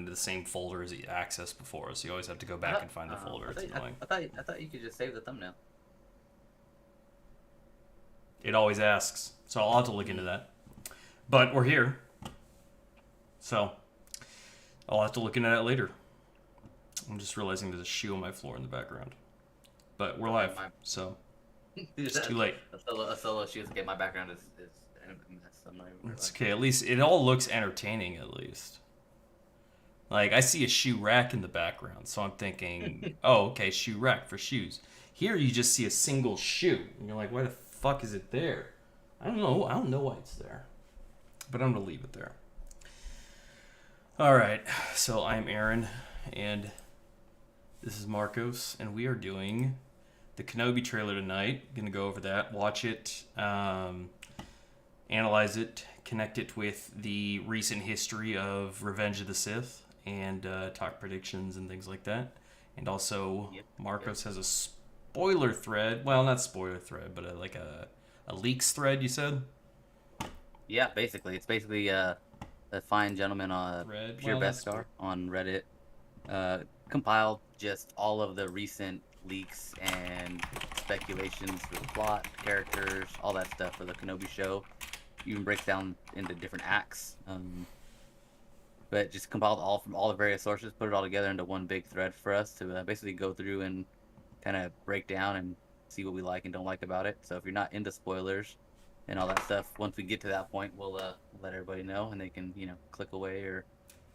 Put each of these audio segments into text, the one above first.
into the same folder as you accessed before, so you always have to go back and find the folder. It's annoying. I thought you could just save the thumbnail. It always asks, so I'll have to look into that. But we're here, so I'll have to look into that later. I'm just realizing there's a shoe on my floor in the background. But we're live, so it's too late. A solo shoes. Okay, my background is a mess. I'm not even It's okay. At least it all looks entertaining. At least, like I see a shoe rack in the background, so I'm thinking, oh, okay, shoe rack for shoes. Here you just see a single shoe, and you're like, why the fuck is it there? I don't know. I don't know why it's there, but I'm gonna leave it there. All right. So I'm Aaron, and this is Marcos, and we are doing the Kenobi trailer tonight. Gonna go over that, watch it, analyze it, connect it with the recent history of Revenge of the Sith, and talk predictions and things like that. And also, Marcos has a spoiler thread. Well, not spoiler thread, but like a leaks thread. You said? Yeah, basically, it's basically a fine gentleman on Pure Beskar on Reddit compiled just all of the recent leaks and speculations for the plot, characters, all that stuff for the Kenobi show. Even breaks down into different acts, but just compiled all from all the various sources, put it all together into one big thread for us to basically go through and kind of break down and see what we like and don't like about it. So if you're not into spoilers and all that stuff, once we get to that point, we'll let everybody know, and they can click away or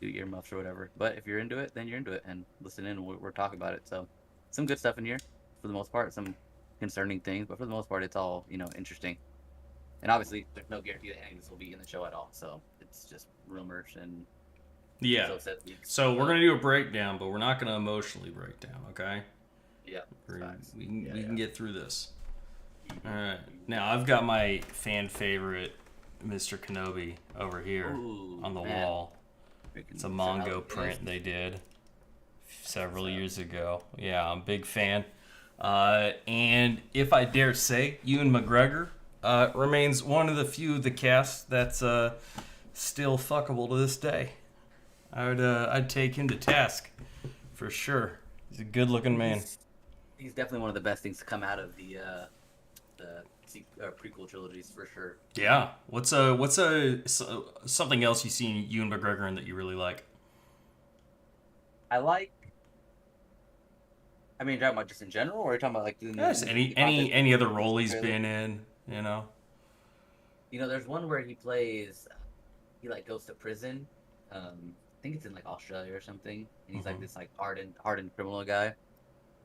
do earmuffs or whatever. But if you're into it, then you're into it, and listen in, and we're talking about it. So some good stuff in here for the most part, some concerning things, but for the most part, it's all interesting. And obviously, there's no guarantee that any of this will be in the show at all. So it's just rumors and So we're gonna do a breakdown, but we're not gonna emotionally break down. Okay? Yeah. We can get through this. All right. Now I've got my fan favorite Mr. Kenobi over here on the wall. It's a Mongo print they did several years ago. Yeah, I'm a big fan. And if I dare say, Ewan McGregor remains one of the few of the cast that's still fuckable to this day. I'd take him to task for sure. He's a good-looking man. He's definitely one of the best things to come out of the prequel trilogies for sure. Yeah. What's something else you see in Ewan McGregor in that you really like? I mean, you're talking about just in general, or are you talking about like doing any other role he's been in? There's one where he like goes to prison. I think it's in like Australia or something, and he's like this like hardened criminal guy.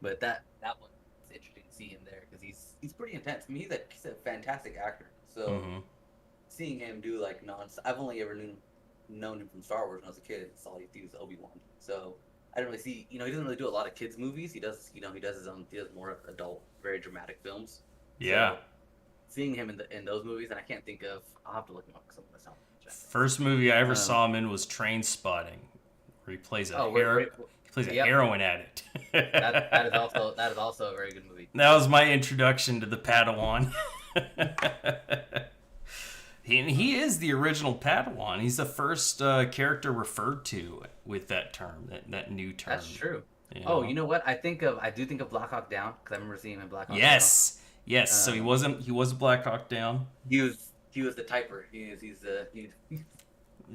But that one, it's interesting to see him there because he's pretty intense. I mean, he's a fantastic actor. So seeing him do like I've only ever known him from Star Wars when I was a kid. That's all he was Obi-Wan. So I didn't really see. He doesn't really do a lot of kids movies. He does he does his own. He does more adult, very dramatic films. Yeah. So, seeing him in those movies, and I can't think of. I'll have to look him up because I'm gonna sound. First movie I ever saw him in was Train Spotting, where he plays a heroin addict. that is also a very good movie. That was my introduction to the Padawan. He is the original Padawan. He's the first character referred to with that term, that new term. That's true. You know what? I do think of Black Hawk Down because I remember seeing him in Black Hawk Down. Yes. So he was Black Hawk Down. He was the typer. He's the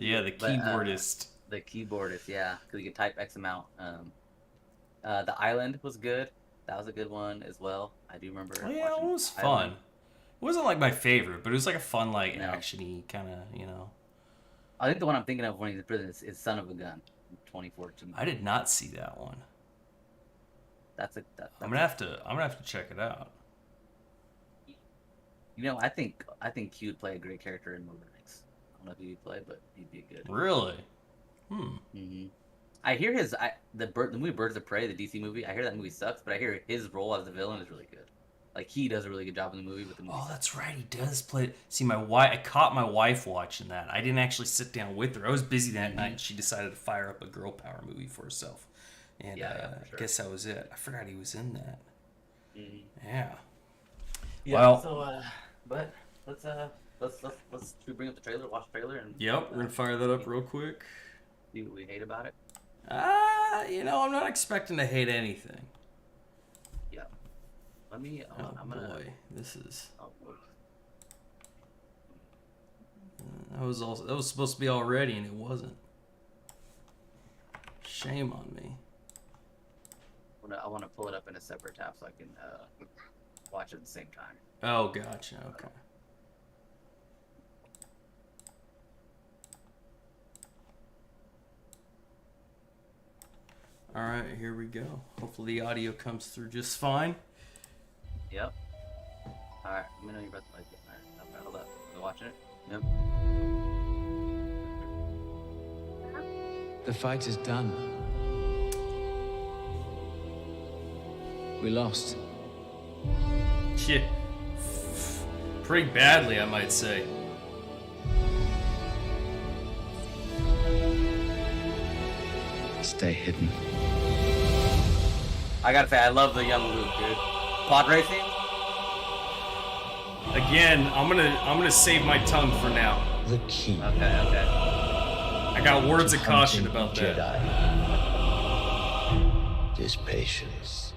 keyboardist. The keyboardist, yeah, because he could type X amount. The Island was good. That was a good one as well. I do remember. Oh, yeah, it was fun. Island. It wasn't like my favorite, but it was like a fun, like actiony kind of, I think the one I'm thinking of when he's in prison is Son of a Gun, 2014. I did not see that one. I'm gonna have to check it out. I think he would play a great character in Lord of the Rings. I don't know if he'd play, but he'd be good. Really? I hear the movie Birds of Prey, the DC movie. I hear that movie sucks, but I hear his role as the villain is really good. Like he does a really good job in the movie. But the movie sucks. That's right. He does play. See, I caught my wife watching that. I didn't actually sit down with her. I was busy that night. And she decided to fire up a girl power movie for herself, and for sure. I guess that was it. I forgot he was in that. Yeah. Well. So, but let's bring up the trailer, watch the trailer, and we're gonna fire that up real quick. See what we hate about it. You know, I'm not expecting to hate anything. Yeah. Let me. I'm boy, gonna. This is. Oh, That was supposed to be all ready, and it wasn't. Shame on me. I want to pull it up in a separate tab so I can watch it at the same time. Oh, gotcha. Okay. All right, here we go. Hopefully the audio comes through just fine. Yep. All right, let me know you're about to like it. All right, hold up. Are watching it? Yep. The fight is done. We lost. Yeah. Pretty badly, I might say. Stay hidden. I gotta say, I love the young Luke, dude. Pod racing? Again, I'm gonna save my tongue for now. The key. Okay. I got words of caution about that. Jedi is patience.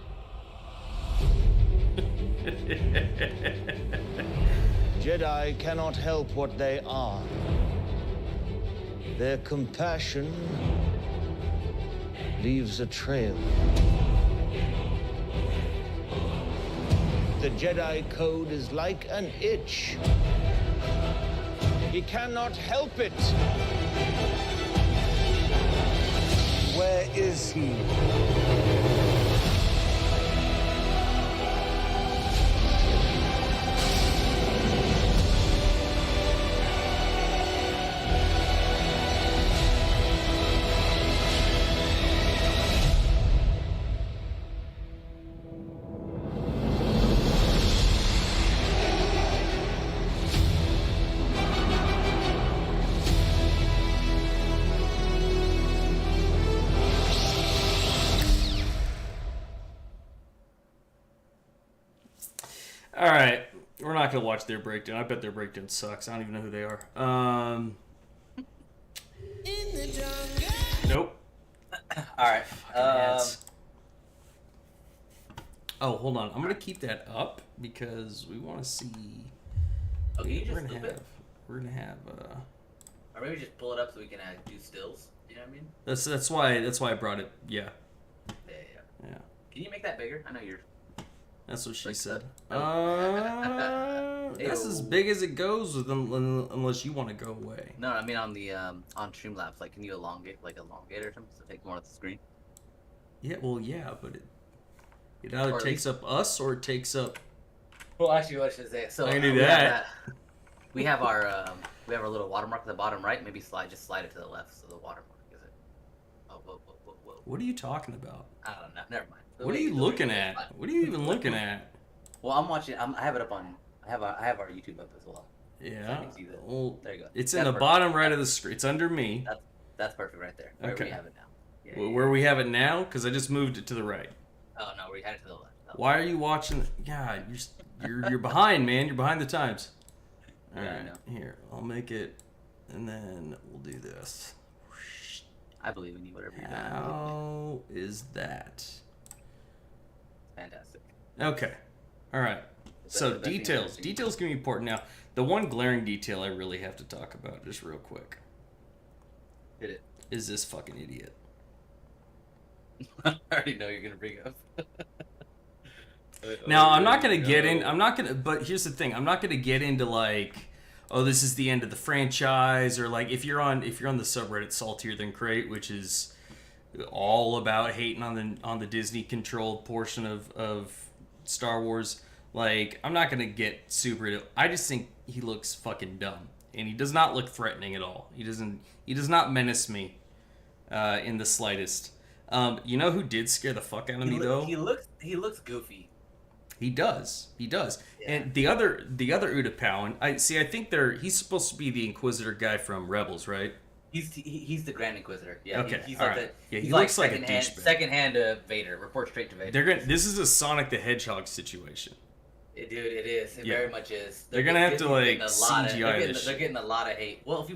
Jedi cannot help what they are. Their compassion leaves a trail. The Jedi Code is like an itch. He cannot help it. Where is he? All right, we're not gonna watch their breakdown. I bet their breakdown sucks. I don't even know who they are. Nope. All right. Oh, hold on. I'm gonna keep that up because we want to see. Oh, can you just loop it? We're gonna have. Or maybe just pull it up so we can do stills. You know what I mean? That's why I brought it. Yeah. Yeah. Can you make that bigger? I know you're. That's what she Like said. that. That's as big as it goes with them, unless you want to go away. No, I mean on the on Streamlabs. Like, can you elongate or something to take more of the screen? Yeah. Well, yeah, but it either takes up us or it takes up. Well, actually, what should I say? So I can do that. We have our little watermark at the bottom right. Maybe slide it to the left so the watermark is it. Oh, whoa. What are you talking about? I don't know. Never mind. What are you looking at? What are you even looking at? Well, I'm watching. I have it up on. I have our YouTube up as well. Yeah. So see that. Well, there you go. It's in the bottom right of the screen. It's under me. That's perfect right there. Where we have it now. Yeah, Where we have it now? Because I just moved it to the right. Oh no, we had it to the left. Why are you watching? God, you're behind, man. You're behind the times. All right, here, I'll make it, and then we'll do this. I believe in you. Whatever you're doing. How is that? Fantastic. Okay. All right. So details. Details can be important. Now, the one glaring detail I really have to talk about, just real quick. Hit it. Is this fucking idiot? I already know you're gonna bring up. Now, I'm not gonna get in. But here's the thing. I'm not gonna get into like, oh, this is the end of the franchise, or like if you're on the subreddit Saltier Than Crate, which is all about hating on the Disney controlled portion of Star Wars. Like, I'm not gonna get super. I just think he looks fucking dumb, and he does not look threatening at all. He does not menace me in the slightest. You know who did scare the fuck out of me though? He looks goofy. He does. Yeah. And the other Utapau, I think he's supposed to be the Inquisitor guy from Rebels, right? He's the Grand Inquisitor. Yeah. Okay. He's all like right. he's he like looks like a douchebag. Second hand to Vader. Report straight to Vader. This is a Sonic the Hedgehog situation. Dude, it is. It very much is. They're gonna have to like CGI They're getting a lot of hate. Well,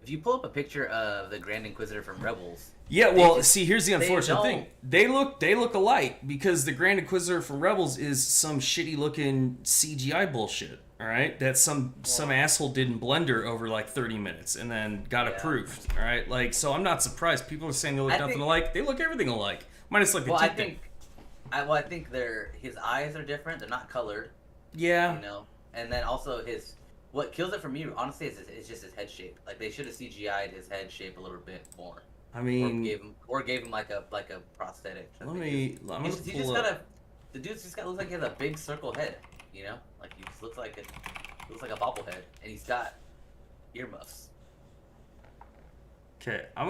if if you pull up a picture of the Grand Inquisitor from Rebels. Yeah, well, see, here's the unfortunate don't- thing. They look alike because the Grand Inquisitor from Rebels is some shitty looking CGI bullshit. All right, that some asshole did in Blender over like 30 minutes and then got approved. All right, like, so I'm not surprised. People are saying they look nothing alike. They look everything alike, minus like the teeth thing. I think his eyes are different. They're not colored. Yeah. You know, and then also what kills it for me, honestly, is just his head shape. Like they should have CGI'd his head shape a little bit more. I mean, or gave him like a prosthetic. I'm gonna pull up. The dude's just looks like he has a big circle head. You know, like he just looks like a bobblehead, and he's got earmuffs. Okay, I'm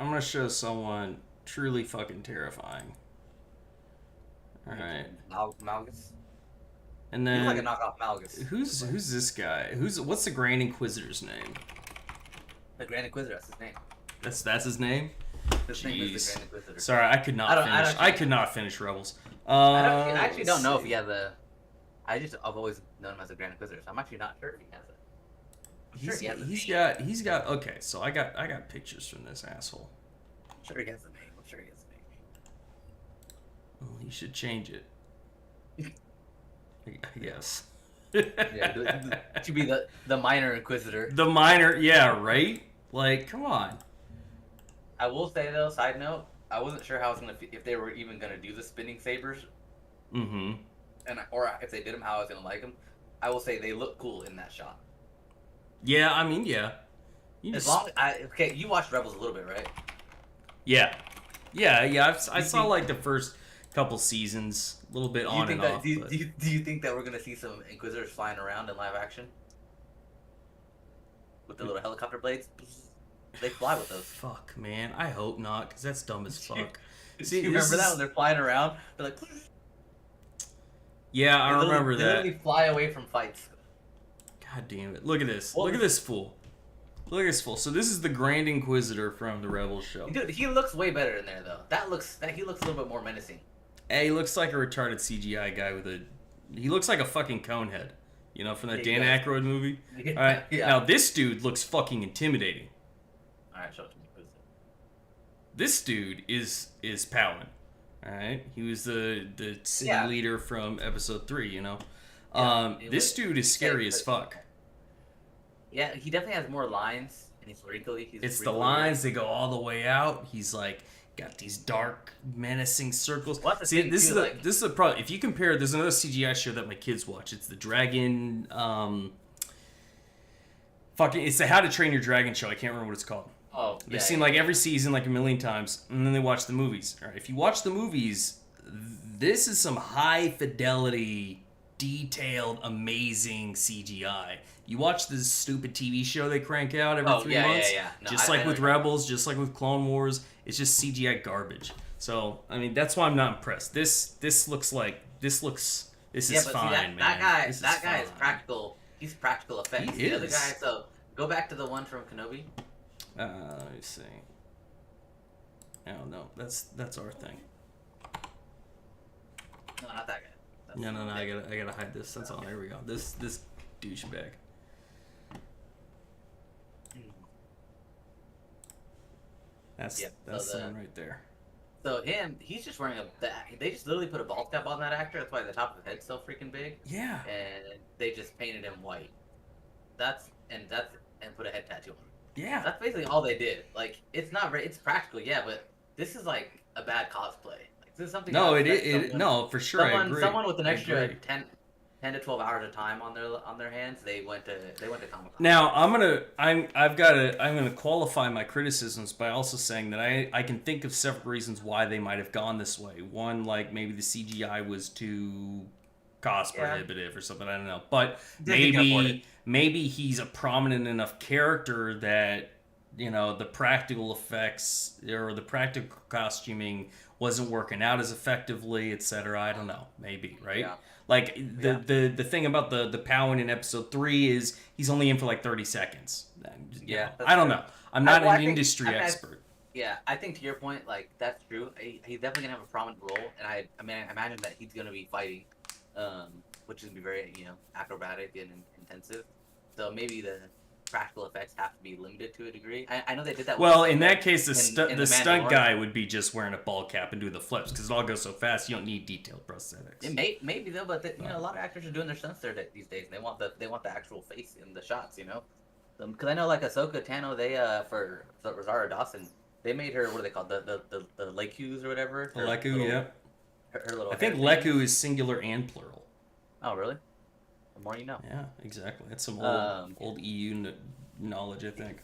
gonna show someone truly fucking terrifying. All right. Malgus. And then he looks like a knockoff Malgus. Who's this guy? What's the Grand Inquisitor's name? The Grand Inquisitor. That's his name. That's his name. His name is the Grand Inquisitor. Sorry, I could not finish. I could not finish Rebels. I actually don't know if he has a. I've always known him as a Grand Inquisitor, so I'm actually not sure if he has it. He's got. Okay, so I got pictures from this asshole. I'm sure he has a name. Well, he should change it. I guess. Yeah, it should be the minor Inquisitor. The minor, yeah, right? Like, come on. I will say though, side note, I wasn't sure how if they were even gonna do the spinning sabers. Mm-hmm. Or if they did them, how I was gonna like them. I will say they look cool in that shot. Yeah, I mean, yeah. You watched Rebels a little bit, right? Yeah. I saw like the first couple seasons, a little bit on and off. Do you think that we're gonna see some Inquisitors flying around in live action with the little helicopter blades? They fly with those. Fuck, man. I hope not, because that's dumb as fuck. See, you remember that when they're flying around? They're like... Yeah, I remember that. They literally fly away from fights. God damn it. Look at this. Look at this fool. Look at this fool. So this is the Grand Inquisitor from the Rebels show. Dude, he looks way better in there, though. He looks a little bit more menacing. Hey, he looks like a retarded CGI guy with a... He looks like a fucking conehead. You know, from that Dan Aykroyd movie? Yeah. Alright, Yeah. Now this dude looks fucking intimidating. Alright, show it to me. Who is it? This dude is Powin. Alright? He was the city leader from episode 3, you know? This dude is scary as fuck. Yeah, he definitely has more lines, and he's wrinkly. It's the lines, they go all the way out. He's like... got these dark, menacing circles. See, this is a problem. If you compare, there's another CGI show that my kids watch. It's the Dragon, it's the How to Train Your Dragon show. I can't remember what it's called. Oh, They've seen like every season like a million times, and then they watch the movies. All right, if you watch the movies, this is some high fidelity, detailed, amazing CGI. You watch this stupid TV show they crank out every 3 months, No, just like with Rebels, just like with Clone Wars. It's just CGI garbage. So I mean, that's why I'm not impressed. This is fine, man. That guy is practical. He's practical effects. He the other is. guy. So go back to the one from Kenobi. Let me see. Oh no, that's our thing. No, not that guy. No. I gotta hide this. That's all. Here we go. This douchebag. That's the one right there. So he's just wearing they just literally put a bald cap on that actor. That's why the top of his head's so freaking big. Yeah. And they just painted him white. And put a head tattoo on him. Yeah. That's basically all they did. Like, it's practical, yeah, but this is like a bad cosplay. Like, this is something. No, no, for sure. I agree. Someone with an extra 10 to 12 hours of time on their hands, they went to Comic-Con. Now I'm gonna qualify my criticisms by also saying that I can think of several reasons why they might have gone this way. One, like maybe the CGI was too cost prohibitive or something. I don't know, but maybe he's a prominent enough character that, you know, the practical effects or the practical costuming wasn't working out as effectively, etc. I don't know. Maybe, right? Yeah. Like the thing about the Powin in episode 3 is he's only in for like 30 seconds. Yeah, I don't know. I'm not an industry expert. Yeah, I think to your point, like, that's true. He's definitely gonna have a prominent role, and I imagine that he's gonna be fighting, which is gonna be very acrobatic and intensive. So maybe practical effects have to be limited to a degree. I know they did that. Well, in that case, the in stunt guy would be just wearing a ball cap and doing the flips because it all goes so fast. You don't need detailed prosthetics. Maybe though, but a lot of actors are doing their stunts there these days, and they want the actual face in the shots, Because I know like Ahsoka Tano, they for Rosario Dawson, they made her, what are they called, the Lekus or whatever. The Leku, yeah. Her little. I think Leku is singular and plural. Oh really? The more you know. Yeah, exactly. That's some old EU knowledge, I think.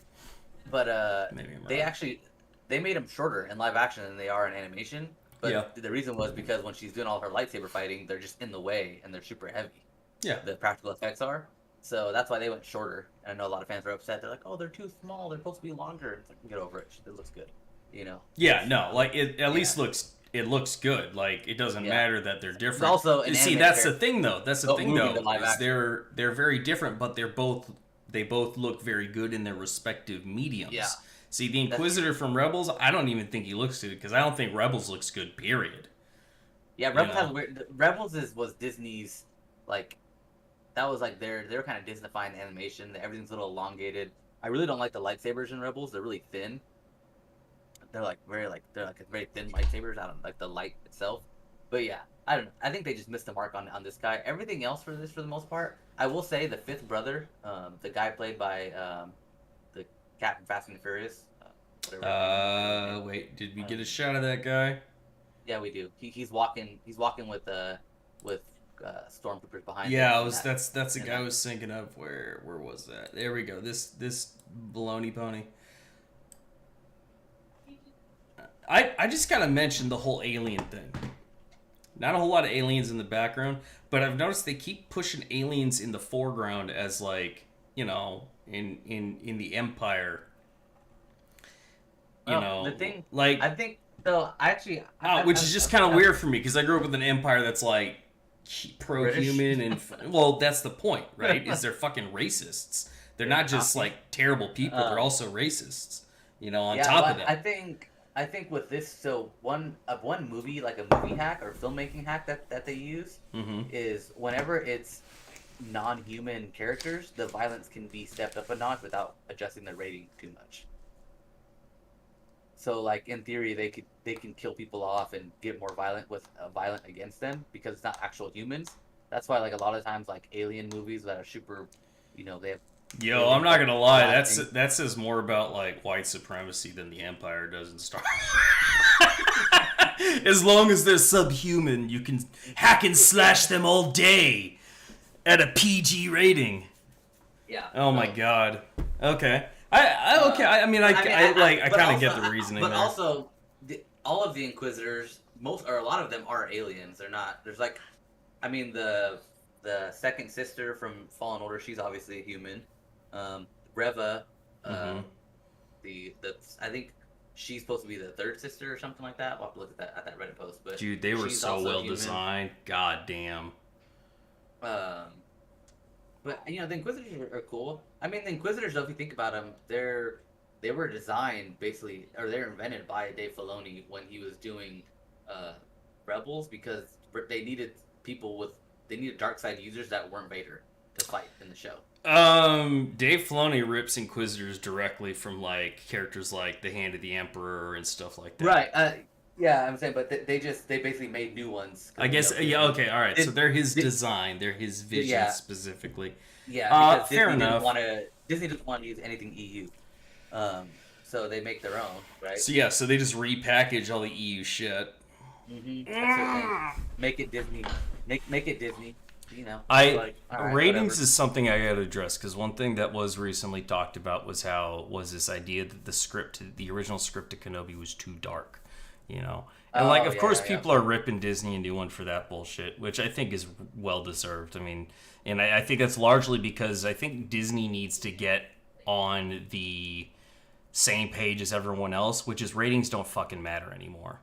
But maybe I'm wrong. They made them shorter in live action than they are in animation. But the reason was because when she's doing all her lightsaber fighting, they're just in the way and they're super heavy. Yeah. The practical effects are. So that's why they went shorter. And I know a lot of fans were upset. They're like, "Oh, they're too small. They're supposed to be longer." It's like, get over it. It looks good. Yeah, no, like it at least looks good. Like it doesn't matter that they're different. It's also that's the thing though. That's the thing though. Is they're very different, but they both look very good in their respective mediums. Yeah. See, the Inquisitor from Rebels, I don't even think he looks good because I don't think Rebels looks good. Period. Yeah, Rebels has weird. Rebels was Disney's like. That was like they were kind of Disney-fying animation. Everything's a little elongated. I really don't like the lightsabers in Rebels. They're really thin. They're very thin lightsabers. I don't like the light itself. But yeah, I don't know. I think they just missed the mark on this guy. Everything else for the most part, I will say the fifth brother, the guy played by the Captain Fast and the Furious. Wait, did we get a shot of that guy? Yeah, we do. He's walking with stormtroopers behind him. Yeah, that's the guy I was thinking of. Where was that? There we go. This baloney pony. I just gotta mention the whole alien thing. Not a whole lot of aliens in the background, but I've noticed they keep pushing aliens in the foreground as like, in the Empire. The thing, like I think so. Which is just kind of weird for me because I grew up with an Empire that's like pro-human and well, that's the point, right? Is they're fucking racists. They're not just like terrible people; they're also racists. On top of that, I think with this, so one movie, like a movie hack or filmmaking hack that they use is whenever it's non-human characters, the violence can be stepped up a notch without adjusting the rating too much. So, like in theory, they can kill people off and get more violent against them because it's not actual humans. That's why, like a lot of times, like alien movies that are super, they have. Yo, I'm not gonna lie. That says more about like white supremacy than the Empire does in Star Wars. As long as they're subhuman, you can hack and slash them all day at a PG rating. Yeah. Oh my god. Okay. I mean, I kind of get the reasoning. But there. also, all of the Inquisitors, a lot of them are aliens. They're not. There's like, I mean, the second sister from Fallen Order, she's obviously a human. Reva, I think she's supposed to be the third sister or something like that. We'll have to look at that Reddit post. But dude, they were so well designed. God damn. But the Inquisitors are cool. I mean, the Inquisitors, though, if you think about them, they were designed basically, or they're invented by Dave Filoni when he was doing Rebels because they needed dark side users that weren't Vader to fight in the show. Dave Filoni rips Inquisitors directly from like characters like the Hand of the Emperor and stuff like that. Right. Yeah, I'm saying, but they basically made new ones. I guess, okay, all right. So they're his design, they're his vision specifically. Yeah, because fair enough. Disney doesn't want to use anything EU, so they make their own, right? So they just repackage all the EU shit. Mm-hmm. Make it Disney. Make it Disney. Ratings is something I gotta address because one thing that was recently talked about was this idea that the original script to Kenobi was too dark. And of course people are ripping Disney a new one for that bullshit, which I think is well deserved. I mean, and I think that's largely because I think Disney needs to get on the same page as everyone else, which is ratings don't fucking matter anymore.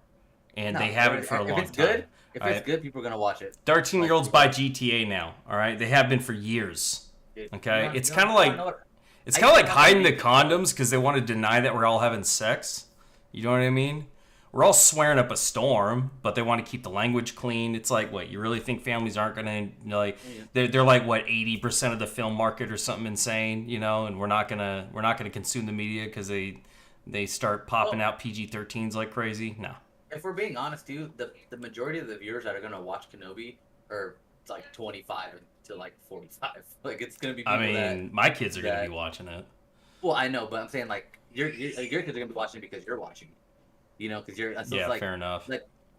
And they haven't for a long time. If it's good, people are going to watch it. 13-year-olds buy GTA now, all right? They have been for years. Okay? It's kind of like hiding the condoms because they want to deny that we're all having sex. You know what I mean? we're all swearing up a storm, but they want to keep the language clean. It's like, what, you really think families aren't gonna, like, they're like, what, 80% of the film market or something insane, and we're not gonna consume the media because they start popping out PG-13s like crazy? No. If we're being honest, too, the majority of the viewers that are gonna watch Kenobi are like 25 to like 45. Like, it's gonna be people my kids are gonna be watching it. Well, I know, but I'm saying, like, your kids are gonna be watching it because you're watching it. Because you're. So yeah, it's like, fair enough.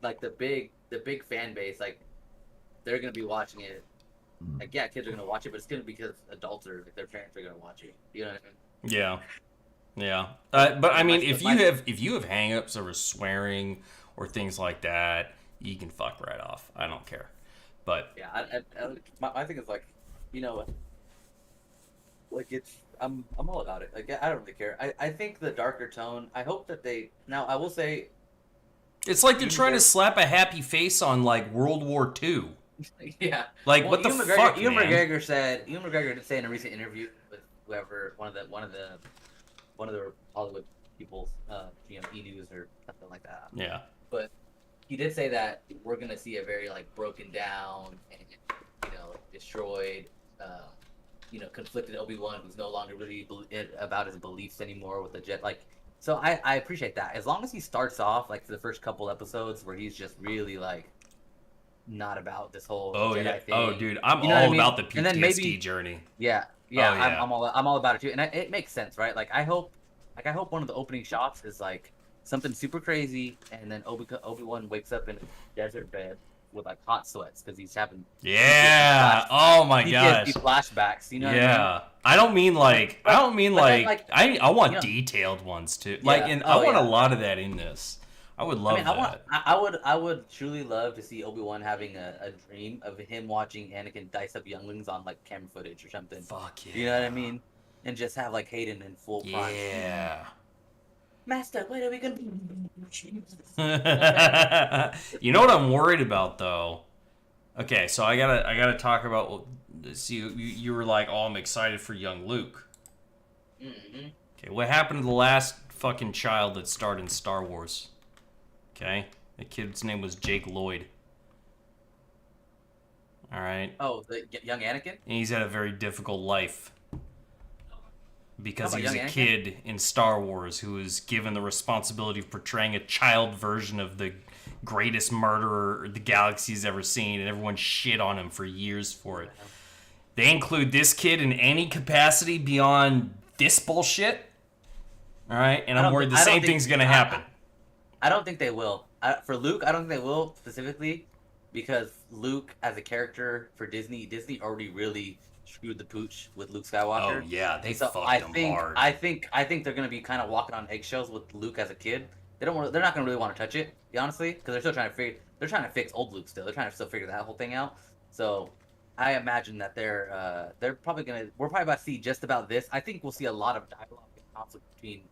Like the big fan base, like, they're gonna be watching it. Like, yeah, kids are gonna watch it, but it's gonna be because adults or like, their parents are gonna watch it. You know what I mean? Yeah. Yeah. But I mean, if you have hang-ups over swearing or things like that, you can fuck right off. I don't care. But yeah, I think it's like, like it's. I'm all about it. Like, I don't really care. I think the darker tone. I hope that now. I will say, it's like they're trying to slap a happy face on like World War II. Yeah. Like, what the fuck, Ewan man? McGregor did say in a recent interview with whoever, one of the Hollywood people's, E-News or something like that. Yeah. But he did say that we're gonna see a very like broken down and destroyed, conflicted Obi-Wan, who's no longer really about his beliefs anymore with the Jet. Like, so I appreciate that. As long as he starts off like for the first couple episodes where he's just really like not about this whole Jedi thing. Oh, dude, I'm all about the PTSD and then maybe, journey. Yeah. I'm all about it too, and it makes sense, right? Like, I hope one of the opening shots is like something super crazy, and then Obi-Wan wakes up in a desert bed with like hot sweats because he's having oh my gosh, flashbacks. You know? Yeah. What I mean? I want detailed ones too. Like, and I want a lot of that in this. I would love that. I would truly love to see Obi-Wan having a dream of him watching Anakin dice up younglings on like camera footage or something. Fuck yeah. You know what I mean? And just have like Hayden in full prime. Yeah. Master, what are we gonna do? You know what I'm worried about though? Okay, so I gotta talk about. See, you were like, "Oh, I'm excited for young Luke." Mm-hmm. Okay, what happened to the last fucking child that starred in Star Wars? Okay, the kid's name was Jake Lloyd. All right. Oh, the young Anakin. And he's had a very difficult life because he was a Anakin? kid in Star Wars who was given the responsibility of portraying a child version of the greatest murderer the galaxy's ever seen, and everyone shit on him for years for it. They include this kid in any capacity beyond this bullshit. All right, and I'm worried the same thing's gonna happen. I don't think they will. For Luke, I don't think they will specifically because Luke, as a character for Disney already really screwed the pooch with Luke Skywalker. Oh yeah, they fucked him hard. I think they're gonna be kind of walking on eggshells with Luke as a kid. They're not gonna really want to touch it, honestly, because they're still trying to fix old Luke still. They're trying to still figure that whole thing out. So I imagine that we're probably about to see just about this. I think we'll see a lot of dialogue and conflict between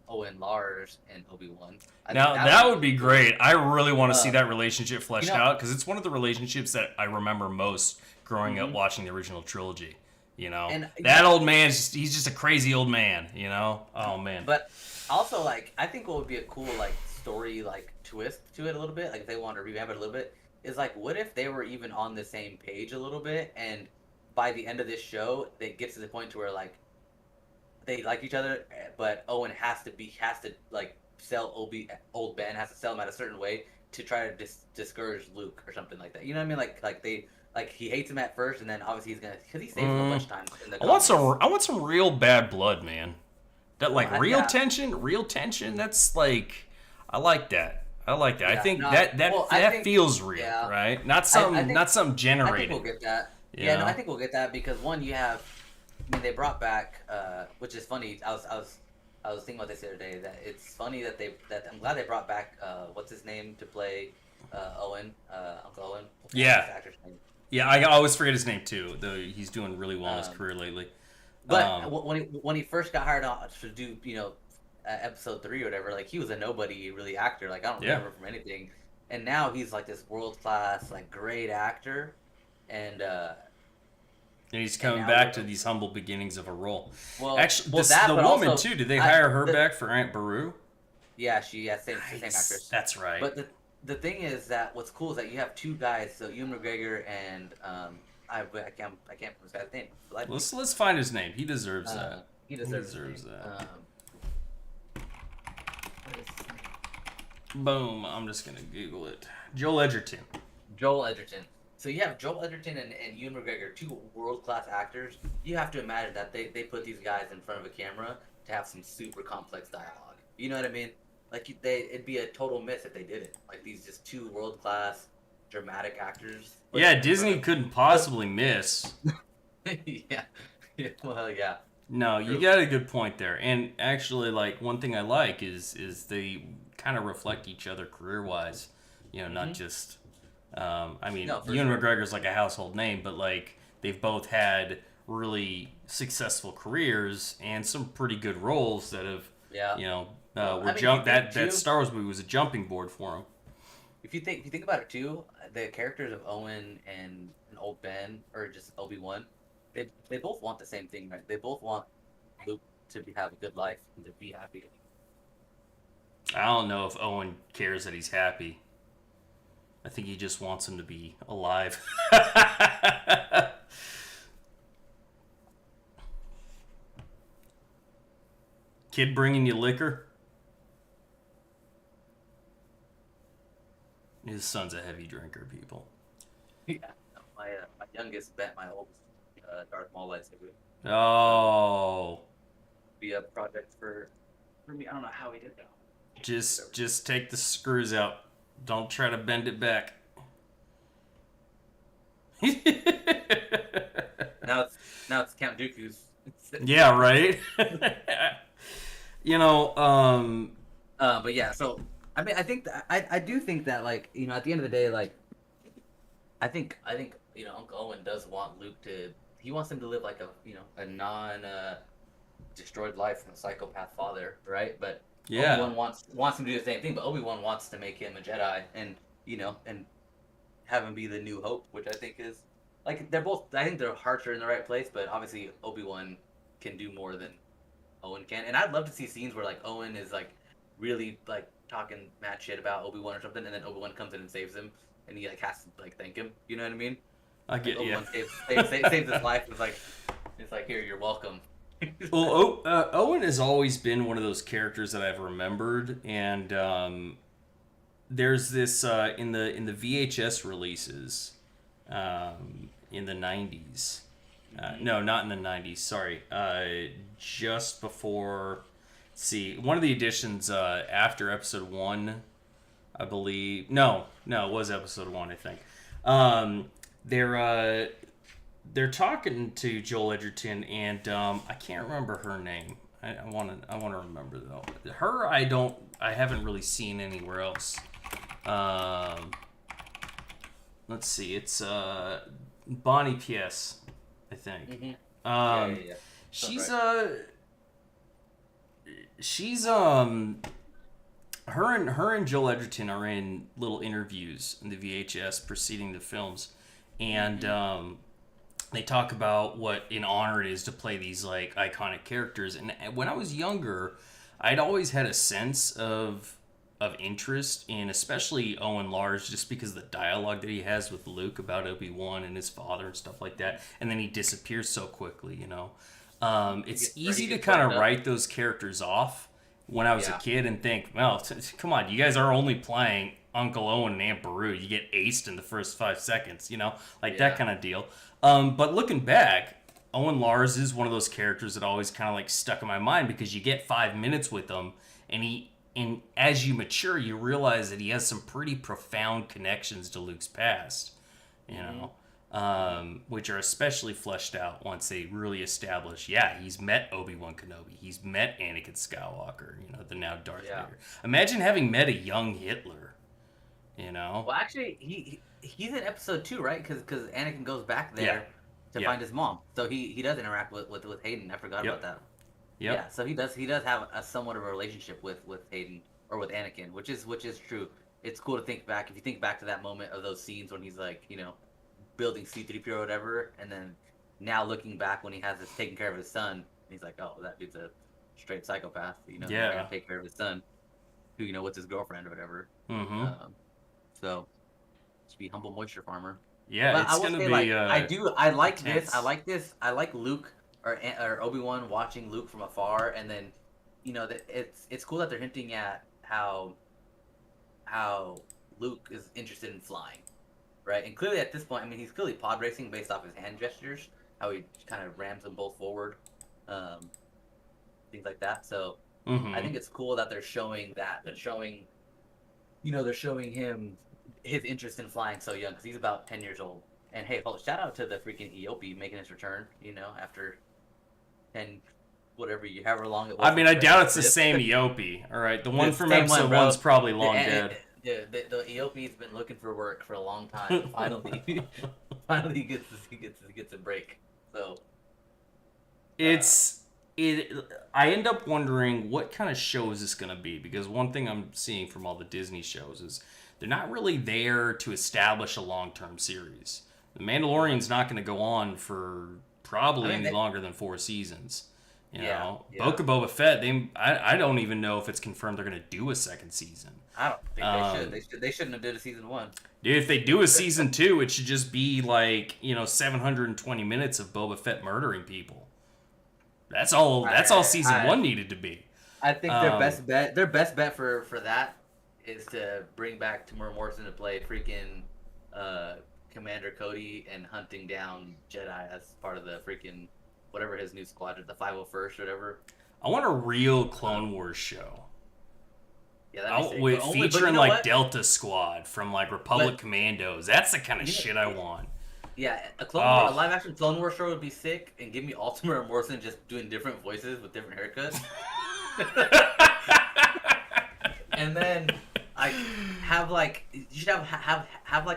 Owen, Lars, and Obi-Wan. Now that would be great. I really want to see that relationship fleshed out because it's one of the relationships that I remember most growing up watching the original trilogy. And that old man he's just a crazy old man. Oh man. But also, like, I think what would be a cool like story like twist to it a little bit, like if they want to revamp it a little bit, is like what if they were even on the same page a little bit, and by the end of this show, it gets to the point to where like they like each other, but Owen has to like sell old Ben has to sell him at a certain way to try to discourage Luke or something like that. You know what I mean? Like he hates him at first, and then obviously he's gonna because he saves him a bunch of times. In the I want some real bad blood, man. That like real tension. That's like I like that. Yeah, I think that feels real, right? Not something generated. I think we'll get that. I think we'll get that because one, you have. I mean, they brought back, which is funny. I was thinking about this the other day. That it's funny that I'm glad they brought back what's his name to play Owen, Uncle Owen. Yeah, I always forget his name too. Though he's doing really well in his career lately. But when he first got hired on to do episode 3 or whatever, like he was a nobody really actor. Like I don't remember from anything, and now he's like this world class like great actor, and he's coming back to these humble beginnings of a role. Well, actually, the woman too. Did they hire her back for Aunt Beru? Yeah, same Nice. actress. That's right. But the thing is that what's cool is that you have two guys, so Ewan McGregor and I can't remember his guy's name. Let's find his name. He deserves that. He deserves that. What is his name? Boom. I'm just gonna Google it. Joel Edgerton. Joel Edgerton. So you have Joel Edgerton and Ewan McGregor, two world-class actors. You have to imagine that they put these guys in front of a camera to have some super complex dialogue. You know what I mean? Like it'd be a total miss if they did it. Like these just two world-class dramatic actors. Yeah, Disney couldn't possibly miss. yeah. Well, yeah. No, you got a good point there. And actually, like, one thing I like is they kind of reflect each other career-wise. You know, not just... I mean, Ewan McGregor's like a household name, but, like, they've both had really successful careers and some pretty good roles that have, you know, that Star Wars movie was a jumping board for them. If you think about it, too, the characters of Owen and Old Ben, or just Obi-Wan, they both want the same thing, right? They both want Luke to have a good life and to be happy. I don't know if Owen cares that he's happy. I think he just wants him to be alive. Kid bringing you liquor? His son's a heavy drinker, people. Yeah, my youngest bet my oldest Darth Maul lightsaber. Oh. Be a project for me. I don't know how he did that. Just take the screws out. Don't try to bend it back. now it's Count Dooku's. Yeah, right. You know, but yeah, so I mean, I do think that, like, you know, at the end of the day, like, I think you know, Uncle Owen does want Luke to. He wants him to live like a non destroyed life from a psychopath father, right? But yeah, Obi-Wan wants him to do the same thing, but Obi-Wan wants to make him a Jedi, and you know, and have him be the New Hope, which I think is like they're both. I think their hearts are in the right place, but obviously Obi-Wan can do more than Owen can, and I'd love to see scenes where like Owen is like really like talking mad shit about Obi-Wan or something, and then Obi-Wan comes in and saves him, and he like has to like thank him. You know what I mean? I get Obi-Wan saves his life. It's like here, you're welcome. Well, Owen has always been one of those characters that I've remembered, and there's this in the VHS releases in the 90s. No, not in the 90s. Sorry, just before. See, one of the editions after Episode 1, I believe. No, it was Episode 1, I think. They're talking to Joel Edgerton, and I can't remember her name. I want to remember though. Her, I haven't really seen anywhere else. Let's see, it's Bonnie Piesse, I think. Mm-hmm. Yeah. She's her and Joel Edgerton are in little interviews in the VHS preceding the films, and they talk about what an honor it is to play these like iconic characters. And when I was younger, I'd always had a sense of interest in especially Owen Lars, just because of the dialogue that he has with Luke about Obi-Wan and his father and stuff like that, and then he disappears so quickly, you know. It's easy to kind of write those characters off when I was a kid and think, well, come on, you guys are only playing Uncle Owen and Aunt Beru. You get aced in the first 5 seconds, you know, like that kind of deal. But looking back, Owen Lars is one of those characters that always kind of like stuck in my mind, because you get 5 minutes with him, and as you mature, you realize that he has some pretty profound connections to Luke's past, you know, which are especially fleshed out once they really establish, he's met Obi-Wan Kenobi, he's met Anakin Skywalker, you know, the now Darth Vader. Imagine having met a young Hitler, you know. Well, actually, he's in Episode 2, right? Because Anakin goes back there to find his mom, so he does interact with Hayden. I forgot about that. Yep. Yeah, so he does have a somewhat of a relationship with Hayden, or with Anakin, which is true. It's cool to think back. If you think back to that moment of those scenes when he's like, you know, building C-3PO or whatever, and then now looking back when he has taking care of his son, he's like, oh, that dude's a straight psychopath. You know, he's gonna take care of his son. who with his girlfriend or whatever. Mm-hmm. So, to be humble moisture farmer. Yeah, But it's I will gonna say, be. like, I like intense. this. I like this. I like Luke or Obi-Wan watching Luke from afar, and then, that it's cool that they're hinting at how Luke is interested in flying, right? And clearly at this point, I mean, he's clearly pod racing based off his hand gestures, how he kind of rams them both forward, things like that. So I think it's cool that they're showing that. They're showing him his interest in flying so young, because he's about 10 years old. And hey, shout out to the freaking Eope making his return, after 10, however long it was. I mean, I doubt it's the same Eope. All right, the one from episode one's probably long dead. The Eope's been looking for work for a long time. Finally, he gets a break. So I end up wondering what kind of show is this going to be, because one thing I'm seeing from all the Disney shows is they're not really there to establish a long-term series. The Mandalorian's not going to go on for probably any longer than 4 seasons. You know, Book of Boba Fett. I don't even know if it's confirmed they're going to do a second season. I don't think they should. They shouldn't have did a season 1. Dude, if they do a season 2, it should just be like 720 minutes of Boba Fett murdering people. That's all. That's all season 1 needed to be. I think their best bet. Their best bet for that is to bring back Tamura Morrison to play freaking Commander Cody and hunting down Jedi as part of the freaking whatever his new squadron, the 501st or whatever. I want a real Clone Wars show. Yeah, that'd be sick. Featuring Delta Squad from Republic Commandos. That's the kind of shit I want. Yeah, a live action Clone Wars show would be sick, and give me Ultimate Morrison just doing different voices with different haircuts. And then you should have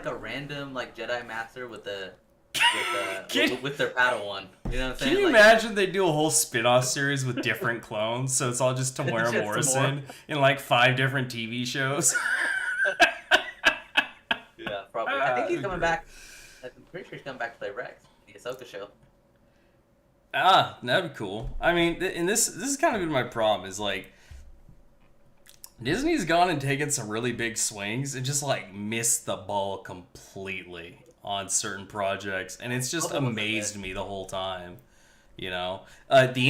a random Jedi Master with their Padawan. You know what I'm saying? Can you imagine they do a whole spin-off series with different clones? So it's all just Tamura Morrison in 5 different TV shows. Yeah, probably. I think he's coming back. I'm pretty sure he's coming back to play Rex in the Ahsoka show. That'd be cool. I mean, and this has kind of been my problem, is Disney's gone and taken some really big swings and just missed the ball completely on certain projects, and it's just amazed me the whole time. The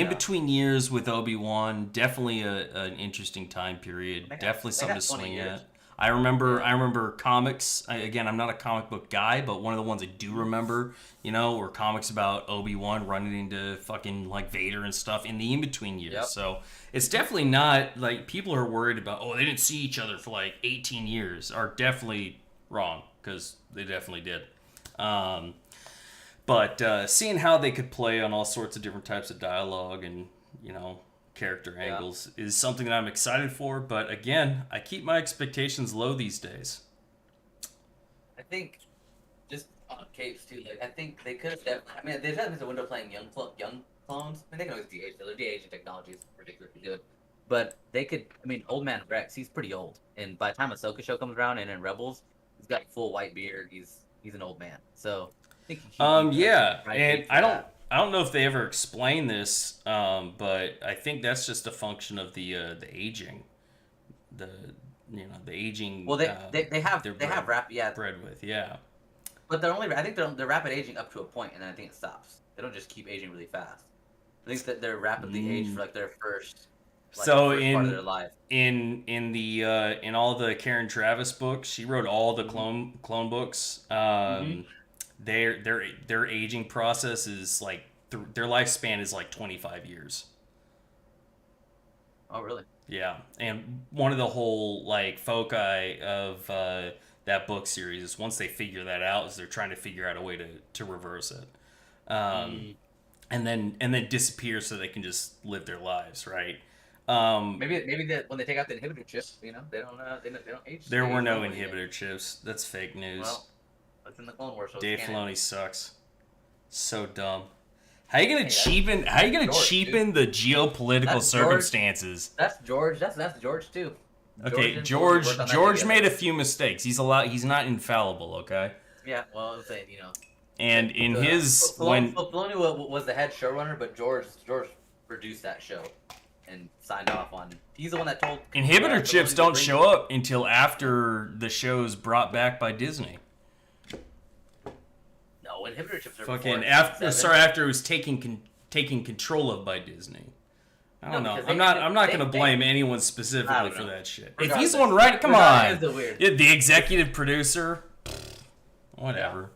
in-between years with Obi-Wan, definitely an interesting time period. Definitely something to swing at. I remember comics. Again, I'm not a comic book guy, but one of the ones I do remember, were comics about Obi-Wan running into fucking Vader and stuff in the in-between years. Yep. So it's definitely not people are worried about, they didn't see each other for 18 years, are definitely wrong, because they definitely did. But seeing how they could play on all sorts of different types of dialogue and, character angles is something that I'm excited for. But again, I keep my expectations low these days. I think just on Capes too. I think they could have definitely. I mean, there's definitely a window playing young clones. I mean, they can always de-age. Their de-aging technology is ridiculously good. But they could. I mean, old man Rex, he's pretty old, and by the time Ahsoka show comes around and in Rebels, he's got a full white beard. He's an old man. So I think and I don't know if they ever explain this, but I think that's just a function of the aging, the aging. Well, they have bred with But I think they're rapid aging up to a point, and then I think it stops. They don't just keep aging really fast. I think that they're rapidly aged for their first. So part of their life. in all the Karen Traviss books, she wrote all the clone books. Their aging process is their lifespan is 25 years. Oh, really? Yeah, and one of the whole foci of that book series is once they figure that out, is they're trying to figure out a way to reverse it, and then disappear so they can just live their lives, right? Maybe that when they take out the inhibitor chips, they don't age. There were no inhibitor chips. That's fake news. Well, that's in the Clone Wars. So Dave Filoni sucks. So dumb. How are you gonna cheapen the geopolitical circumstances? That's George. That's George too. Okay, George made a few mistakes. He's not infallible. Okay. Yeah. Well, I'm saying And in his Filoni was the head showrunner, but George produced that show. and signed off on. He's the one that told. Inhibitor chips don't show up until after the show's brought back by Disney. No, inhibitor chips are fucking after it was taking control of by Disney. I don't know. I'm not going to blame anyone specifically for that shit. If he's the one writing, come on. The executive producer, whatever. Yeah.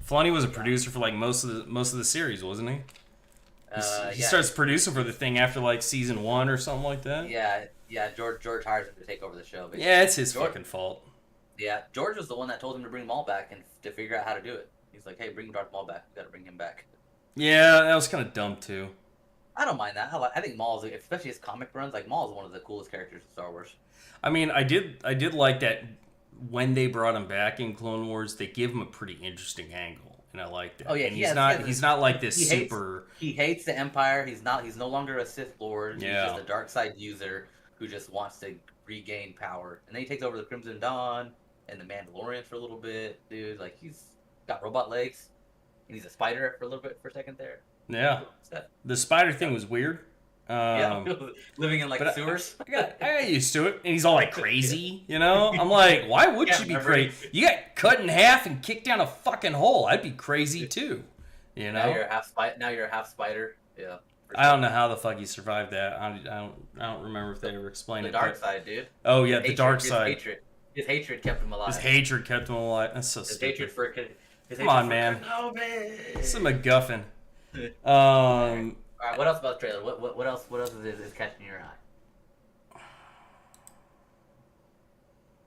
Filoni was a producer for like most of the series, wasn't he? He starts producing for the thing after like season 1 or something like that. Yeah. George hires him to take over the show. Basically. Yeah, it's his fucking fault. Yeah, George was the one that told him to bring Maul back and to figure out how to do it. He's like, hey, bring Darth Maul back. We got to bring him back. Yeah, that was kind of dumb too. I don't mind that. I think Maul is, especially his comic runs, like Maul is one of the coolest characters in Star Wars. I mean, I did like that when they brought him back in Clone Wars, they give him a pretty interesting angle, and I like that. Oh yeah, and he's not like this super. He hates the Empire. He's no longer a Sith Lord. Yeah. He's just a dark side user who just wants to regain power. And then he takes over the Crimson Dawn and the Mandalorian for a little bit, dude. Like he's got robot legs, and he's a spider for a little bit for a second there. Yeah, the spider thing was weird. Living in like sewers. I got used to it, and he's all like crazy, you know. I'm like, why would you be crazy? You got cut in half and kicked down a fucking hole. I'd be crazy too, you know. Now you're a half spider. Yeah. I don't know how the fuck he survived that. I don't remember if they ever explained the it. The dark side, dude. Oh yeah, the dark side. His hatred kept him alive. His hatred kept him alive. That's so stupid. Come on, man. It's a MacGuffin. All right, what else about the trailer? What else is catching your eye?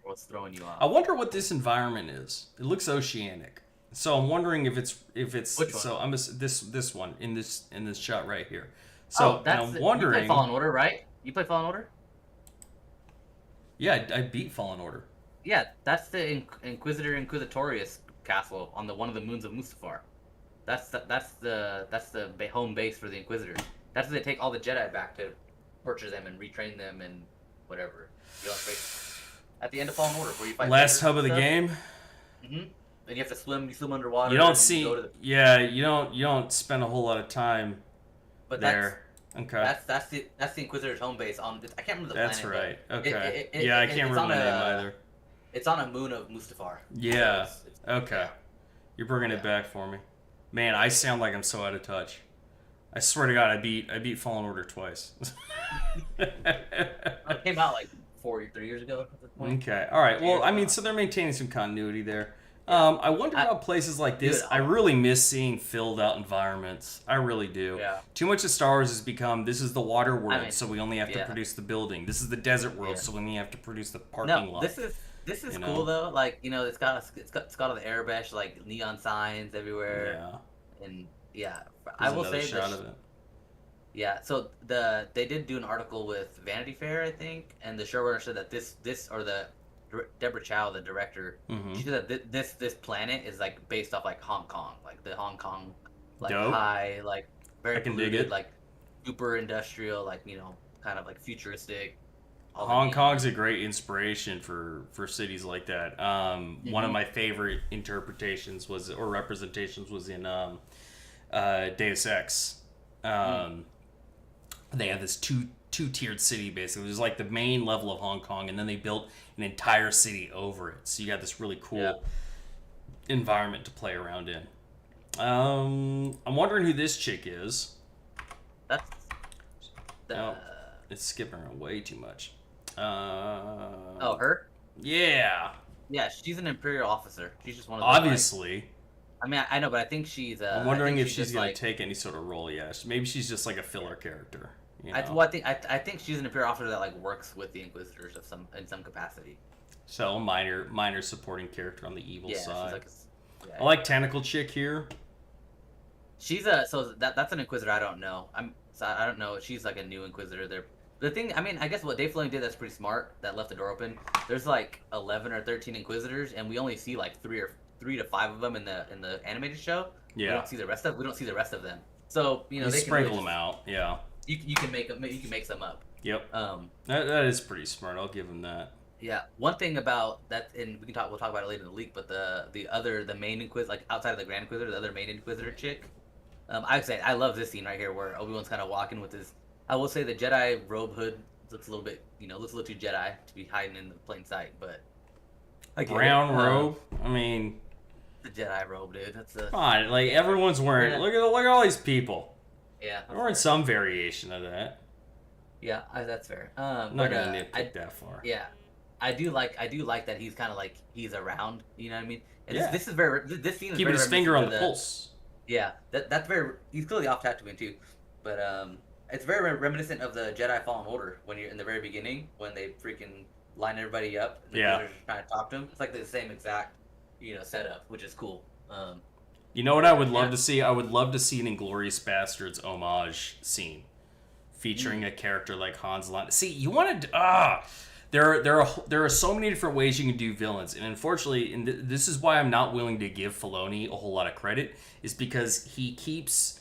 What's throwing you off? I wonder what this environment is. It looks oceanic, so I'm wondering if it's. Which one? So I'm this one in this shot right here. So I'm wondering. You play Fallen Order, right? You play Fallen Order? Yeah, I beat Fallen Order. Yeah, that's the Inquisitorius castle on one of the moons of Mustafar. That's the home base for the Inquisitors. That's where they take all the Jedi back to torture them and retrain them and whatever. At the end of Fallen Order, where you fight last hub of the game. Mm-hmm. Then you have to swim. You swim underwater. You don't see. You don't spend a whole lot of time. But there. Okay. That's the Inquisitor's home base on. I can't remember the planet. That's right. Okay. I can't remember the name either. It's on a moon of Mustafar. Yeah. So okay. You're bringing it back for me. Man, I sound like I'm so out of touch. I swear to God, I beat Fallen Order twice. It came out like 3 years ago at this point. Okay. All right. Well, I mean, so they're maintaining some continuity there. I wonder about places like this. I really miss seeing filled out environments. I really do. Yeah. Too much of Star Wars has become, this is the water world, so we only have to produce the building. This is the desert world, so we only have to produce the parking lot. This is cool though. Like, you know, it's got all the Arabesh, like neon signs everywhere. Yeah. And yeah, I will say shot of it. Yeah, so they did do an article with Vanity Fair, I think, and the showrunner said that Deborah Chow, the director, she said that this planet is like based off like Hong Kong, like the Hong Kong, like dope. High, like very polluted, dig it. like super industrial, like, you know, kind of like futuristic. Hong Kong's a great inspiration for cities like that. One of my favorite interpretations or representations was in Deus Ex. They have this two-tiered city basically. There's like the main level of Hong Kong, and then they built an entire city over it. So you got this really cool environment to play around in. I'm wondering who this chick is. It's skipping around way too much. Her? Yeah. Yeah, she's an Imperial officer. She's just one of those. Obviously. I mean, I know, but I think she's. I'm wondering if she's going to take any sort of role. Yeah, maybe she's just like a filler character. You know? I think she's an Imperial officer that like works with the Inquisitors in some capacity. So a minor supporting character on the evil side. She's like I like Tentacle Chick here. She's that's an Inquisitor I don't know. I don't know. She's like a new Inquisitor there. The thing, I mean, I guess what Dave Filoni did that's pretty smart, that left the door open. There's like 11 or 13 Inquisitors, and we only see like 3 to 5 of them in the animated show. Yeah. We don't see the rest of them. So, you know, they sprinkle them out. Yeah. You can make them. You can make some up. Yep. That is pretty smart. I'll give him that. Yeah. One thing about that, and we'll talk about it later in the leak, but the main Inquisitor, like outside of the Grand Inquisitor, the other main Inquisitor chick. I would say I love this scene right here where Obi-Wan's kind of walking with his I will say the Jedi robe hood looks a little bit, looks a little too Jedi to be hiding in the plain sight, but A brown robe. I mean, the Jedi robe, dude. That's a fine. Like everyone's wearing. Yeah. Look at all these people. Yeah, They're wearing some variation of that. yeah, that's fair. I'm not gonna nitpick that far. Yeah, I do like that he's kind of like he's around. You know what I mean? And Yeah. this scene is Keeping very his finger on reminiscent the of pulse. Yeah, that's very. He's clearly off Tatooine too, but it's very reminiscent of the Jedi Fallen Order when you're in the very beginning when they freaking line everybody up. And the Yeah. visitors are trying to talk to him. It's like the same exact, setup, which is cool. You know what I would love to see? I would love to see an Inglourious Bastards homage scene featuring a character like Hans Landa. See, you want to there are so many different ways you can do villains, and unfortunately, this is why I'm not willing to give Filoni a whole lot of credit, is because he keeps,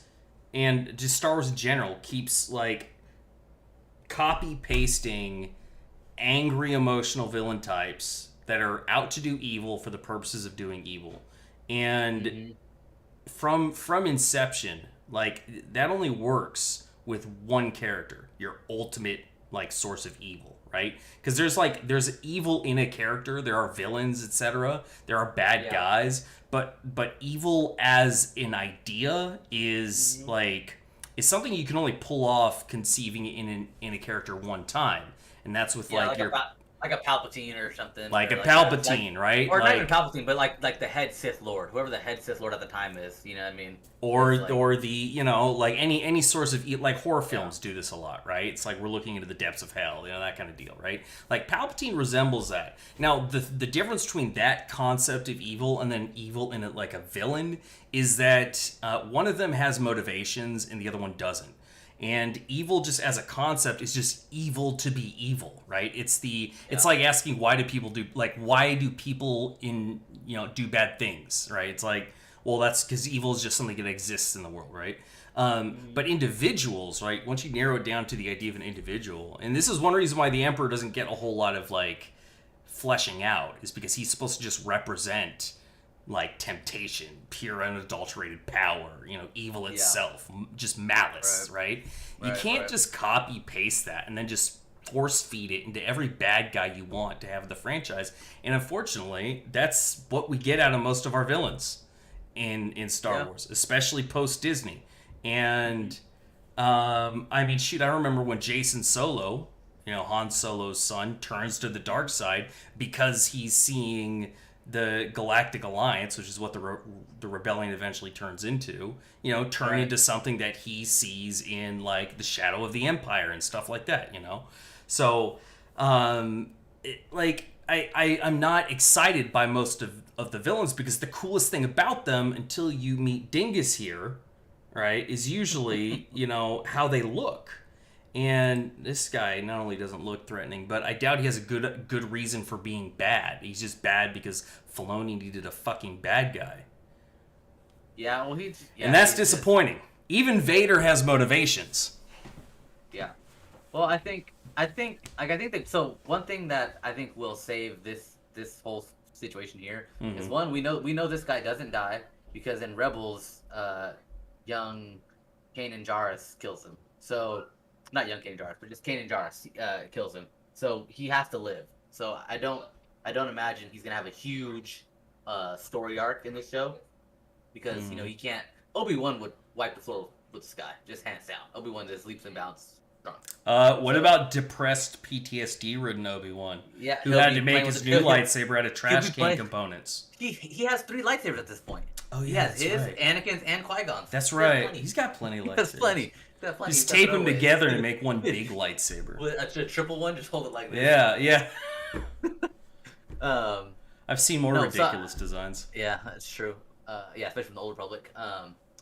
and just Star Wars in general keeps like copy pasting angry emotional villain types that are out to do evil for the purposes of doing evil, and from inception, like that only works with one character, your ultimate like source of evil, right? Because there's evil in a character, there are villains, etc. There are bad guys, but evil as an idea is is something you can only pull off conceiving in a character one time, and that's with like a Palpatine or something. Like or a Palpatine, right? Or like, not even Palpatine, but like the head Sith Lord, whoever the head Sith Lord at the time is. You know what I mean? Or the like any source of like horror films do this a lot, right? It's like we're looking into the depths of hell, that kind of deal, right? Like Palpatine resembles that. Now the difference between that concept of evil and then evil in like a villain is that one of them has motivations and the other one doesn't. And evil just as a concept is just evil to be evil, right? It's like asking why do people do do bad things, right? It's like, well, that's because evil is just something that exists in the world, right? But individuals, right? Once you narrow it down to the idea of an individual, and this is one reason why the Emperor doesn't get a whole lot of like fleshing out, is because he's supposed to just represent like temptation, pure unadulterated power, evil itself, just malice, right? You can't just copy paste that and then just force feed it into every bad guy you want to have the franchise. And unfortunately, that's what we get out of most of our villains in Star Wars, especially post Disney. And I mean, shoot, I remember when Jason Solo, Han Solo's son, turns to the dark side because he's seeing the Galactic Alliance, which is what the rebellion eventually turns into, turn into something that he sees in like the shadow of the Empire and stuff like that, So, I'm not excited by most of the villains because the coolest thing about them until you meet Dingus here, right, is usually, how they look. And this guy not only doesn't look threatening, but I doubt he has a good reason for being bad. He's just bad because Filoni needed a fucking bad guy. Yeah, well, and that's disappointing. Even Vader has motivations. Yeah. Well, I think that. So one thing that I think will save this whole situation here is one, we know this guy doesn't die because in Rebels, young Kanan Jarrus kills him. So. Not young Kanan Jarrus, but just Kanan Jarrus kills him. So he has to live. So I don't imagine he's gonna have a huge story arc in this show because he can't. Obi-Wan would wipe the floor with this guy, just hands down. Obi-Wan just leaps and bounds. What about depressed PTSD-ridden Obi-Wan? Yeah, who had to make his new lightsaber out of trash can components. He has 3 lightsabers at this point. Oh yeah, he has his, right. Anakin's, and Qui-Gon's. That's right. He's got plenty of lightsabers. That's plenty. Just tape them together and make one big lightsaber. A triple one, just hold it like this. Yeah. I've seen more ridiculous designs. Yeah, that's true. Especially from the Old Republic.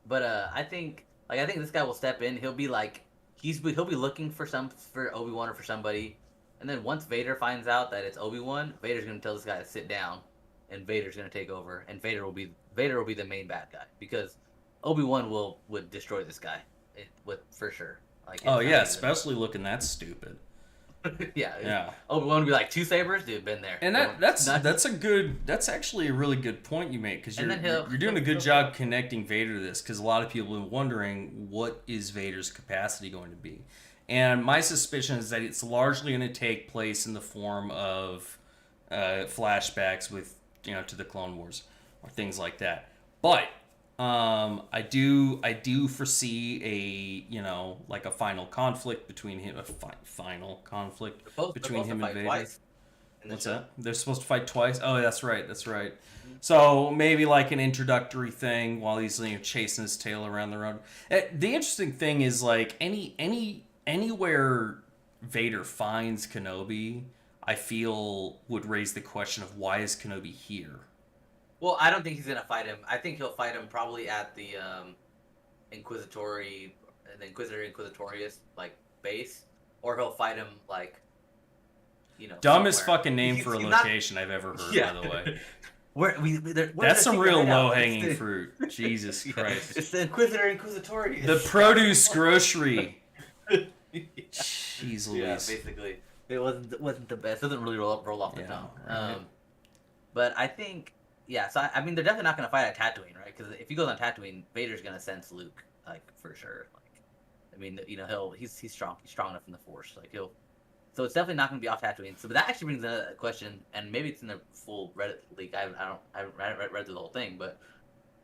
But I think this guy will step in. He'll be like, he'll be looking for Obi-Wan or for somebody, and then once Vader finds out that it's Obi-Wan, Vader's gonna tell this guy to sit down, and Vader's gonna take over, and Vader will be the main bad guy because Obi-Wan would destroy this guy. For sure. Especially looking that stupid. yeah. Obi-Wan would be like 2 sabers, dude. Been there. And that's actually a really good point you make because you're doing a good job connecting Vader to this because a lot of people have been wondering what is Vader's capacity going to be, And my suspicion is that it's largely going to take place in the form of flashbacks with, to the Clone Wars or things like that. But I do foresee like a final conflict between him, final conflict between him and Vader. Twice What's that? They're supposed to fight twice. Oh, that's right. So maybe like an introductory thing while he's chasing his tail around the road. The interesting thing is like anywhere Vader finds Kenobi, I feel would raise the question of why is Kenobi here? Well, I don't think he's gonna fight him. I think he'll fight him probably at the Inquisitorius like base, or he'll fight him like dumbest somewhere. fucking name for a location I've ever heard. Yeah. By the way, that's some real low hanging fruit. Jesus Christ! It's the Inquisitorius. The produce grocery. Jeez Louise. Yeah, basically, it wasn't the best. It doesn't really roll off the tongue. Right. But I think, so I mean, they're definitely not gonna fight at Tatooine, right? Because if he goes on Tatooine, Vader's gonna sense Luke, like for sure. Like, I mean, he's strong. He's strong enough in the Force. Like so it's definitely not gonna be off Tatooine. So, but that actually brings a question, and maybe it's in the full Reddit leak. I haven't read through the whole thing, but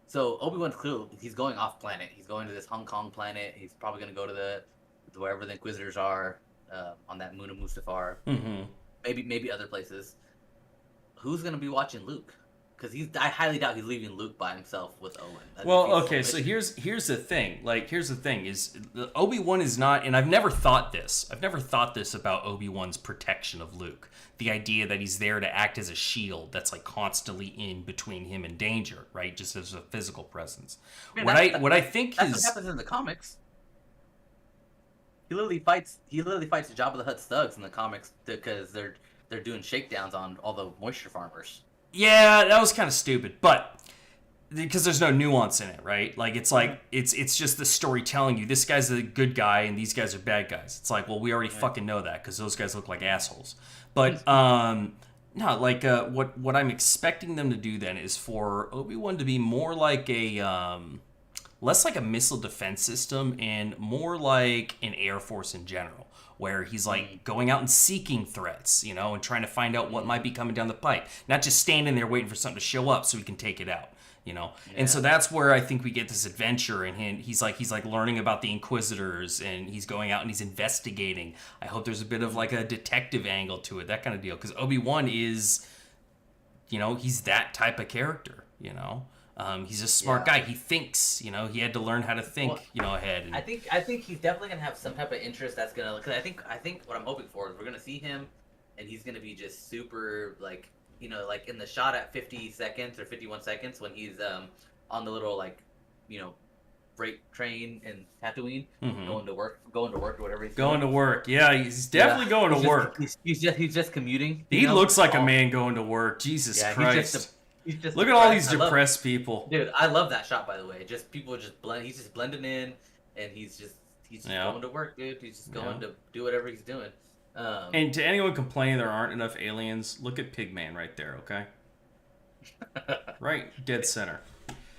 so Obi-Wan's clearly he's going off planet. He's going to this Hong Kong planet. He's probably gonna go to wherever the Inquisitors are on that moon of Mustafar. Mm-hmm. Maybe other places. Who's gonna be watching Luke? Because I highly doubt he's leaving Luke by himself with Owen. So here's the thing. Here's the thing is Obi-Wan is not, and I've never thought this about Obi-Wan's protection of Luke. The idea that he's there to act as a shield that's like constantly in between him and danger, right? Just as a physical presence. Man, what I think that's what happens in the comics. He literally fights Jabba the Hutt's thugs in the comics because they're doing shakedowns on all the moisture farmers. Yeah, that was kind of stupid, but because there's no nuance in it, right? Like it's just the story telling you this guy's a good guy and these guys are bad guys. It's like, well, we already fucking know that because those guys look like assholes. But no, like what I'm expecting them to do then is for Obi-Wan to be more like a less like a missile defense system and more like an Air Force in general, where he's like going out and seeking threats, and trying to find out what might be coming down the pipe, not just standing there waiting for something to show up so he can take it out, Yeah. And so that's where I think we get this adventure, and he's like learning about the Inquisitors, and he's going out and he's investigating. I hope there's a bit of like a detective angle to it, that kind of deal, because Obi-Wan is, he's that type of character, He's a smart guy. He thinks, he had to learn how to think, ahead. And... I think he's definitely gonna have some type of interest that's gonna. Because I think what I'm hoping for is we're gonna see him, and he's gonna be just super like like in the shot at 50 seconds or 51 seconds when he's on the little freight train in Tatooine, going to work or whatever he's going doing. To work. Yeah, he's definitely going to work. He's just commuting. He looks like a man going to work. Jesus Christ. He's just look at all these depressed people. Dude, I love that shot, by the way. Just people just blend. He's just blending in, and he's just going to work, dude. He's just going to do whatever he's doing. And to anyone complaining there aren't enough aliens, look at Pigman right there, okay? Right, dead center.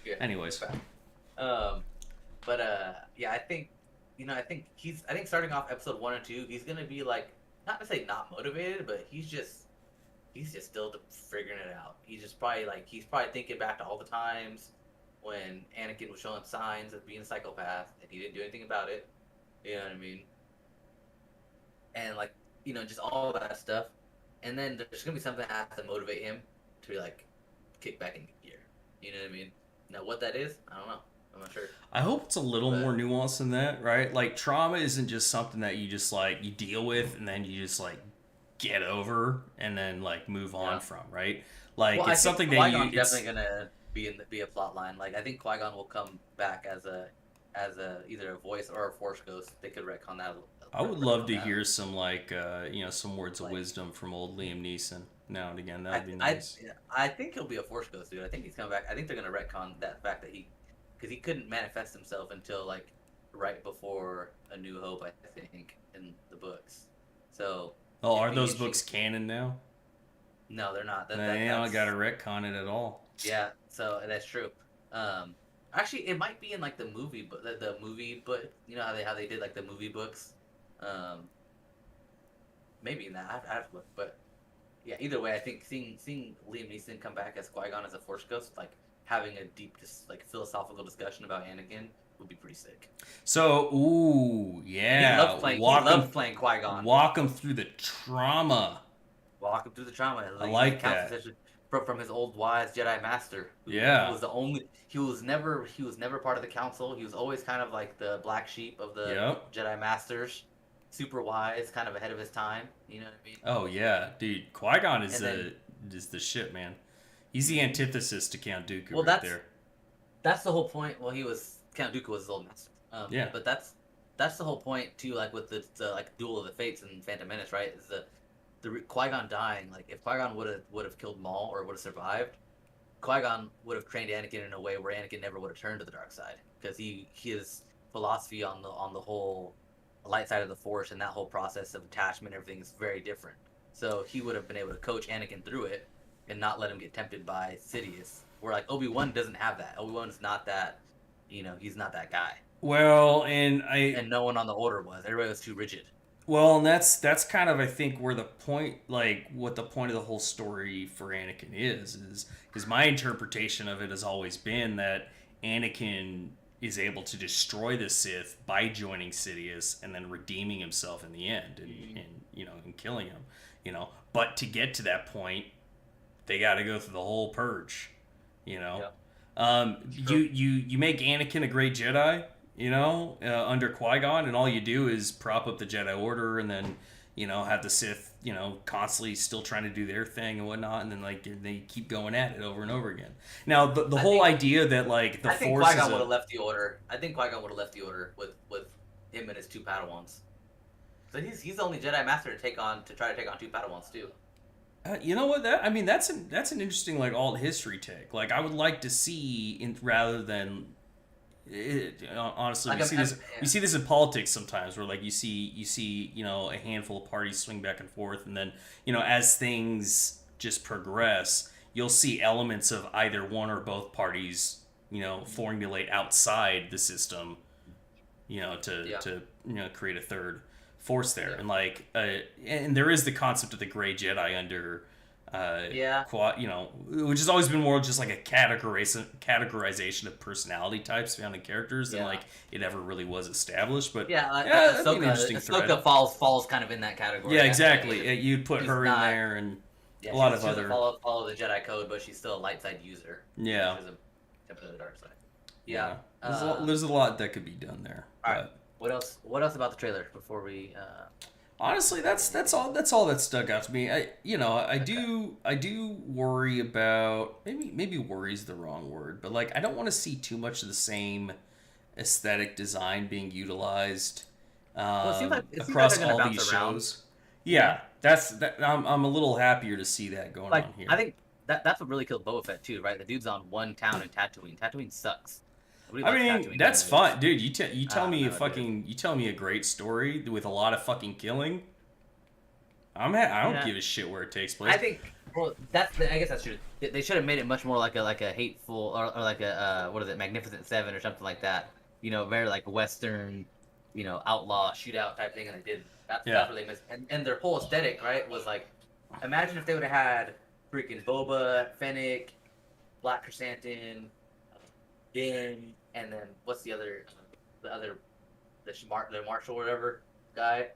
Yeah. Anyways, I think I think starting off episode 1 and 2, he's gonna be like not to say not motivated, but he's just still figuring it out. He's probably thinking back to all the times when Anakin was showing signs of being a psychopath and he didn't do anything about it. You know what I mean? And just all that stuff. And then there's gonna be something that has to motivate him to kick back into gear. You know what I mean? Now what that is, I don't know. I'm not sure. I hope it's a little more nuanced than that, right? Like trauma isn't just something that you just you deal with and then you just get over and then move on from, right? It's something that Qui-Gon's definitely gonna be a plot line. I think Qui-Gon will come back as a either a voice or a Force ghost. They could retcon that. I would love to hear some some words of wisdom from old Liam Neeson now and again. That would be nice. I think he'll be a Force ghost, dude. I think he's coming back. I think they're gonna retcon that fact that because he couldn't manifest himself until right before A New Hope, I think, in the books. So. Oh, are those books canon now? No, they're not. They don't got to retcon it at all. Yeah, so that's true. Actually, it might be in the movie, but the movie book. You know how they did the movie books, Maybe in that. I have to look, but yeah. Either way, I think seeing Liam Neeson come back as Qui-Gon as a Force ghost, like having a deep, like philosophical discussion about Anakin would be pretty sick. So, ooh, yeah. And he loved playing Qui-Gon. Walk him through the trauma. Walk him through the trauma. I like that. From his old wise Jedi master. Yeah. Who was the only. He was never part of the council. He was always kind of like the black sheep of the Jedi masters. Super wise, kind of ahead of his time. You know what I mean? Oh yeah, dude. Qui-Gon is the shit, man. He's the antithesis to Count Dooku there. That's the whole point. Well, Count Dooku was his old master. Yeah. But that's the whole point too. Like with the like Duel of the Fates and Phantom Menace, right? Is the Qui-Gon dying. Like if Qui-Gon would have killed Maul or would have survived, Qui-Gon would have trained Anakin in a way where Anakin never would have turned to the dark side, because his philosophy on the whole light side of the Force and that whole process of attachment, everything is very different. So he would have been able to coach Anakin through it and not let him get tempted by Sidious. Where like Obi-Wan doesn't have that. Obi-Wan's not that, he's not that guy. Well, and no one on the Order was. Everybody was too rigid. Well, and that's kind of, I think, where the point, like, what the point of the whole story for Anakin is because my interpretation of it has always been that Anakin is able to destroy the Sith by joining Sidious and then redeeming himself in the end and killing him, But to get to that point, they got to go through the whole purge, Yeah. You make Anakin a great Jedi, under Qui-Gon, and all you do is prop up the Jedi Order and then, have the Sith, constantly still trying to do their thing and whatnot, and then, like, they keep going at it over and over again. Now, the whole idea that, like, the Force is... I think Qui-Gon would have left the Order. I think Qui-Gon would have left the Order with him and his two Padawans. So he's the only Jedi Master to try to take on two Padawans, too. You know what? That's an interesting, like, alt history take. Like, I would like to see, rather than... honestly, like we see this in politics sometimes, where like you see a handful of parties swing back and forth, and then as things just progress, you'll see elements of either one or both parties formulate outside the system, to create a third force there, and like and there is the concept of the gray Jedi under. Which has always been more just like a categorization of personality types found in characters than like it ever really was established. But that'd be an interesting thread. Ahsoka falls kind of in that category. Yeah, exactly. You'd put her in there, and a lot of other follow the Jedi code, but she's still a light side user. Yeah, she's a template of the dark side. Yeah, there's a lot that could be done there. All right, what else? What else about the trailer before we? Honestly, that's all that stuck out to me. I do worry about, maybe worry is the wrong word, but like I don't want to see too much of the same aesthetic design being utilized across all these shows. Yeah, I'm a little happier to see that going on here. I think that's what really killed Boba Fett too, right? The dude's on one town in Tatooine. Tatooine sucks. That's fun, dude. You tell me a great story with a lot of fucking killing. I don't give a shit where it takes place. I think. Well, I guess that's true. They should have made it much more like a hateful or like a what is it, Magnificent Seven or something like that. Very like Western, outlaw shootout type thing, and they did. That's what they missed. And their whole aesthetic, right, was like, imagine if they would have had freaking Boba, Fennec, Black Chrysanthemum, Din, and then what's the marshal or whatever guy,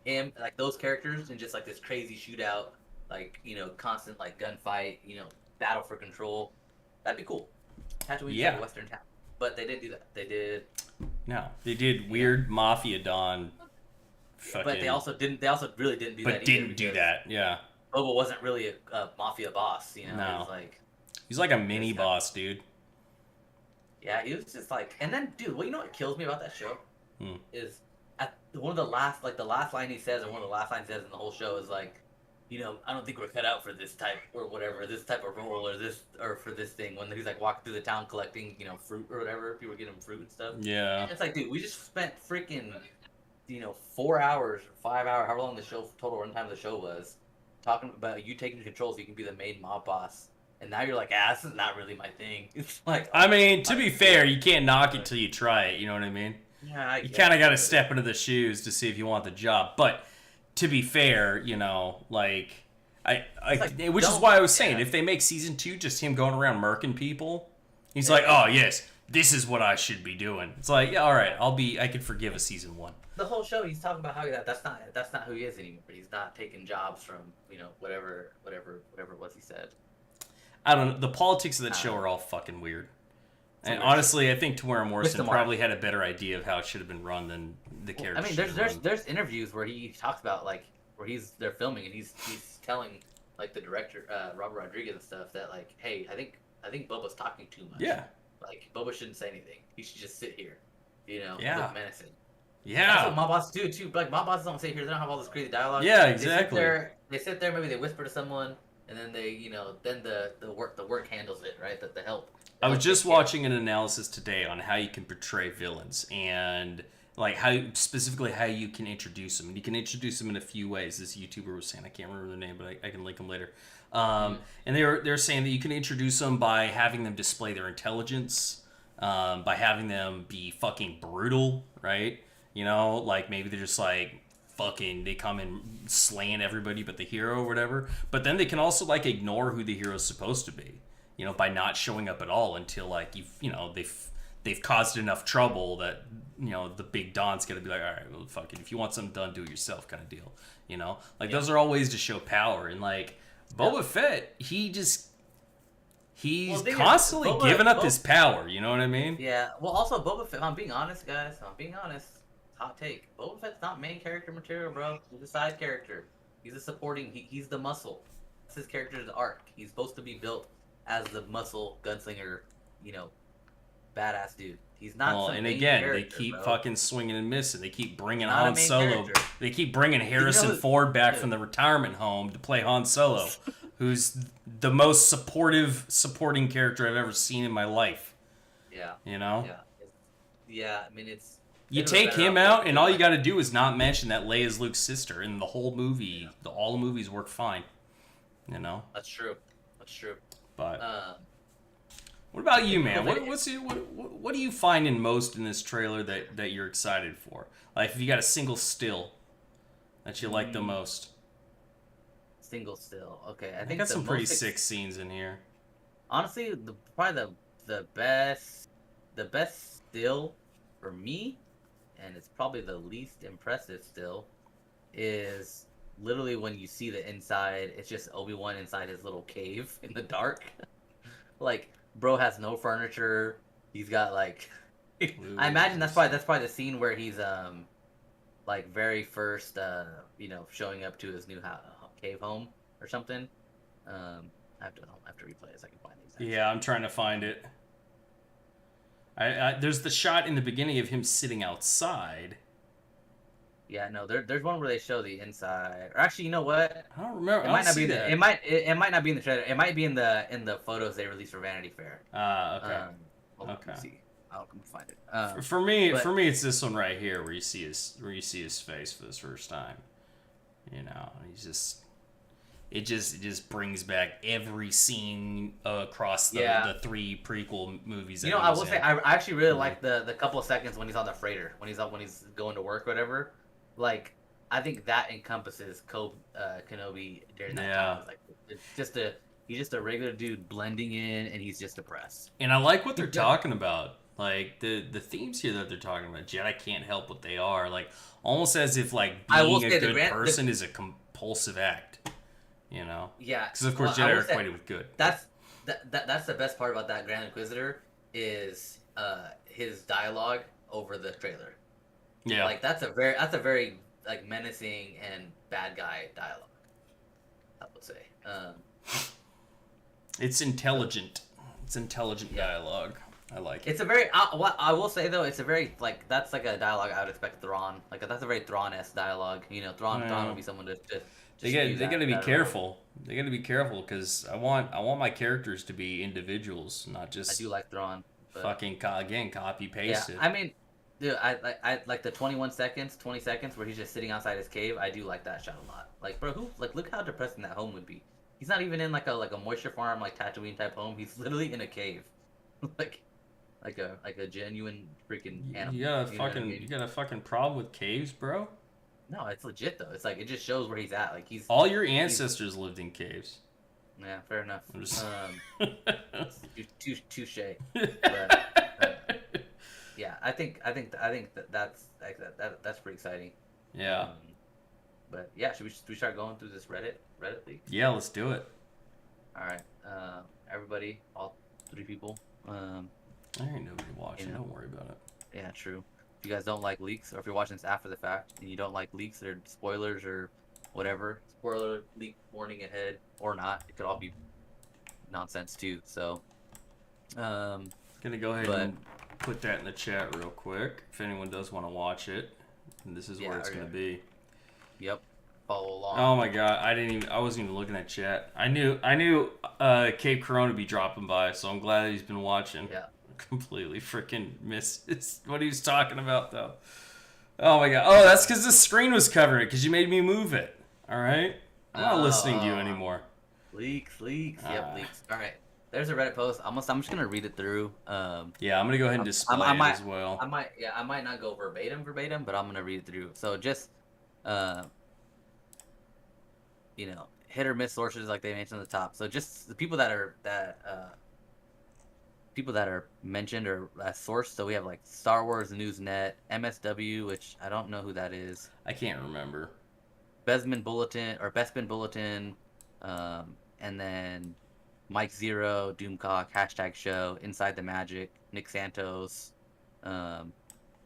him, like those characters, and just like this crazy shootout, like constant like gunfight, battle for control. That'd be cool. Tatooine's like a Western town, but they didn't do that. They did weird Mafia Dawn. But they also really didn't do that. But didn't do that. Yeah. Boba wasn't really a mafia boss. No. He's like a mini boss, dude. Yeah, he was just like, and then, dude, what kills me about that show is one of the last line he says, and one of the last lines he says in the whole show is like, I don't think we're cut out for this type or whatever, this type of role or for this thing. When he's like walking through the town collecting, fruit or whatever, people were getting fruit and stuff. Yeah. And it's like, dude, we just spent freaking, 4 hours, 5 hours, however long the total runtime of the show was, talking about you taking control so you can be the main mob boss. And now you're like, this is not really my thing. It's like, to be fair, you can't knock it till you try it. You know what I mean? Yeah, you kind of got to step into the shoes to see if you want the job. But to be fair, you know, like which is why I was saying, if they make season 2 just him going around murking people, he's like, oh yes, this is what I should be doing. It's like, yeah, all right, I could forgive a season 1. The whole show, he's talking about how that's not who he is anymore. He's not taking jobs from, you know, whatever it was he said. I don't know. The politics of that show are all fucking weird. And honestly, I think Tamara Morrison probably had a better idea of how it should have been run than the character. I mean, there's interviews where he talks about, like, where they're filming and he's telling, like, the director Robert Rodriguez and stuff that, like, hey, I think Boba's talking too much. Yeah. Like, Boba shouldn't say anything. He should just sit here. You know, yeah. Look menacing. Yeah. That's what mob bosses do too. Like, mob bosses don't sit here. They don't have all this crazy dialogue. Yeah, exactly. They sit there. Maybe they whisper to someone, and then they, you know, then the work handles it, right? The help. I was just watching an analysis today on how you can portray villains and like how you can introduce them. And you can introduce them in a few ways. This YouTuber was saying, I can't remember the name, but I can link them later. And they're saying that you can introduce them by having them display their intelligence, by having them be fucking brutal, right? You know, like maybe they're just like fucking, they come in slaying everybody but the hero or whatever. But then they can also like ignore who the hero's supposed to be, you know, by not showing up at all until like they've caused enough trouble that, you know, the big Don's gonna be like, all right, well, fuck it, if you want something done, do it yourself, kind of deal, you know. Like those are all ways to show power. And like Boba Fett, he's constantly giving up his power. You know what I mean? Yeah. Well, also Boba Fett. I'm being honest, guys. Hot take. Boba Fett's not main character material, bro. He's a side character. He's a supporting. He's the muscle. That's his character's arc. He's supposed to be built as the muscle gunslinger, you know, badass dude. He's not. Well, and again, they keep fucking swinging and missing. They keep bringing Han Solo. Character. They keep bringing Harrison Ford back from the retirement home to play Han Solo, who's the most supporting character I've ever seen in my life. Yeah. You know. Yeah. Yeah. I mean, it's. You take him out, and all you got to do is not mention that Leia's Luke's sister, and the whole movie, all the movies work fine. You know. That's true. But what about you, man? What do you find in most in this trailer that you're excited for? Like, if you got a single still that you like the most. Single still, okay. I think got some pretty sick scenes in here. Honestly, probably the best still for me, and it's probably the least impressive still, is literally when you see the inside. It's just Obi-Wan inside his little cave in the dark. Like, bro has no furniture. He's got like, I imagine that's probably the scene where he's like very first you know, showing up to his new cave home or something. I have to replay it so I can find the exact. Yeah, I'm trying to find it. There's the shot in the beginning of him sitting outside. Yeah, no, there's one where they show the inside. Or actually, you know what? I don't remember. It might not be that. It might not be in the trailer. It might be in the photos they released for Vanity Fair. Okay. Okay. Let me see. I'll find it. For me, it's this one right here where you see his face for the first time. You know, it just brings back every scene across the 3 prequel movies. You know, I will say I actually really like the couple of seconds when he's on the freighter, when he's going to work or whatever. Like, I think that encompasses Kenobi during that time. It's like, he's just a regular dude blending in, and he's just depressed. And I like what they're talking about. Like, the themes here that they're talking about. Jedi can't help what they are. Like, almost as if, like, being a good person is a compulsive act. You know? Yeah. Because, of course, Jedi are equated with good. That's the best part about that Grand Inquisitor is his dialogue over the trailer. Yeah. Like, that's a very like menacing and bad guy dialogue, I would say. It's intelligent. It's intelligent dialogue. I like it. It's a very. What I will say though, it's a very like that's like a dialogue I would expect Thrawn. Like, that's a very Thrawn-esque dialogue. You know, Thrawn would be someone to. They got to be careful. They got to be careful because I want my characters to be individuals, not just. I do like Thrawn. Fucking copy paste it. I mean, dude, I like the 20 seconds where he's just sitting outside his cave. I do like that shot a lot. Like, bro, look how depressing that home would be. He's not even in like a moisture farm, like Tatooine type home. He's literally in a cave. Like, like a genuine freaking animal. You got a You know what I fucking mean? you got a fucking problem with caves, bro? No, it's legit though. It's like it just shows where he's at. Like he's All your ancestors lived in caves. yeah, fair enough. I'm just... Touche. But yeah, I think that's pretty exciting. Yeah. But yeah, should we start going through this Reddit leak? Yeah, let's do it. All right, everybody, all 3 people. There ain't nobody watching. Don't worry about it. Yeah, true. If you guys don't like leaks, or if you're watching this after the fact and you don't like leaks or spoilers or whatever, spoiler leak warning ahead or not, it could all be nonsense too. So, Gonna go ahead and put that in the chat real quick if anyone does want to watch it. And this is where it's gonna be. Yep. Follow along. Oh my god, I wasn't even looking at chat. I knew Cape Corona would be dropping by, so I'm glad that he's been watching. Yeah. Completely freaking missed what he was talking about though. Oh my god. Oh, that's because the screen was covering it because you made me move it. All right. I'm not listening to you anymore. Leaks. Yep, leaks. All right. There's a Reddit post. I'm just gonna read it through. Yeah, I'm gonna go ahead and display it as well. I might not go verbatim, but I'm gonna read it through. So just, hit or miss sources like they mentioned at the top. So just the people that are mentioned or sourced. So we have like Star Wars Newsnet, MSW, which I don't know who that is. I can't remember. Bespin Bulletin, and then Mike Zero, Doomcock, #show, Inside the Magic, Nick Santos, and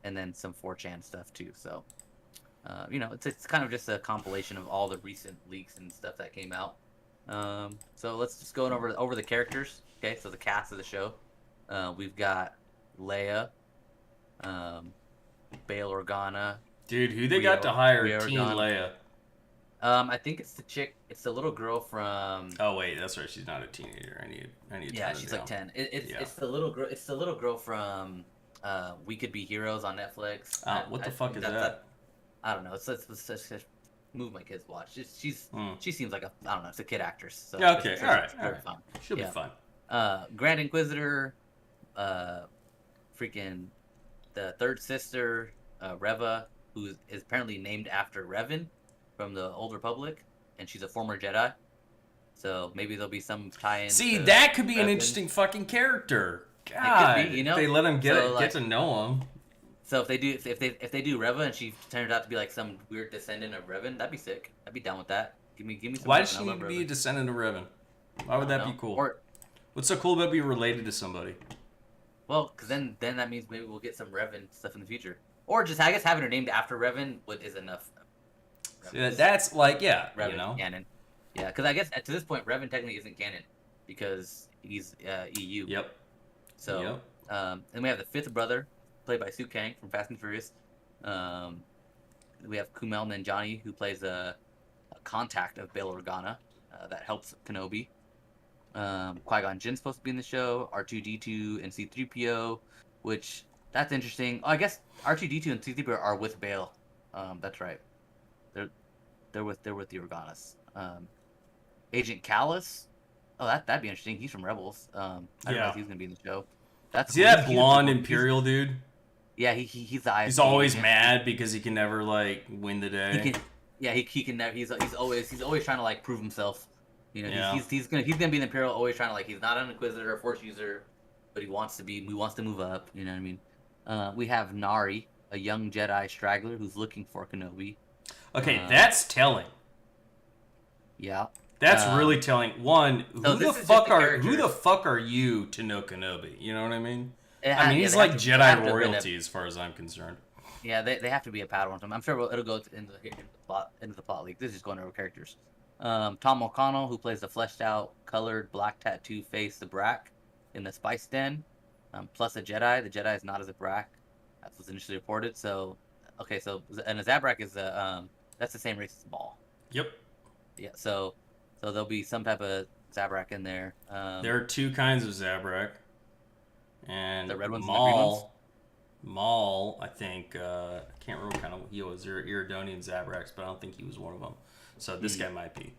then some 4chan stuff too. So, it's kind of just a compilation of all the recent leaks and stuff that came out. So let's just go over the characters. Okay, so the cast of the show. We've got Leia, Bail Organa. Dude, who they got to hire Teen Leia? I think it's the chick. It's the little girl from. Oh wait, that's right. She's not a teenager. I need. Yeah, she's like 10. It's the little girl. It's the little girl from We Could Be Heroes on Netflix. What the fuck is that? I don't know. It's move my kids watch. She seems like it's a kid actress. So yeah, okay, all right. Fun. She'll be fun. Grand Inquisitor, freaking the third sister, Reva, who is apparently named after Revan from the Old Republic, and she's a former Jedi. So maybe there'll be some tie-in. See, that could be Revan. An interesting fucking character. God, it could be, if they let him get to know him. So if they do Reva and she turns out to be like some weird descendant of Revan, that'd be sick. I'd be down with that. Give me some. Why does she need to be a descendant of Revan? Why would that be cool? What's so cool about being related to somebody? Well, because then that means maybe we'll get some Revan stuff in the future, or just I guess having her named after Revan is enough. Yeah, that's like Revan canon. Yeah, because I guess to this point Revan technically isn't canon because he's EU. Yep. So then we have the fifth brother, played by Sue Kang from Fast and Furious. We have Kumail Nanjiani, who plays a contact of Bail Organa that helps Kenobi. Qui-Gon Jinn's supposed to be in the show. R2-D2 and C-3PO, which that's interesting. Oh, I guess R2-D2 and C-3PO are with Bail. That's right. They're with the Organas. Agent Callus. Oh, that'd be interesting. He's from Rebels. I don't know if he's gonna be in the show. That's see that blonde Imperial dude? Yeah, he's the ISP. He's always mad because he can never win the day. He can never. He's always trying to prove himself. You know, he's gonna be in the Imperial, always trying to he's not an Inquisitor or Force user, but he wants to be. He wants to move up. You know what I mean? We have Nari, a young Jedi straggler who's looking for Kenobi. Okay, that's telling. Yeah. That's really telling. One, who the fuck are you to know Kenobi? You know what I mean? He's like Jedi royalty as far as I'm concerned. Yeah, they have to be a Padawan. I'm sure it'll go into the plot leak. This is just going over characters. Tom O'Connell, who plays the fleshed out, colored, black tattoo face, the Brak in the Spice Den, plus a Jedi. The Jedi is not as a Brak. That's what's initially reported. So, and a Zabrak is that's the same race as Maul. Yep. Yeah. So there'll be some type of Zabrak in there. There are two kinds of Zabrak, and the red ones and the green ones? Maul, I think, I can't remember what kind of he was. There are Iridonian Zabraks, but I don't think he was one of them. So this guy might be.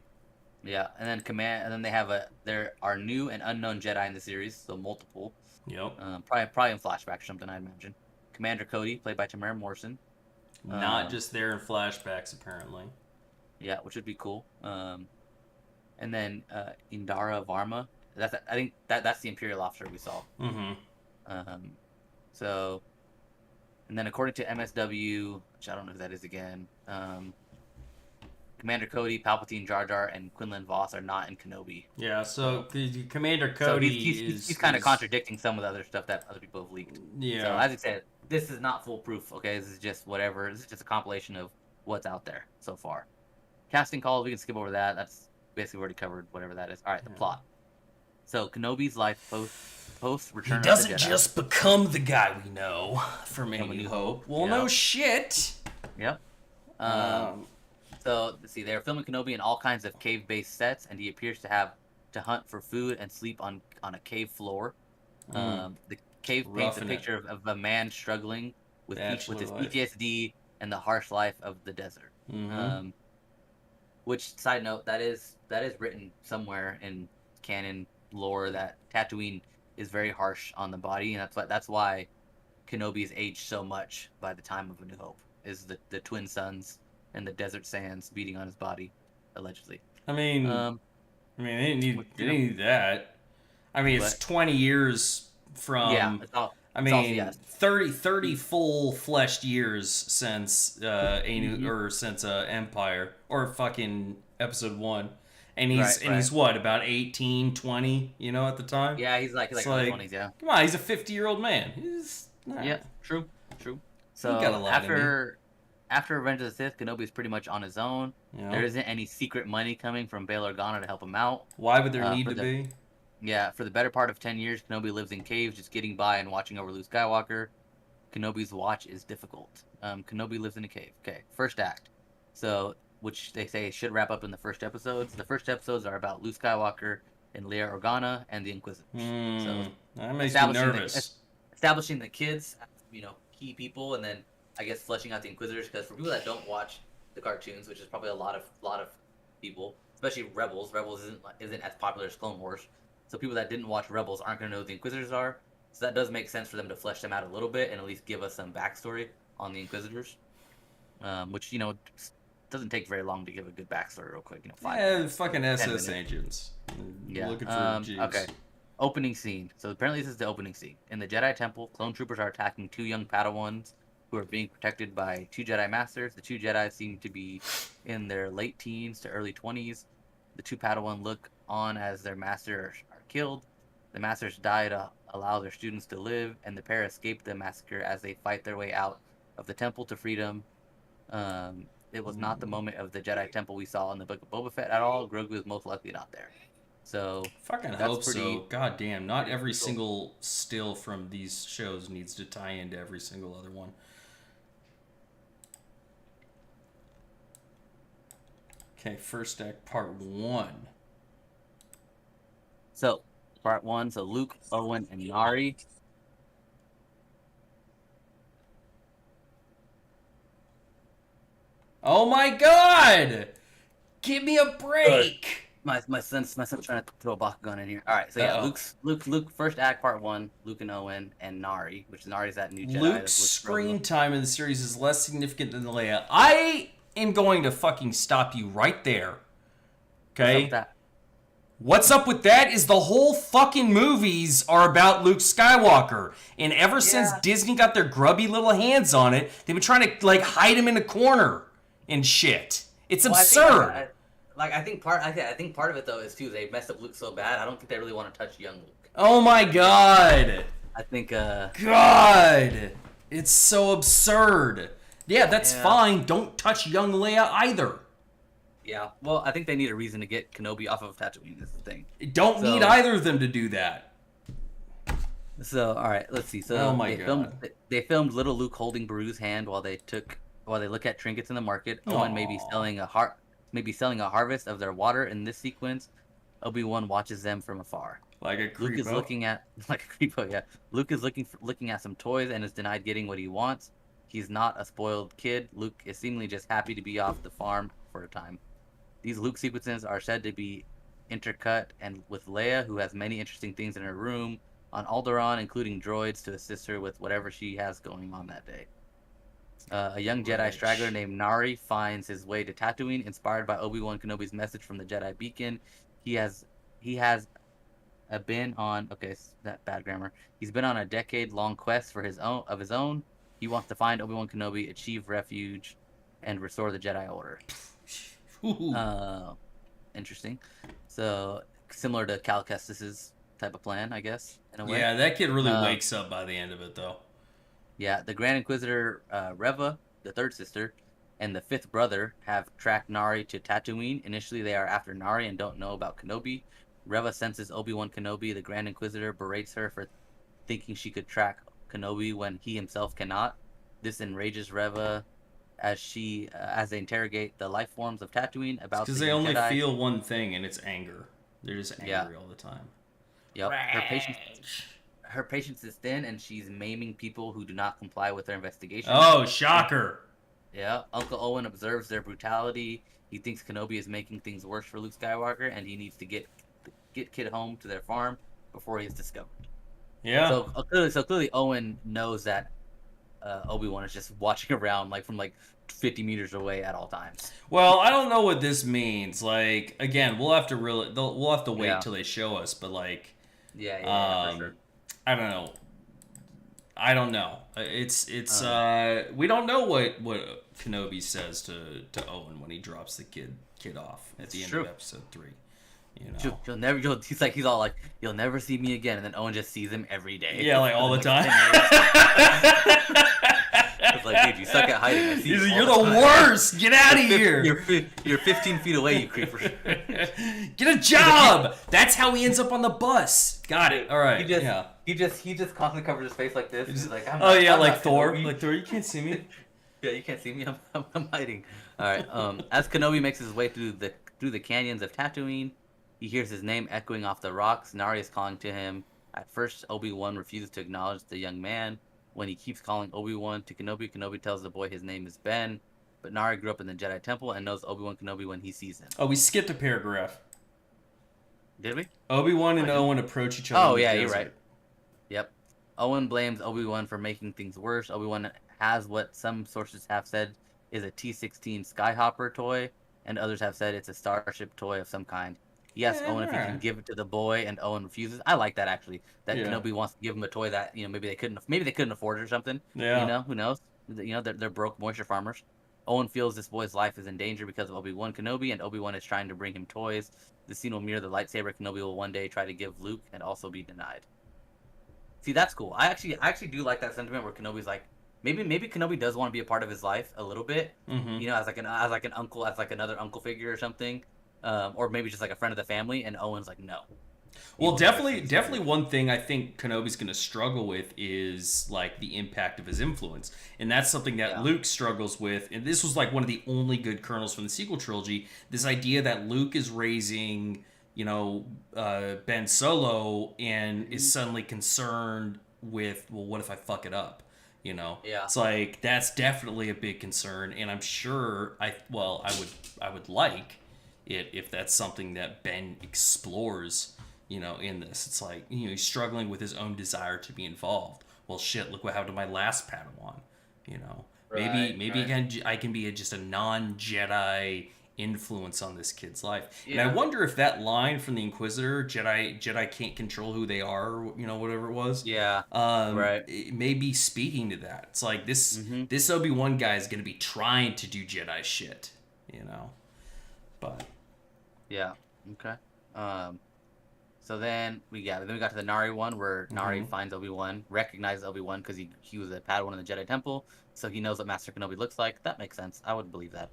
Yeah, and then and then they have there are new and unknown Jedi in the series, so multiple. Yep. Probably in flashback or something, I imagine. Commander Cody, played by Tamara Morrison. Not just there in flashbacks, apparently. Yeah, which would be cool. And then Indara Varma. I think that's the Imperial officer we saw. Mm-hmm. So, and then according to MSW, which I don't know who that is again, Commander Cody, Palpatine, Jar Jar, and Quinlan Voss are not in Kenobi. Yeah, so the Commander Cody he's kind of contradicting some of the other stuff that other people have leaked. Yeah. So as I said, this is not foolproof. Okay, this is just whatever. This is just a compilation of what's out there so far. Casting calls, we can skip over that. That's basically already covered. Whatever that is. All right, the plot. So Kenobi's life post Return of the Jedi. He doesn't just become the guy we know from A New Hope. Well, no shit. Yep. So, let's see, they're filming Kenobi in all kinds of cave-based sets, and he appears to have to hunt for food and sleep on a cave floor. The cave paints a picture of a man struggling with his PTSD and the harsh life of the desert. Which, side note, that is written somewhere in canon lore that Tatooine is very harsh on the body, and that's why Kenobi's aged so much by the time of A New Hope, is the twin suns and the desert sands beating on his body, allegedly. I mean, they didn't need that. I mean, it's 20 years from. Yeah, I mean, 30 full-fleshed years since since Empire or fucking Episode 1. And he's what, about 18, 20, at the time? Yeah, he's like early 20s, yeah. Come on, he's a 50-year-old man. Yeah, true. So after Revenge of the Sith, Kenobi's pretty much on his own. There isn't any secret money coming from Bail Organa to help him out. Why would there need to be? Yeah, for the better part of 10 years, Kenobi lives in caves, just getting by and watching over Luke Skywalker. Kenobi's watch is difficult. Kenobi lives in a cave. Okay, first act. So, which they say should wrap up in the first episodes. The first episodes are about Luke Skywalker and Leia Organa and the Inquisitors. So that makes me nervous. Establishing the kids, key people, and then I guess fleshing out the Inquisitors. Because for people that don't watch the cartoons, which is probably a lot of people, especially Rebels. Rebels isn't as popular as Clone Wars. So people that didn't watch Rebels aren't going to know who the Inquisitors are. So that does make sense for them to flesh them out a little bit and at least give us some backstory on the Inquisitors. Which, doesn't take very long to give a good backstory real quick. Fucking SS agents. Yeah. Looking for G's. Okay. Opening scene. So apparently this is the opening scene. In the Jedi Temple, clone troopers are attacking two young Padawans who are being protected by two Jedi Masters. The two Jedi seem to be in their late teens to early 20s. The two Padawan look on as their masters are killed. The Masters die to allow their students to live, and the pair escape the massacre as they fight their way out of the temple to freedom. It was not the moment of the Jedi Temple we saw in the Book of Boba Fett at all. Grogu is most likely not there. So fucking hope so. God damn, not every single still from these shows needs to tie into every single other one. Okay, first act, part 1. So, part 1, so Luke, Owen, and Nari. Oh my god! Give me a break! My son's trying to throw a Bakugan in here. Alright, so yeah, Luke, first act, part 1, Luke and Owen, and Nari, which Nari's that new Jedi. Luke's screen time in the series is less significant than Leia. I am going to fucking stop you right there. Okay? What's up with that is the whole fucking movies are about Luke Skywalker. And ever since Disney got their grubby little hands on it, they've been trying to, hide him in a corner and shit. It's absurd. I think part of it, though, is, too, they messed up Luke so bad, I don't think they really want to touch young Luke. Oh, my God. I think, God. It's so absurd. Yeah, that's fine. Don't touch young Leia either. Yeah, well, I think they need a reason to get Kenobi off of Tatooine is the thing. Don't need either of them to do that. So, all right, let's see. So, they filmed little Luke holding Beru's hand while they look at trinkets in the market. Owen may be selling a harvest of their water in this sequence. Obi-Wan watches them from afar. Like a creepo. Luke is looking at Luke is looking at some toys and is denied getting what he wants. He's not a spoiled kid. Luke is seemingly just happy to be off the farm for a time. These Luke sequences are said to be intercut and with Leia, who has many interesting things in her room on Alderaan, including droids to assist her with whatever she has going on that day. A young Jedi straggler named Nari finds his way to Tatooine, inspired by Obi-Wan Kenobi's message from the Jedi Beacon. He has been on that bad grammar. He's been on a decade-long quest for his own. He wants to find Obi-Wan Kenobi, achieve refuge, and restore the Jedi Order. Interesting. So similar to Cal Kestis's type of plan, I guess, in a way. Yeah, that kid really wakes up by the end of it, though. Yeah, the Grand Inquisitor Reva, the third sister, and the fifth brother have tracked Nari to Tatooine. Initially, they are after Nari and don't know about Kenobi. Reva senses Obi-Wan Kenobi. The Grand Inquisitor berates her for thinking she could track Kenobi when he himself cannot. This enrages Reva as they interrogate the life forms of Tatooine about because they only feel one thing, and it's anger. They're just angry all the time. Yep. Her patience is thin, and she's maiming people who do not comply with her investigation. Oh, shocker! Yeah, Uncle Owen observes their brutality. He thinks Kenobi is making things worse for Luke Skywalker, and he needs to get Kid home to their farm before he is discovered. Yeah. So clearly Owen knows that Obi-Wan is just watching around from 50 meters away at all times. Well, I don't know what this means. Again, we'll have to wait till they show us. But for sure. I don't know. It's we don't know what Kenobi says to Owen when he drops the kid off at the end of episode 3. He's all like, "You'll never see me again," and then Owen just sees him every day. Yeah, all the time. It's like, dude, you suck at hiding. I see You're the worst. Get out of here. You're 15 feet away, you creeper. Get a job. That's how he ends up on the bus. Got it. All right. He just constantly covers his face like this. He's like, I'm Thor. Like Thor, you can't see me. Yeah, you can't see me. I'm hiding. All right. As Kenobi makes his way through the canyons of Tatooine, he hears his name echoing off the rocks. Nari is calling to him. At first, Obi-Wan refuses to acknowledge the young man. When he keeps calling Obi-Wan to Kenobi, Kenobi tells the boy his name is Ben. But Nari grew up in the Jedi Temple and knows Obi-Wan Kenobi when he sees him. Oh, we skipped a paragraph. Did we? Obi-Wan and Owen approach each other. Oh, yeah, you're right. Yep. Owen blames Obi-Wan for making things worse. Obi-Wan has what some sources have said is a T-16 Skyhopper toy, and others have said it's a starship toy of some kind. He asks Owen if he can give it to the boy, and Owen refuses. I like that, actually. That Kenobi wants to give him a toy that maybe they couldn't afford it or something. Yeah. Who knows? They're broke moisture farmers. Owen feels this boy's life is in danger because of Obi-Wan Kenobi, and Obi-Wan is trying to bring him toys. The scene will mirror the lightsaber Kenobi will one day try to give Luke and also be denied. See, that's cool. I actually do like that sentiment where Kenobi's like, maybe Kenobi does want to be a part of his life a little bit. Mm-hmm. As an uncle, as another uncle figure or something. Or maybe just a friend of the family, and Owen's like, no. Well, definitely one thing I think Kenobi's going to struggle with is the impact of his influence. And that's something that Luke struggles with. And this was one of the only good kernels from the sequel trilogy. This idea that Luke is raising, Ben Solo and is suddenly concerned with, well, what if I fuck it up? Yeah. It's that's definitely a big concern. And I'm sure I would like it if that's something that Ben explores, in this. It's he's struggling with his own desire to be involved. Well, shit, look what happened to my last Padawan, Maybe I can be just a non-Jedi influence on this kid's life. Yeah. And I wonder if that line from the Inquisitor, Jedi can't control who they are, or, whatever it was. Yeah. It may be speaking to that. It's this Obi-Wan guy is going to be trying to do Jedi shit, But yeah, okay. So then we got to the Nari one where Nari finds Obi-Wan, recognizes Obi-Wan because he was a Padawan in the Jedi Temple, so he knows what Master Kenobi looks like. That makes sense. I would believe that.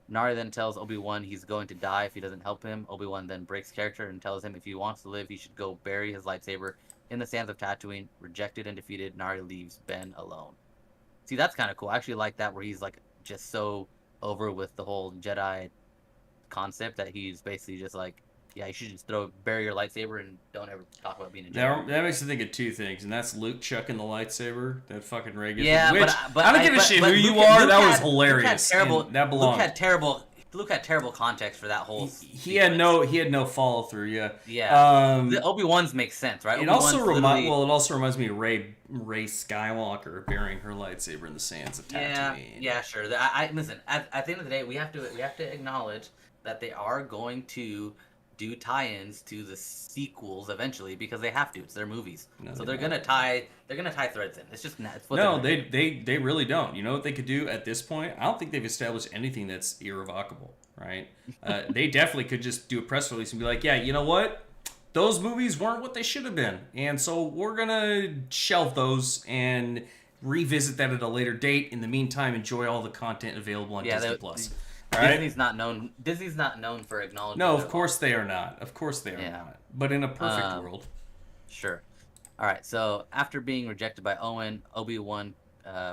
Nari then tells Obi-Wan he's going to die if he doesn't help him. Obi-Wan then breaks character and tells him if he wants to live, he should go bury his lightsaber in the sands of Tatooine. Rejected and defeated, Nari leaves Ben alone. See, that's kind of cool. I actually like that where he's just so over with the whole Jedi concept that he's basically just you should just bury your lightsaber and don't ever talk about being a Jedi. That makes me think of two things, and that's Luke chucking the lightsaber, that fucking Reagan. Yeah, but I don't give a shit who you are. That was hilarious. That belongs. Luke had terrible Luke had terrible context for that whole. He had no follow through. Yeah. Yeah. The Obi-Wan's makes sense, right? It also reminds me of Rey Skywalker burying her lightsaber in the sands of Tatooine. Yeah, sure. Listen. At the end of the day, we have to acknowledge that they are going to do tie-ins to the sequels eventually because they have to. It's their movies, so they're gonna tie threads in. It's just it's what they really don't. You know what they could do at this point? I don't think they've established anything that's irrevocable, right? They definitely could just do a press release and be like, yeah, you know what? Those movies weren't what they should have been, and so we're gonna shelve those and revisit that at a later date. In the meantime, enjoy all the content available on Disney Plus. Right? Disney's not known for acknowledging. No, of course they are not. Of course they are not. But in a perfect world. Sure. All right. So after being rejected by Owen, Obi-Wan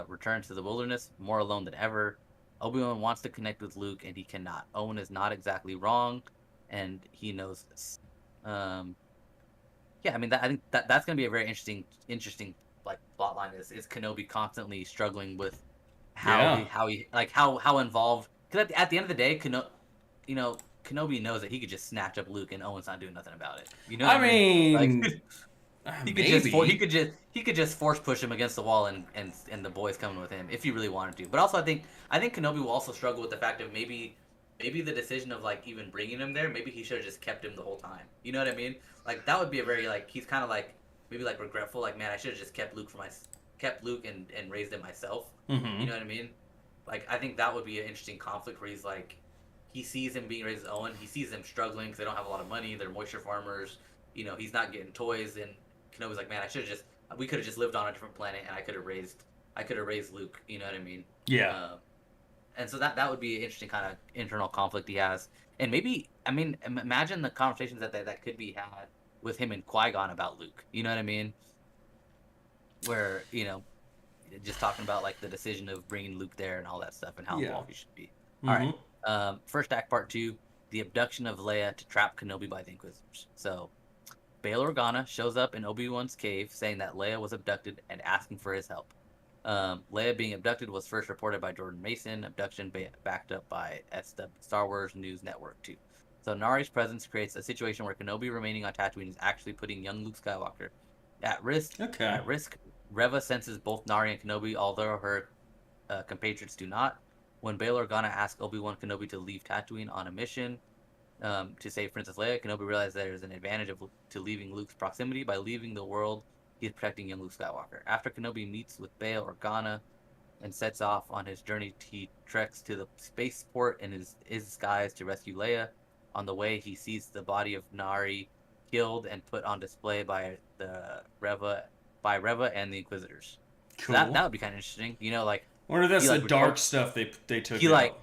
returns to the wilderness, more alone than ever. Obi-Wan wants to connect with Luke, and he cannot. Owen is not exactly wrong, and he knows this. I mean, I think that's going to be a very interesting like plot line. Is Kenobi constantly struggling with how involved? Because at the end of the day, Kenobi knows that he could just snatch up Luke, and Owen's not doing nothing about it. You know? What I mean, like, he could just force push him against the wall, and the boys coming with him if he really wanted to. But also, I think Kenobi will also struggle with the fact of maybe the decision of like even bringing him there. Maybe he should have just kept him the whole time. You know what I mean? Like that would be a very like he's kind of like maybe like regretful. Like man, I should have just kept Luke and raised him myself. Mm-hmm. You know what I mean? Like, I think that would be an interesting conflict where he's like, he sees him being raised as Owen. He sees them struggling because they don't have a lot of money. They're moisture farmers. You know, he's not getting toys. And Kenobi's like, man, we could have just lived on a different planet, and I could have raised Luke. You know what I mean? Yeah. And so that would be an interesting kind of internal conflict he has. And maybe, I mean, imagine the conversations that could be had with him and Qui-Gon about Luke. You know what I mean? Where, you know, just talking about like the decision of bringing Luke there and all that stuff and how involved he should be. Mm-hmm. All right. First act, part 2, the abduction of Leia to trap Kenobi by the Inquisitors. So, Bail Organa shows up in Obi-Wan's cave saying that Leia was abducted and asking for his help. Leia being abducted was first reported by Jordan Mason. Abduction backed up by Star Wars News Network too. So Nari's presence creates a situation where Kenobi remaining on Tatooine is actually putting young Luke Skywalker at risk. Okay. At risk. Reva senses both Nari and Kenobi, although her compatriots do not. When Bail Organa asks Obi-Wan Kenobi to leave Tatooine on a mission to save Princess Leia, Kenobi realizes there is an advantage to leaving Luke's proximity. By leaving the world, he is protecting young Luke Skywalker. After Kenobi meets with Bail Organa and sets off on his journey, he treks to the spaceport in his disguise to rescue Leia. On the way, he sees the body of Nari killed and put on display by Reva and the Inquisitors. Cool. So that would be kind of interesting. You know, like wonder if that's the dark stuff they took. He like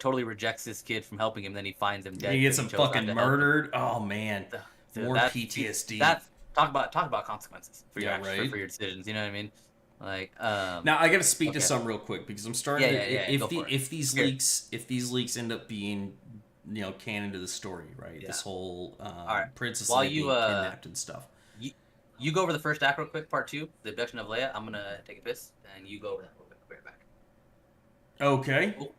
totally rejects this kid from helping him. Then he finds him dead. He gets him fucking murdered. Oh man, more PTSD. That's talk about consequences for your decisions. You know what I mean? Like now I got to speak to something real quick because I'm starting. If these leaks end up being canon to the story, right? Yeah. This whole Princess Leia being kidnapped and stuff. You go over the first act real quick, part 2, the abduction of Leia. I'm gonna take a piss, and you go over that real quick. I'll be right back. Okay. Cool.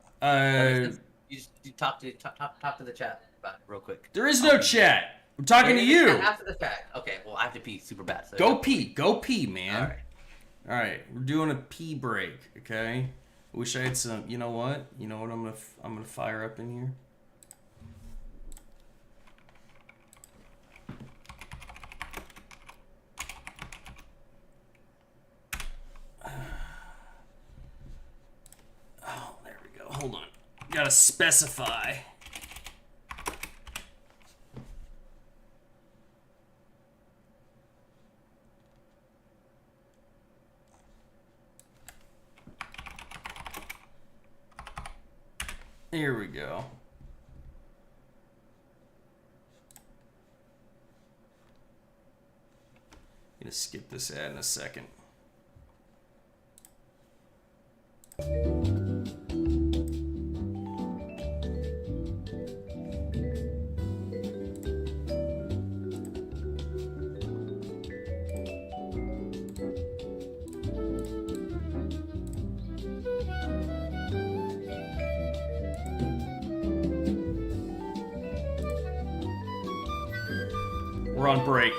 You talk to the chat about it real quick. There is no chat. I'm talking to you. After the fact. Okay. Well, I have to pee super bad. So go pee, man. All right. We're doing a pee break. Okay. I wish I had some. You know what? I'm gonna fire up in here. Hold on. Gotta specify. Here we go. Gonna skip this ad in a second. We're on break.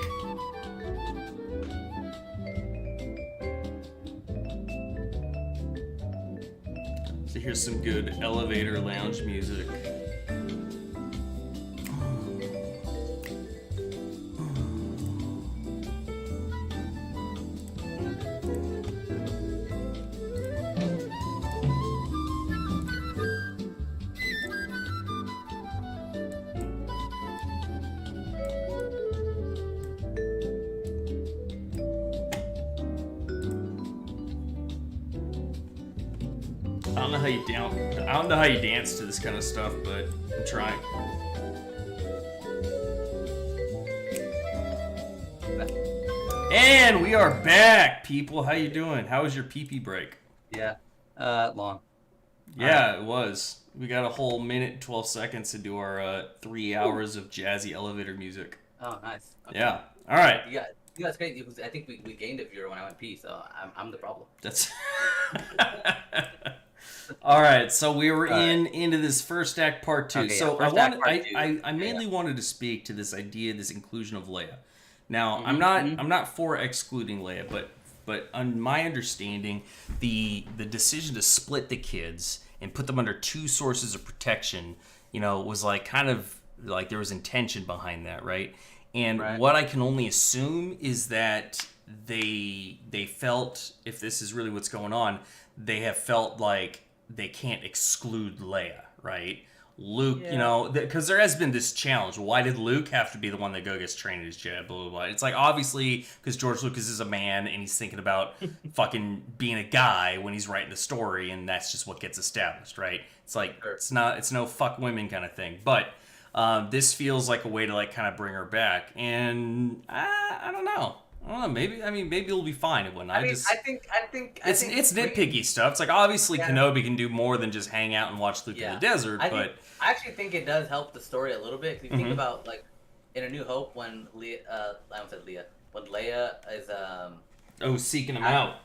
So here's some good elevator lounge music. I don't know how you dance to this kind of stuff, but I'm trying. And we are back, people. How you doing? How was your pee-pee break? Yeah, long. Yeah, it was. We got a whole minute and 12 seconds to do our 3 hours of jazzy elevator music. Oh, nice. Okay. Yeah. All right. Yeah, that's great. Because I think we gained a viewer when I went pee, so I'm the problem. That's. All right, so we were into this first act part 2. Okay, so yeah, I mainly wanted to speak to this idea, this inclusion of Leia. Now, Mm-hmm, I'm not for excluding Leia, but on my understanding, the decision to split the kids and put them under 2 sources of protection, was like kind of like there was intention behind that, right? And what I can only assume is that they felt, if this is really what's going on, they have felt like they can't exclude Leia, right? Luke, because there has been this challenge. Why did Luke have to be the one that gets trained as Jedi? Blah, blah, blah. It's like, obviously, because George Lucas is a man and he's thinking about fucking being a guy when he's writing the story, and that's just what gets established, right? It's like, it's no fuck women kind of thing. But this feels like a way to, like, kind of bring her back. And I don't know. Maybe it'll be fine. It wouldn't. I think it's nitpicky stuff. It's like, obviously Kenobi can do more than just hang out and watch Luke in the desert. I actually think it does help the story a little bit. If you think about, like, in A New Hope, when when Leia is seeking him out.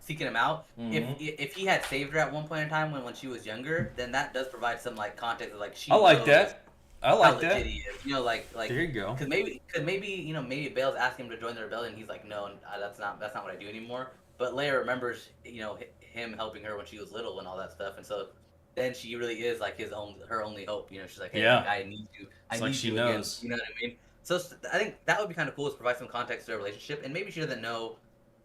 Seeking him out. If he had saved her at one point in time when she was younger, then that does provide some, like, context of, like, she. I like that. I like that. He is. Like there you go. Because maybe Bale's asking him to join the rebellion. He's like, no, that's not what I do anymore. But Leia remembers, him helping her when she was little and all that stuff, and so then she really is like her only hope. She's like, hey, I need you. I need she you knows. Again. You know what I mean? So I think that would be kind of cool to provide some context to their relationship, and maybe she doesn't know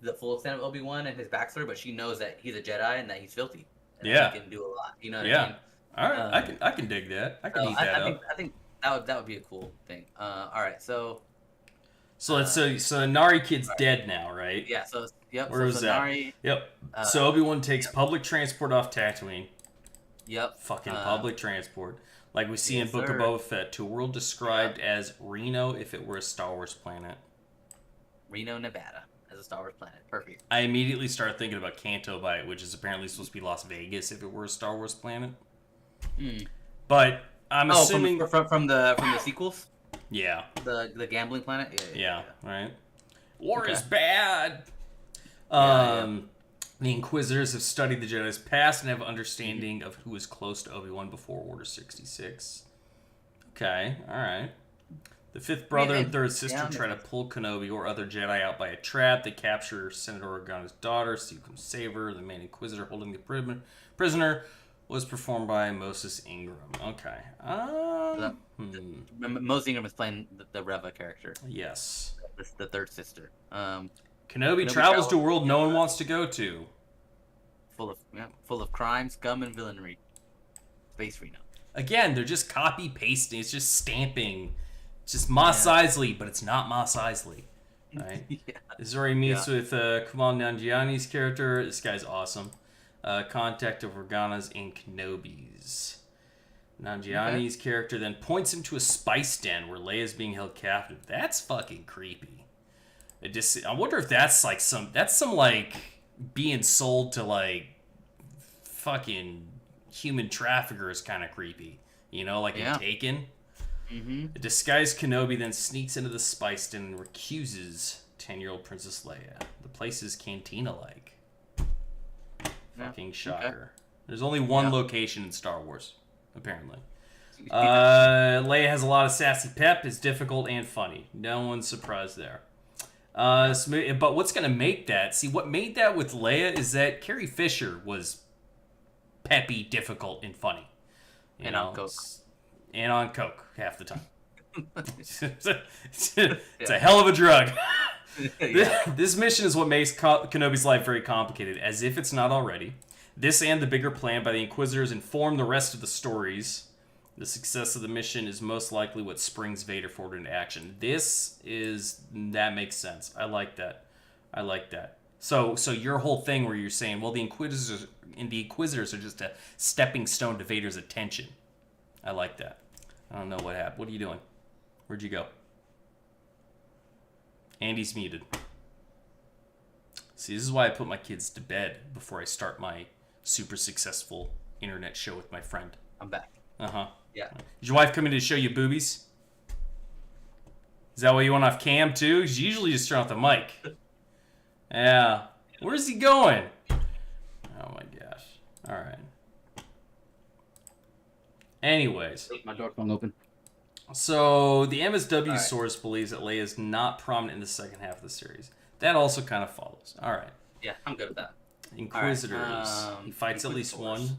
the full extent of Obi-Wan and his backstory, but she knows that he's a Jedi and that he's filthy. And that he can do a lot. You know what I mean? All right, I can dig that. I can eat that up. I think that would be a cool thing. All right, so Nari kid's dead now, right? Yeah. So yep. Where is that? Nari, yep. So Obi-Wan takes public transport off Tatooine. Yep. Fucking public transport, like we see in Book of Boba Fett, to a world described as Reno if it were a Star Wars planet. Reno, Nevada, as a Star Wars planet. Perfect. I immediately started thinking about Canto Bight, which is apparently supposed to be Las Vegas if it were a Star Wars planet. But I'm assuming from the sequels. Yeah. The gambling planet. Yeah. Right. War is bad. The Inquisitors have studied the Jedi's past and have understanding of who is close to Obi-Wan before Order 66. Okay. All right. The fifth brother and third sister try to pull Kenobi or other Jedi out by a trap. They capture Senator Organa's daughter, so you can save her. The main Inquisitor holding the prisoner was performed by Moses Ingram. Okay. Moses Ingram is playing the Reva character. Yes. The third sister. Kenobi travels to a world no one wants to go to. Full of crime, scum, and villainy. Space Reno. Again, they're just copy pasting. It's just stamping. It's just Mos Eisley, but it's not Mos Eisley. Right? Zori meets with Kumail Nanjiani's character. This guy's awesome. Contact of Organa's and Kenobi's. Nanjiani's character then points him to a spice den where Leia's being held captive. That's fucking creepy. I wonder if that's like some like being sold to like fucking human traffickers kind of creepy. Like in Taken. A disguised Kenobi then sneaks into the spice den and recuses 10-year-old Princess Leia. The place is cantina-like. Fucking shocker. There's only one location in Star Wars, apparently. Leia has a lot of sassy pep, is difficult and funny. No one's surprised there. But what's going to make that? See, what made that with Leia is that Carrie Fisher was peppy, difficult, and funny. And on coke. And on coke half the time. It's a hell of a drug. This mission is what makes Kenobi's life very complicated, as if it's not already. This and the bigger plan by the Inquisitors inform the rest of the stories. The success of the mission is most likely what springs Vader forward into action. That makes sense. I like that. So your whole thing where you're saying, well, the Inquisitors are just a stepping stone to Vader's attention. I like that. I don't know what happened. What are you doing? Where'd you go? Andy's muted. See, this is why I put my kids to bed before I start my super successful internet show with my friend. I'm back. Uh-huh. Yeah. Did your wife come in to show you boobies? Is that why you went off cam too? Because you usually just turn off the mic. Yeah. Where's he going? Oh my gosh. All right. Anyways. My door swung open. So the MSW source believes that Leia is not prominent in the second half of the series. That also kind of follows. All right. Yeah, I'm good with that. Inquisitors. Right. He fights at least one.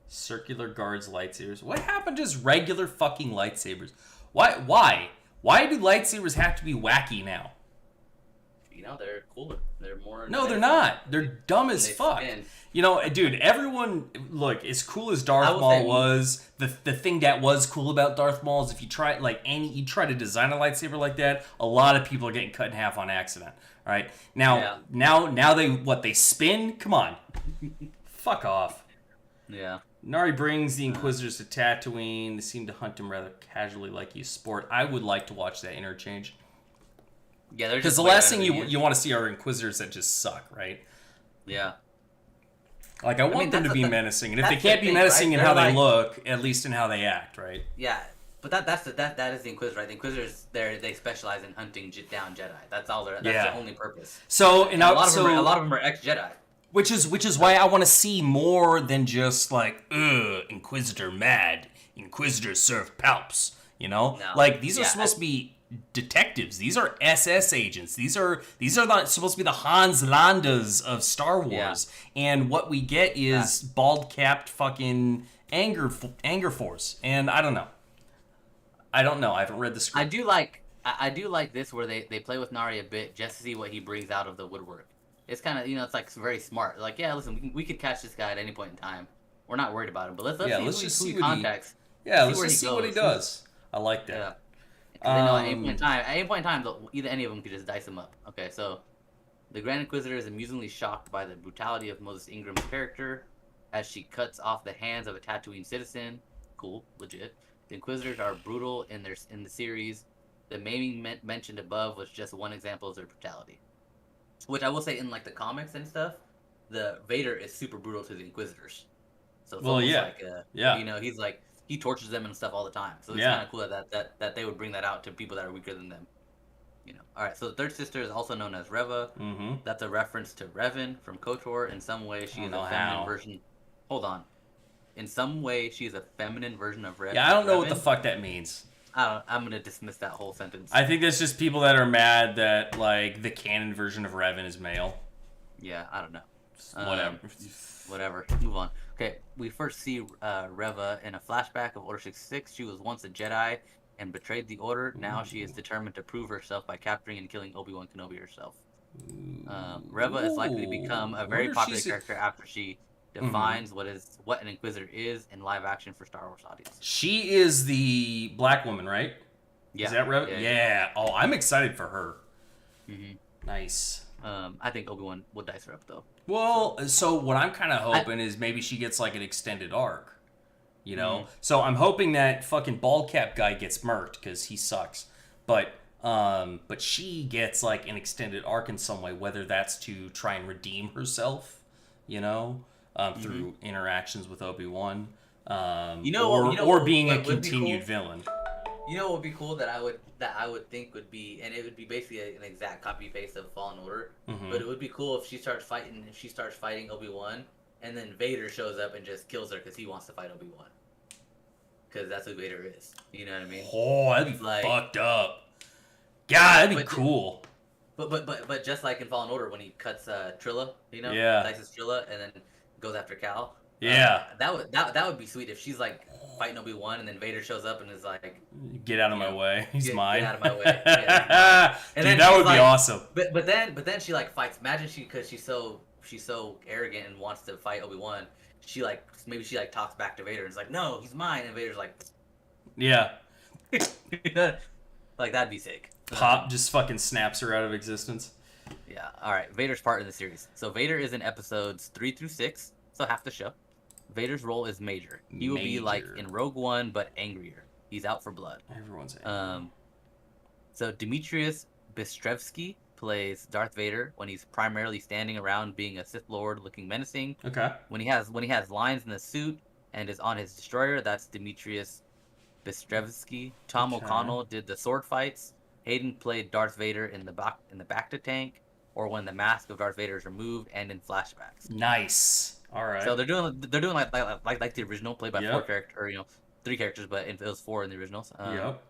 Circular guards lightsabers. What happened to just regular fucking lightsabers? Why? Why do lightsabers have to be wacky now? You know, they're cooler. They're more... No, they're not. They're dumb as fuck. Spin. You know, dude, everyone... Look, as cool as Darth Maul was, the thing that was cool about Darth Maul is if you try, you try to design a lightsaber like that, a lot of people are getting cut in half on accident. Right? Now they spin? Come on. Fuck off. Yeah. Nari brings the Inquisitors to Tatooine. They seem to hunt him rather casually like he's sport. I would like to watch that interchange. Yeah, because the last thing you want to see are Inquisitors that just suck, right? Yeah. Like, I want them to be menacing, and if they can't be menacing in how they look, at least in how they act, right? Yeah, but that is the Inquisitor, right? The Inquisitors, they specialize in hunting down Jedi. That's all that's their only purpose. So, a lot of them are ex-Jedi. Which is why I want to see more than just like, Inquisitor mad, Inquisitors serve palps, you know? No. Like, these are supposed to be detectives. These are SS agents. These are not supposed to be the Hans Landas of Star Wars. Yeah. And what we get is bald-capped fucking anger force. And I don't know. I haven't read the script. I do like this where they play with Nari a bit just to see what he brings out of the woodwork. It's kind of, it's like very smart. Like, yeah, listen, we could catch this guy at any point in time. We're not worried about him, but let's just see contacts. Let's just see what he does. I like that. Yeah. They know at any point in time, either any of them could just dice him up. Okay, so the Grand Inquisitor is amusingly shocked by the brutality of Moses Ingram's character as she cuts off the hands of a Tatooine citizen. Cool, legit. The Inquisitors are brutal in the series. The maiming mentioned above was just one example of their brutality. Which I will say in like the comics and stuff, the Vader is super brutal to the Inquisitors. So it's he's like, he tortures them and stuff all the time. So it's kind of cool that they would bring that out to people that are weaker than them. All right, so the third sister is also known as Reva. Mm-hmm. That's a reference to Revan from KOTOR. In some way, she is a feminine version. Hold on. In some way, she's a feminine version of Revan. Yeah, I don't know what the fuck that means. I'm going to dismiss that whole sentence. I think that's just people that are mad that, like, the canon version of Revan is male. Yeah, I don't know. Whatever. Move on. Okay, we first see Reva in a flashback of Order 66. She was once a Jedi and betrayed the Order. Now she is determined to prove herself by capturing and killing Obi-Wan Kenobi herself. Reva is likely to become a very popular character after she defines what an Inquisitor is in live action for Star Wars audience. She is the black woman, right? Yeah. Is that Reva? Yeah. Oh, I'm excited for her. Mm-hmm. Nice. I think Obi-Wan would dice her up, though. Well, so what I'm kind of hoping is maybe she gets, like, an extended arc, you know? Mm-hmm. So I'm hoping that fucking bald cap guy gets murked, because he sucks. But she gets, like, an extended arc in some way, whether that's to try and redeem herself, you know, through interactions with Obi-Wan, or being a continued villain. You know what would be cool that I would think would be, and it would be basically an exact copy paste of Fallen Order. Mm-hmm. But it would be cool if she starts fighting Obi-Wan, and then Vader shows up and just kills her because he wants to fight Obi-Wan. because that's who Vader is. You know what I mean? Oh, that'd be Like- fucked up. God, that'd be cool. But just like in Fallen Order when he cuts Trilla, you know, Yeah. dices Trilla and then goes after Cal. Yeah. That would be sweet if she's like fighting Obi-Wan and then Vader shows up and is like, Get out of my way. He's mine. Get out of my way. Yeah, he's mine. And Dude, then that she's would be like- awesome. But then she like fights. Imagine because she's so arrogant and wants to fight Obi-Wan. She like maybe she like talks back to Vader and is like, no, he's mine. And Vader's like, Yeah. like that'd be sick. Pop just fucking snaps her out of existence. Yeah. All right. Vader's part in the series. So Vader is in episodes 3 through 6, so half the show. Vader's role is major. He will be like Major. in Rogue One, but angrier. He's out for blood. Everyone's angry. So Demetrius Bistrevsky plays Darth Vader when he's primarily standing around being a Sith Lord, looking menacing. Okay. When he has lines in the suit and is on his destroyer, that's Demetrius Bistrevsky. Tom Okay. O'Connell did the sword fights. Hayden played Darth Vader in the Bacta tank, or when the mask of Darth Vader is removed, and in flashbacks. Nice. All right. So they're doing like the original, played by Yep. 3 characters, but it was 4 in the originals. Yep.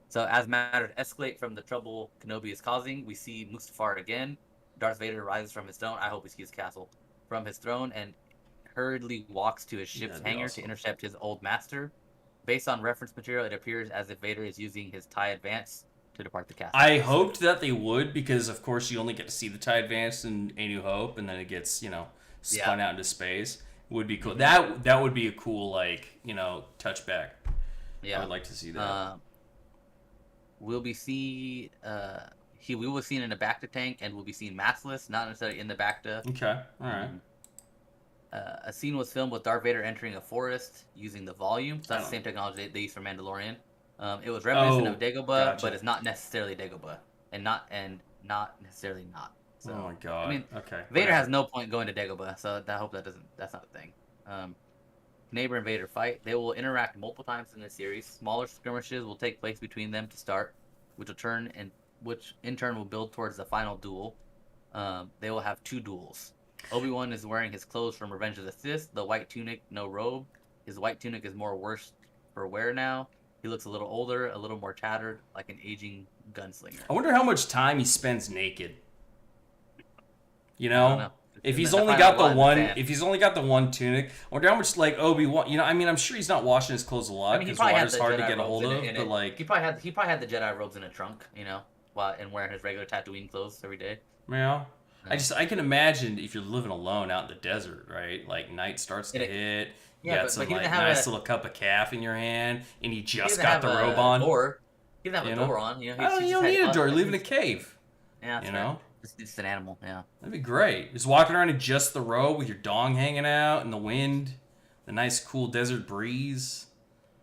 So as matters escalate from the trouble Kenobi is causing, we see Mustafar again. Darth Vader rises from his throne. I hope he sees his castle from his throne and hurriedly walks to his ship's That'd be hangar awesome. to intercept his old master. Based on reference material, it appears as if Vader is using his TIE Advance to depart the castle. I hoped that they would, because of course you only get to see the TIE Advance in A New Hope, and then it gets, spun out into space. Would be cool. That would be a cool, touchback. Yeah, I would like to see that. We will be seen in a Bacta tank, and will be seen maskless, not necessarily in the Bacta. Okay. All right. A scene was filmed with Darth Vader entering a forest using the volume. So that's the same technology they use for Mandalorian. It was reminiscent of Dagobah, gotcha. but it's not necessarily Dagobah, and not necessarily not. So, Oh my god. I mean, okay. Vader has no point going to Dagobah, so I hope that's not a thing. Neighbor and Vader fight. They will interact multiple times in this series. Smaller skirmishes will take place between them to start, which in turn will build towards the final duel. They will have 2 duels. Obi-Wan is wearing his clothes from Revenge of the Sith, the white tunic, no robe. His white tunic is more worse for wear now. He looks a little older, a little more tattered, like an aging gunslinger. I wonder how much time he spends naked. I don't know. If he's They'll only find got out the what in one, the fan. if he's only got the one tunic, I wonder how much Obi-Wan. I'm sure he's not washing his clothes a lot He because probably had water's the hard to Jedi get a robes hold in of. it, But he probably had the Jedi robes in a trunk, and wearing his regular Tatooine clothes every day. yeah. I can imagine if you're living alone out in the desert, right? Like night starts to hit. You got some he doesn't have nice little cup of calf in your hand, and you He just doesn't got have the a robe on. Door. He doesn't have You a know? door on. You don't need a door. You live in a cave. Yeah, that's You fair. know? It's just an animal. Yeah. That'd be great. Just walking around in just the robe with your dong hanging out in the wind, the nice cool desert breeze.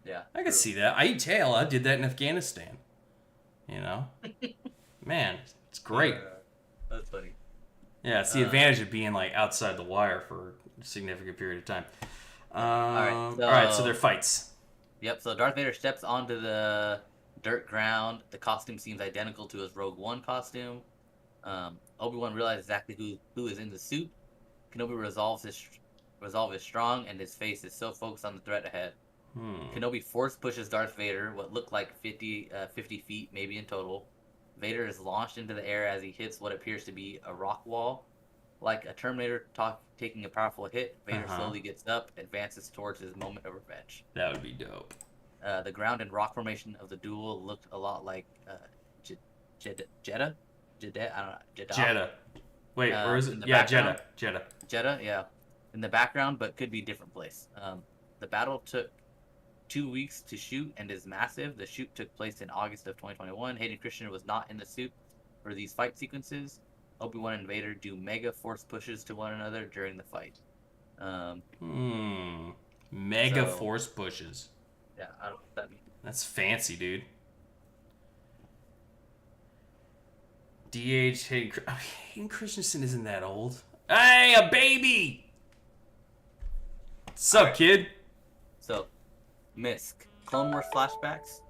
Yeah. I could see that. I eat tail. I did that in Afghanistan. Man, it's great. That's funny. Yeah, it's the advantage of being outside the wire for a significant period of time. All right, so they're fights. Yep. So Darth Vader steps onto the dirt ground. The costume seems identical to his Rogue One costume. Obi-Wan realizes exactly who is in the suit. Kenobi resolve is strong, and his face is so focused on the threat ahead. Kenobi force pushes Darth Vader, what looked like 50 feet maybe in total. Vader is launched into the air as he hits what appears to be a rock wall. Like a Terminator taking a powerful hit, Vader slowly gets up, advances towards his moment of revenge. That would be dope. The ground and rock formation of the duel looked a lot like Jeddah? I don't know. Jeddah. Wait, where is it? in the Yeah, background. Jeddah. Jeddah, yeah. In the background, but could be a different place. The battle took 2 weeks to shoot and is massive. The shoot took place in August of 2021. Hayden Christensen was not in the suit for these fight sequences. Obi-Wan and Vader do mega force pushes to one another during the fight. Mega So- force pushes. Yeah, I don't know what that means. That's fancy, dude. DH Hayden Christensen isn't that old. Hey, a baby! What's up, kid? So, Misk. Clone Wars flashbacks.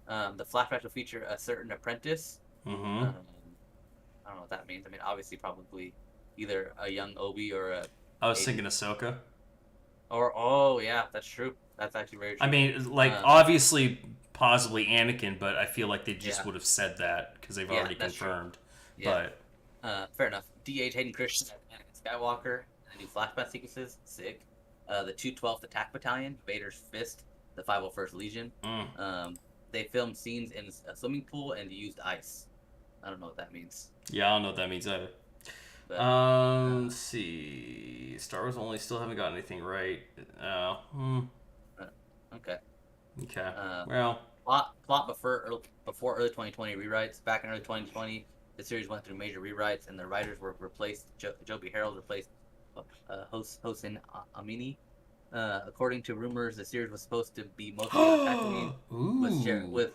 The flashbacks will feature a certain apprentice. Mm-hmm. I don't know what that means. I mean, obviously, probably either a young Obi or a... I was thinking Ahsoka. Yeah, that's true. That's actually very true. I mean, like, obviously, possibly Anakin, but I feel like they just would have said that because they've already confirmed. True. Yeah. Fair enough. D.H. Hayden Christensen, Anakin Skywalker, the new flashback sequences, sick. The 212th Attack Battalion, Vader's Fist, the 501st Legion. They filmed scenes in a swimming pool and used ice. I don't know what that means. Yeah, I don't know what that means either. But, let's see. Star Wars only still haven't got anything right. Okay. Okay. Well. Plot before early 2020 rewrites. Back in early 2020, the series went through major rewrites, and the writers were replaced. Joby Harold replaced Hossein Amini. According to rumors, the series was supposed to be mostly on Tatooine, with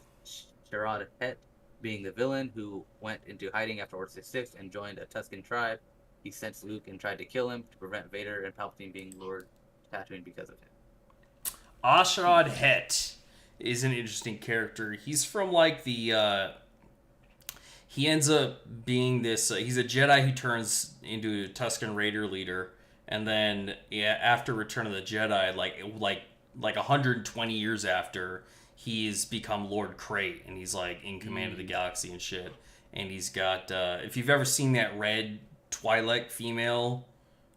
Sharad Het being the villain who went into hiding after Order 66 and joined a Tusken tribe. He sensed Luke and tried to kill him to prevent Vader and Palpatine being lured to Tatooine because of him. Ashrad Het is an interesting character. He's from like the he ends up being this he's a Jedi who turns into a Tusken Raider leader, and then after Return of the Jedi, like 120 years after, he's become Lord Crate, and he's like in command of the galaxy and shit. And he's got if you've ever seen that red Twi'lek female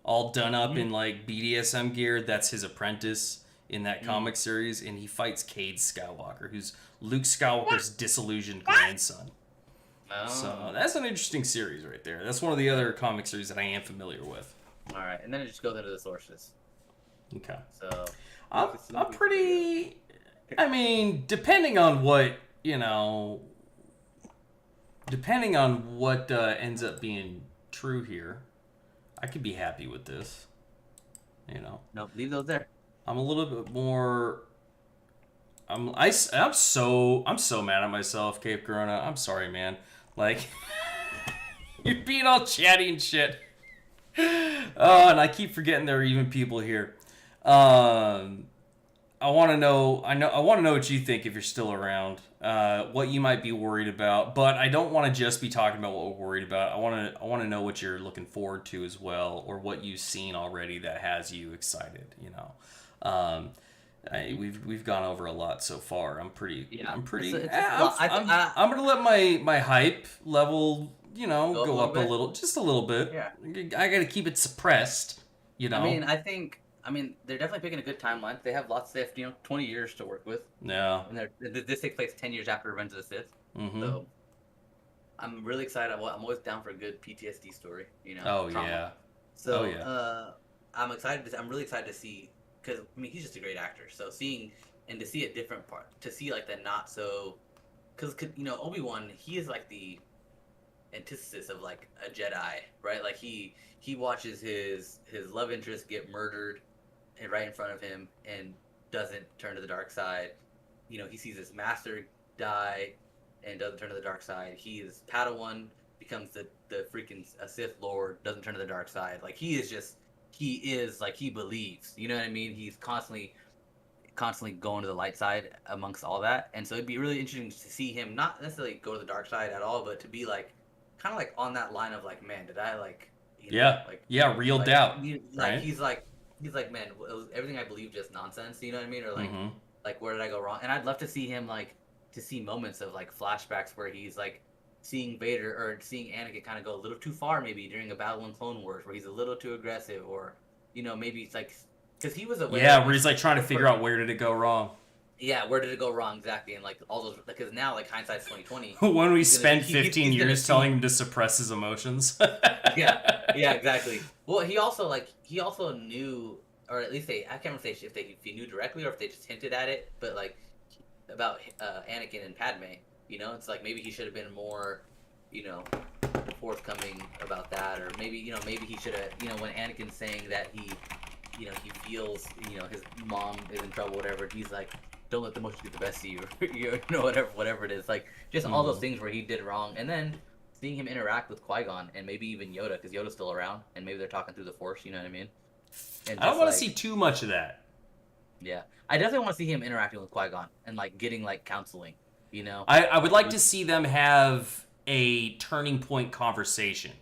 all done up in like BDSM gear, that's his apprentice in that comic series, and he fights Cade Skywalker, who's Luke Skywalker's disillusioned grandson. So that's an interesting series right there. That's one of the other comic series that I am familiar with. All right, and then it just goes into the sources. Okay. So I'm pretty. I mean, depending on what ends up being true here, I could be happy with this. No, leave those there. I'm a little bit more. I'm so mad at myself, Cape Corona. I'm sorry, man. Like, you're being all chatty and shit. Oh, and I keep forgetting there are even people here. I want to know. I want to know what you think if you're still around. What you might be worried about, but I don't want to just be talking about what we're worried about. I want to know what you're looking forward to as well, or what you've seen already that has you excited. We've gone over a lot so far. I'm pretty. I'm gonna let my hype level, go up a little, just a little bit. Yeah. I gotta keep it suppressed. I mean, they're definitely picking a good timeline. They have 20 years to work with. Yeah. And this takes place 10 years after Revenge of the Sith. Mm-hmm. So I'm really excited. I'm always down for a good PTSD story. Oh trauma. Yeah. So I'm excited. I'm really excited to see, because I mean he's just a great actor. So to see a different part, to see like the not so, because Obi-Wan, he is like the antithesis of like a Jedi, right? Like he watches his love interest get murdered right in front of him and doesn't turn to the dark side. He sees his master die and doesn't turn to the dark side. His Padawan becomes the freaking Sith Lord, doesn't turn to the dark side. Like he is like, he believes, you know what I mean? He's constantly going to the light side amongst all that. And so it'd be really interesting to see him not necessarily go to the dark side at all, but to be like kind of like on that line of like, man, did I like real doubt, right? He's like, man, everything I believe just nonsense, you know what I mean? Or like, like where did I go wrong? And I'd love to see him to see moments of like flashbacks where he's like seeing Vader or seeing Anakin kind of go a little too far, maybe during a battle in Clone Wars where he's a little too aggressive, or maybe it's like, because he was aware. Where he's like trying to figure out where did it go wrong. Yeah, where did it go wrong exactly? And like all those, because now like hindsight's 2020. When we spend 15 years telling him to suppress his emotions. yeah, exactly. Well, he also knew, or at least I can't remember if he knew directly or if they just hinted at it, but like about Anakin and Padme. It's like maybe he should have been more, forthcoming about that, or maybe he should have, when Anakin's saying that he feels, his mom is in trouble, whatever. He's like, don't let the emotions get the best of you, whatever it is. Like just all those things where he did wrong, and then seeing him interact with Qui-Gon and maybe even Yoda, because Yoda's still around, and maybe they're talking through the Force. You know what I mean? And I don't want to see too much of that. Yeah, I definitely want to see him interacting with Qui-Gon and like getting like counseling. I would like to see them have a turning point conversation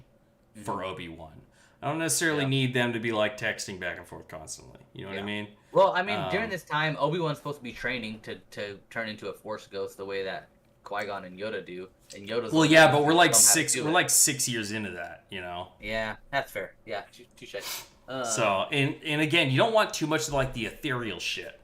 for Obi-Wan. I don't necessarily need them to be like texting back and forth constantly. You know what I mean? Well, I mean, during this time, Obi-Wan's supposed to be training to turn into a Force ghost the way that Qui-Gon and Yoda do. And Yoda's but we're like 6 years into that, you know. Yeah, that's fair. Yeah, touche. So, and again, you don't want too much of like the ethereal shit,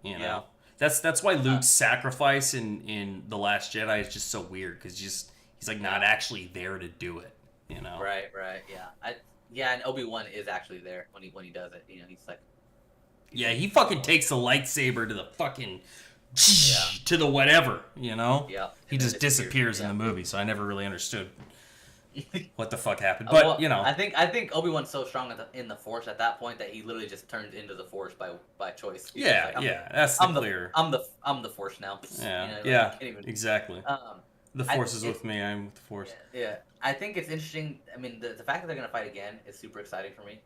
you know. That's why Luke's sacrifice in The Last Jedi is just so weird, because he's like not actually there to do it, you know. Right, yeah. And Obi-Wan is actually there when he does it. You know, he's like. Yeah, he fucking takes the lightsaber to the fucking to the whatever, you know. Yeah. He just disappears in the movie, so I never really understood what the fuck happened. But well, you know, I think Obi-Wan's so strong in the Force at that point that he literally just turns into the Force by choice. He's that's clear. I'm the Force now. Yeah, you know, exactly. The Force is with me. I'm with the Force. Yeah, I think it's interesting. I mean, the fact that they're gonna fight again is super exciting for me.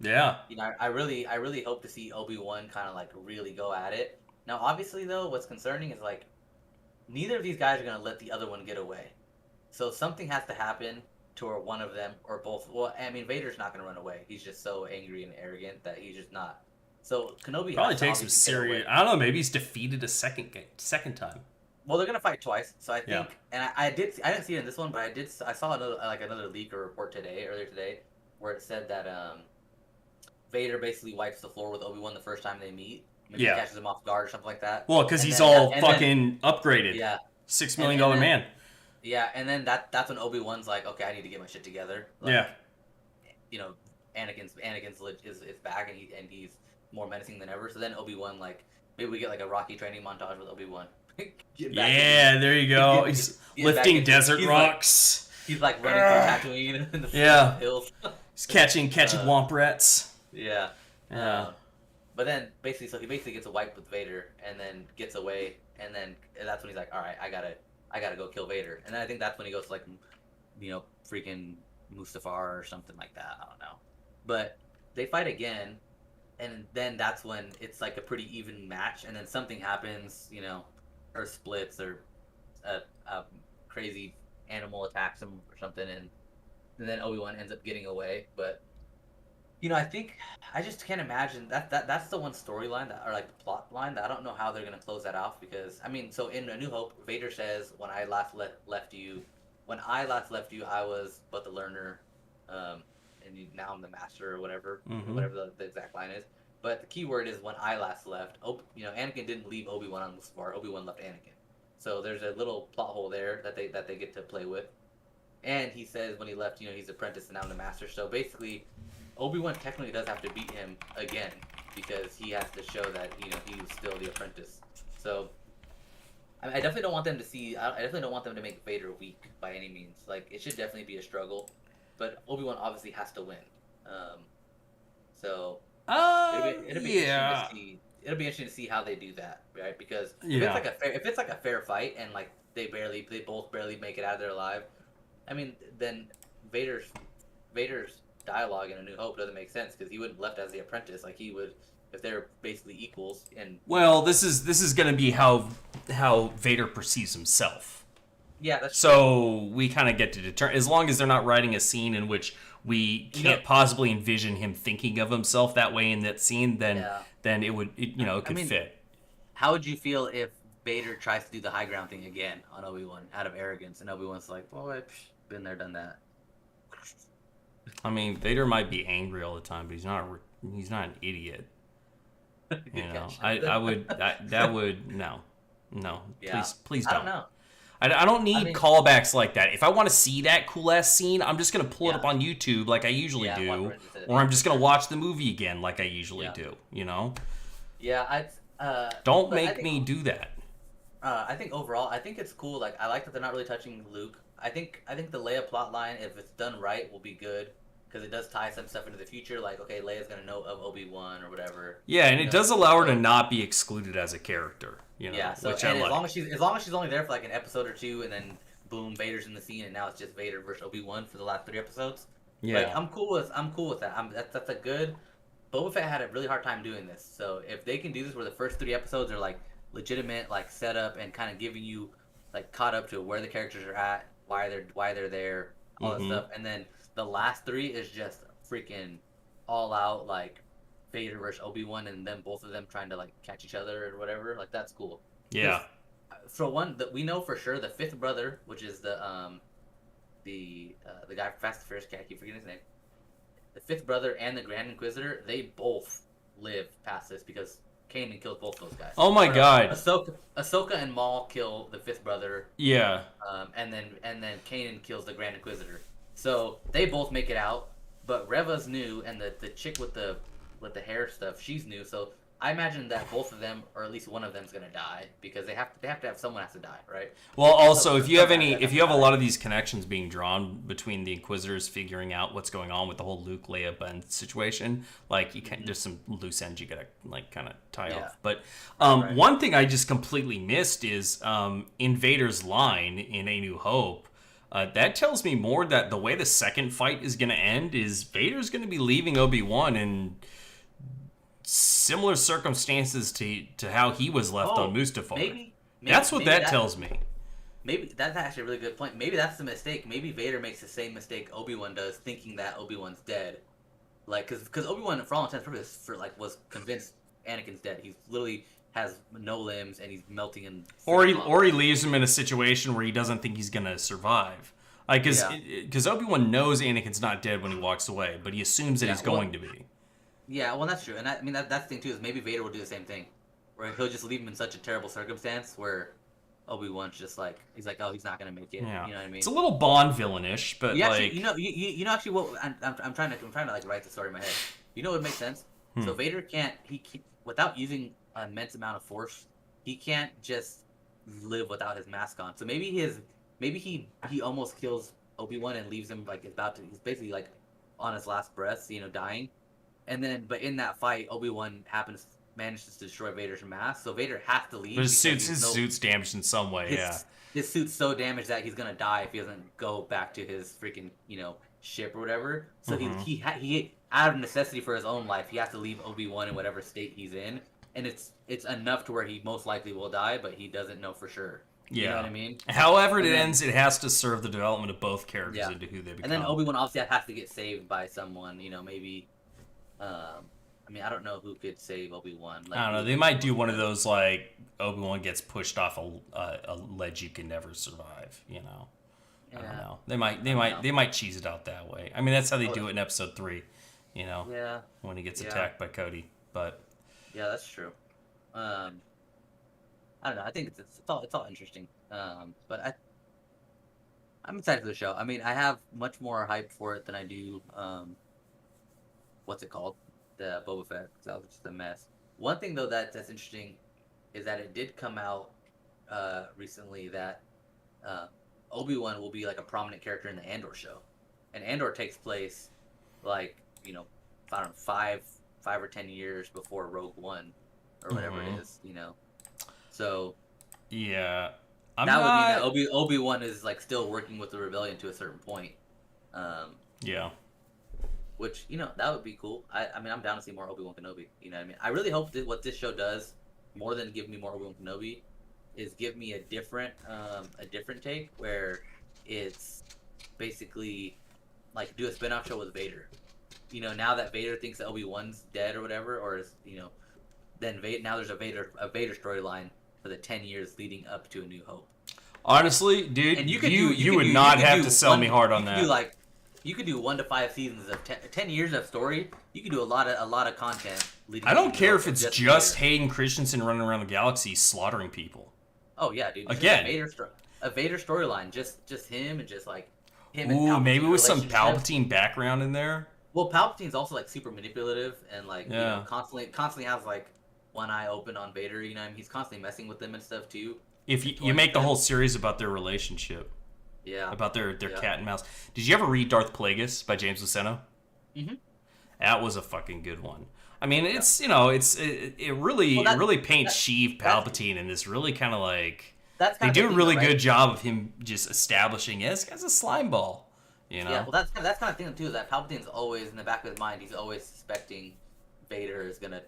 You know, I really hope to see Obi-Wan kind of like really go at it. Now, obviously, though, what's concerning is like neither of these guys are gonna let the other one get away. So something has to happen to where one of them or both. Well, I mean, Vader's not gonna run away. He's just so angry and arrogant that he's just not. So Kenobi probably takes some serious. I don't know. Maybe he's defeated a second time. Well, they're gonna fight twice, so I think, and I didn't see it in this one, but I saw another leak or report earlier today, where it said that Vader basically wipes the floor with Obi-Wan the first time they meet. Maybe catches him off guard or something like that. Well, because he's all fucking upgraded. Yeah, $6 million man. Yeah, and then that's when Obi-Wan's like, okay, I need to get my shit together. Like, yeah. You know, Anakin's is back and he's more menacing than ever. So then Obi-Wan, like, maybe we get like a Rocky training montage with Obi-Wan. There you go. He's lifting desert rocks. He's like running through Tatooine in the hills. He's catching womp rats. Yeah. But then he basically gets a wipe with Vader and then gets away, and then that's when he's like, all right, I gotta go kill Vader. And then I think that's when he goes to, like, you know, freaking Mustafar or something like that. I don't know. But they fight again, and then that's when it's like a pretty even match, and then something happens, you know, or splits, or a crazy animal attacks him or something, and then Obi-Wan ends up getting away. But you know, I just can't imagine that's the one storyline that, or like the plot line that I don't know how they're gonna close that off, because I mean, so in A New Hope, Vader says, when I last left you, I was but the learner, and now I'm the master, or whatever, whatever the exact line is. But the key word is when I last left. You know, Anakin didn't leave Obi-Wan on Mustafar. Obi-Wan left Anakin. So there's a little plot hole there that they get to play with. And he says when he left, you know, he's apprentice and now I'm the master. So basically, Obi-Wan technically does have to beat him again, because he has to show that, you know, he was still the apprentice. So I definitely don't want them to see. I definitely don't want them to make Vader weak by any means. Like, it should definitely be a struggle, but Obi-Wan obviously has to win. It'll be interesting to see how they do that, right? Because if it's like a fair fight and like they both barely make it out of there alive, I mean, then Vader's dialogue in A New Hope doesn't make sense, because he wouldn't have left as the apprentice. Like, he would, if they're basically equals. And well, this is going to be how Vader perceives himself. Yeah, that's so true. We kind of get to determine, as long as they're not writing a scene in which we can't possibly envision him thinking of himself that way in that scene, then it would it could fit. How would you feel if Vader tries to do the high ground thing again on Obi-Wan out of arrogance, and Obi-Wan's like, "Well, I've been there, done that." I mean, Vader might be angry all the time, but he's not an idiot. You know, that would no. Yeah. Please don't. I don't know. I don't need callbacks like that. If I want to see that cool ass scene, I'm just gonna pull it up on YouTube like I usually do, or I'm just gonna watch the movie again like I usually do. You know? Yeah, don't make me do that. I think overall, I think it's cool. Like, I like that they're not really touching Luke. I think the Leia plotline, if it's done right, will be good, because it does tie some stuff into the future. Like, okay, Leia's gonna know of Obi-Wan or whatever. Yeah, and it does allow her to not be excluded as a character. You know, yeah. So, which and as long as she's only there for like an episode or two, and then boom, Vader's in the scene, and now it's just Vader versus Obi-Wan for the last 3 episodes. Yeah, like, I'm cool with that. That's a good. Boba Fett had a really hard time doing this, so if they can do this, where the first 3 episodes are like legitimate, like setup and kind of giving you like caught up to where the characters are at, why they're there, all that stuff, and then the last 3 is just freaking all out like Vader versus Obi-Wan, and then both of them trying to like catch each other or whatever. Like that's cool. Yeah. For one, that we know for sure, the fifth brother, which is the guy from Fast and Furious, I keep forgetting his name. The fifth brother and the Grand Inquisitor, they both live past this because Kanan kills both those guys. Oh my god. Ahsoka and Maul kill the fifth brother. Yeah. And then Kanan kills the Grand Inquisitor. So they both make it out, but Reva's new, and the chick with the hair stuff, she's new. So I imagine that both of them, or at least one of them, is gonna die because they have to have someone has to die, right? Well, also, if you have a lot of these connections being drawn between the Inquisitors figuring out what's going on with the whole Luke, Leia, Ben situation, like you can't. There's some loose ends you gotta like kind of tie off. But one thing I just completely missed is in Vader's line in A New Hope. That tells me more that the way the second fight is gonna end is Vader's gonna be leaving Obi-Wan and similar circumstances to how he was left on Mustafar. Maybe that's what that tells me. Maybe that's actually a really good point. Maybe that's the mistake. Maybe Vader makes the same mistake Obi-Wan does, thinking that Obi-Wan's dead. Like, because Obi-Wan, for all intents and purposes, was convinced Anakin's dead. He literally has no limbs and he's melting in. Or he leaves him in a situation where he doesn't think he's gonna survive. Like, because Obi-Wan knows Anakin's not dead when he walks away, but he assumes that he's going to be. Yeah, well, that's true, and I mean that's the thing too. Is maybe Vader will do the same thing, where he'll just leave him in such a terrible circumstance where Obi-Wan's just like he's not gonna make it. Yeah. You know what I mean? It's a little Bond villainish, but actually, actually what I'm trying to like write the story in my head. You know what would make sense? So Vader can't without using an immense amount of force, he can't just live without his mask on. So maybe he almost kills Obi-Wan and leaves him like he's basically like on his last breath, dying. And then, but in that fight, Obi-Wan manages to destroy Vader's mask, so Vader has to leave. But his suit's damaged in some way, His suit's so damaged that he's gonna die if he doesn't go back to his freaking, ship or whatever. So he out of necessity for his own life, he has to leave Obi-Wan in whatever state he's in, and it's enough to where he most likely will die, but he doesn't know for sure. You know what I mean? However it ends, it has to serve the development of both characters into who they become. And then Obi-Wan obviously has to get saved by someone, maybe. I mean, I don't know who could save Obi-Wan. I don't know. They might do one of those like Obi-Wan gets pushed off a ledge you can never survive. I don't know. They might cheese it out that way. I mean, that's how they do it in Episode 3. When he gets attacked by Cody. But yeah, that's true. I don't know. I think it's all interesting. But I'm excited for the show. I mean, I have much more hype for it than I do. What's it called? The Boba Fett, because that was just a mess. One thing though that's interesting is that it did come out recently that Obi-Wan will be like a prominent character in the Andor show, and Andor takes place like I don't know, 5 or 10 years before Rogue One or whatever it is, So yeah, would mean that Obi-Wan is like still working with the rebellion to a certain point. Yeah. Which, that would be cool. I mean, I'm down to see more Obi-Wan Kenobi. You know what I mean? I really hope that what this show does, more than give me more Obi-Wan Kenobi, is give me a different take where it's basically like do a spin-off show with Vader. Now that Vader thinks that Obi-Wan's dead or whatever, or is, then now there's a Vader storyline for the 10 years leading up to A New Hope. Honestly, dude, and you would not have to sell me hard on that. You could do 1 to 5 seasons of 10 years of story. You could do a lot of content. I don't care if it's just Hayden Christensen running around the galaxy slaughtering people. Oh yeah, dude. Again, a Vader storyline, just him and just like him. Ooh, and maybe with some Palpatine background in there. Well, Palpatine's also like super manipulative and like constantly has like one eye open on Vader. He's constantly messing with them and stuff too. If you make the whole series about their relationship. Yeah. About their cat and mouse. Did you ever read Darth Plagueis by James Luceno? Mm-hmm. That was a fucking good one. I mean, it's it really paints Sheev Palpatine in this really kind of like they do a really good job of him just establishing as a slime ball. Yeah, well, that's kind of thing too. Is that Palpatine's always in the back of his mind. He's always suspecting Vader is gonna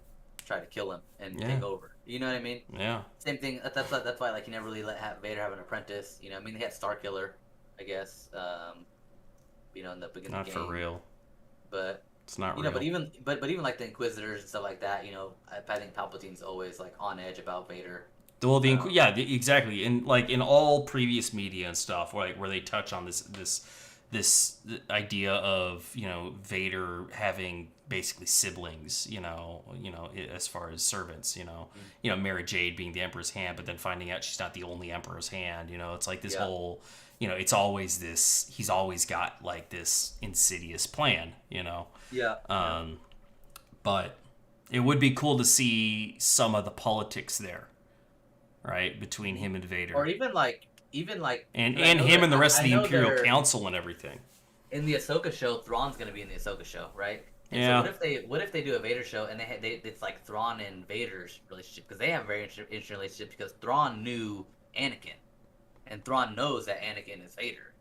try to kill him and take over. You know what I mean? Yeah. Same thing. That's why like he never really let Vader have an apprentice. I mean, they had Starkiller, I guess. In the beginning of the game. Not for real. But It's not you real. know, but even like the Inquisitors and stuff like that, you know, I think Palpatine's always like on edge about Vader. Well, exactly. And like in all previous media and stuff, where they touch on this idea of, you know, Vader having basically siblings, as far as servants, Mara Jade being the Emperor's hand, but then finding out she's not the only Emperor's hand. It's like this whole, it's always this. He's always got like this insidious plan. But it would be cool to see some of the politics there, right, between him and Vader, or even like and him and the rest of the Imperial Council and everything. In the Ahsoka show, Thrawn's gonna be in the Ahsoka show, right? And yeah. So what if they do a Vader show and it's like Thrawn and Vader's relationship, because they have a very interesting relationship, because Thrawn knew Anakin, and Thrawn knows that Anakin is Vader.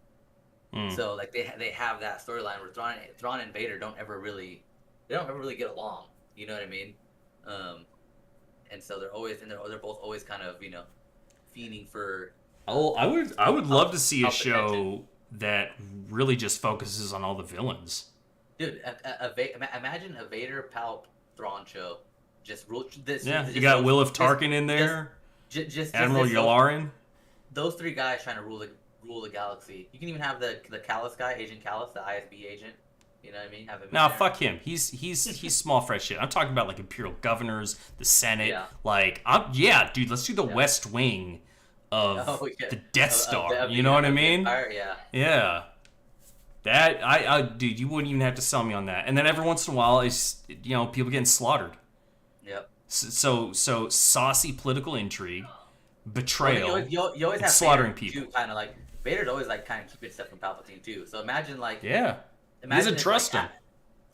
So like they have that storyline where Thrawn and Vader don't ever really get along. You know what I mean? And so they're both always kind of, fiending for. Oh, I would love to see a show that really just focuses on all the villains. Dude, imagine a Vader Palp Thrawn show. Just rule this. Yeah, you got Wilf Tarkin in there. Just Admiral Yularen. Those three guys trying to rule the galaxy. You can even have the Callus guy, Agent Callus, the ISB agent. You know what I mean? Have him. Nah, fuck him. He's small fry shit. I'm talking about like Imperial governors, the Senate. Yeah. Like, dude, let's do the West Wing of the Death Star. You know what I mean? Empire, yeah. Yeah. That dude, you wouldn't even have to sell me on that. And then every once in a while, it's people getting slaughtered. Yep. So saucy political intrigue, betrayal, you always have slaughtering Vader people. Kind of like Vader's always like kind of keeping stuff from Palpatine too. So imagine like he doesn't trust him.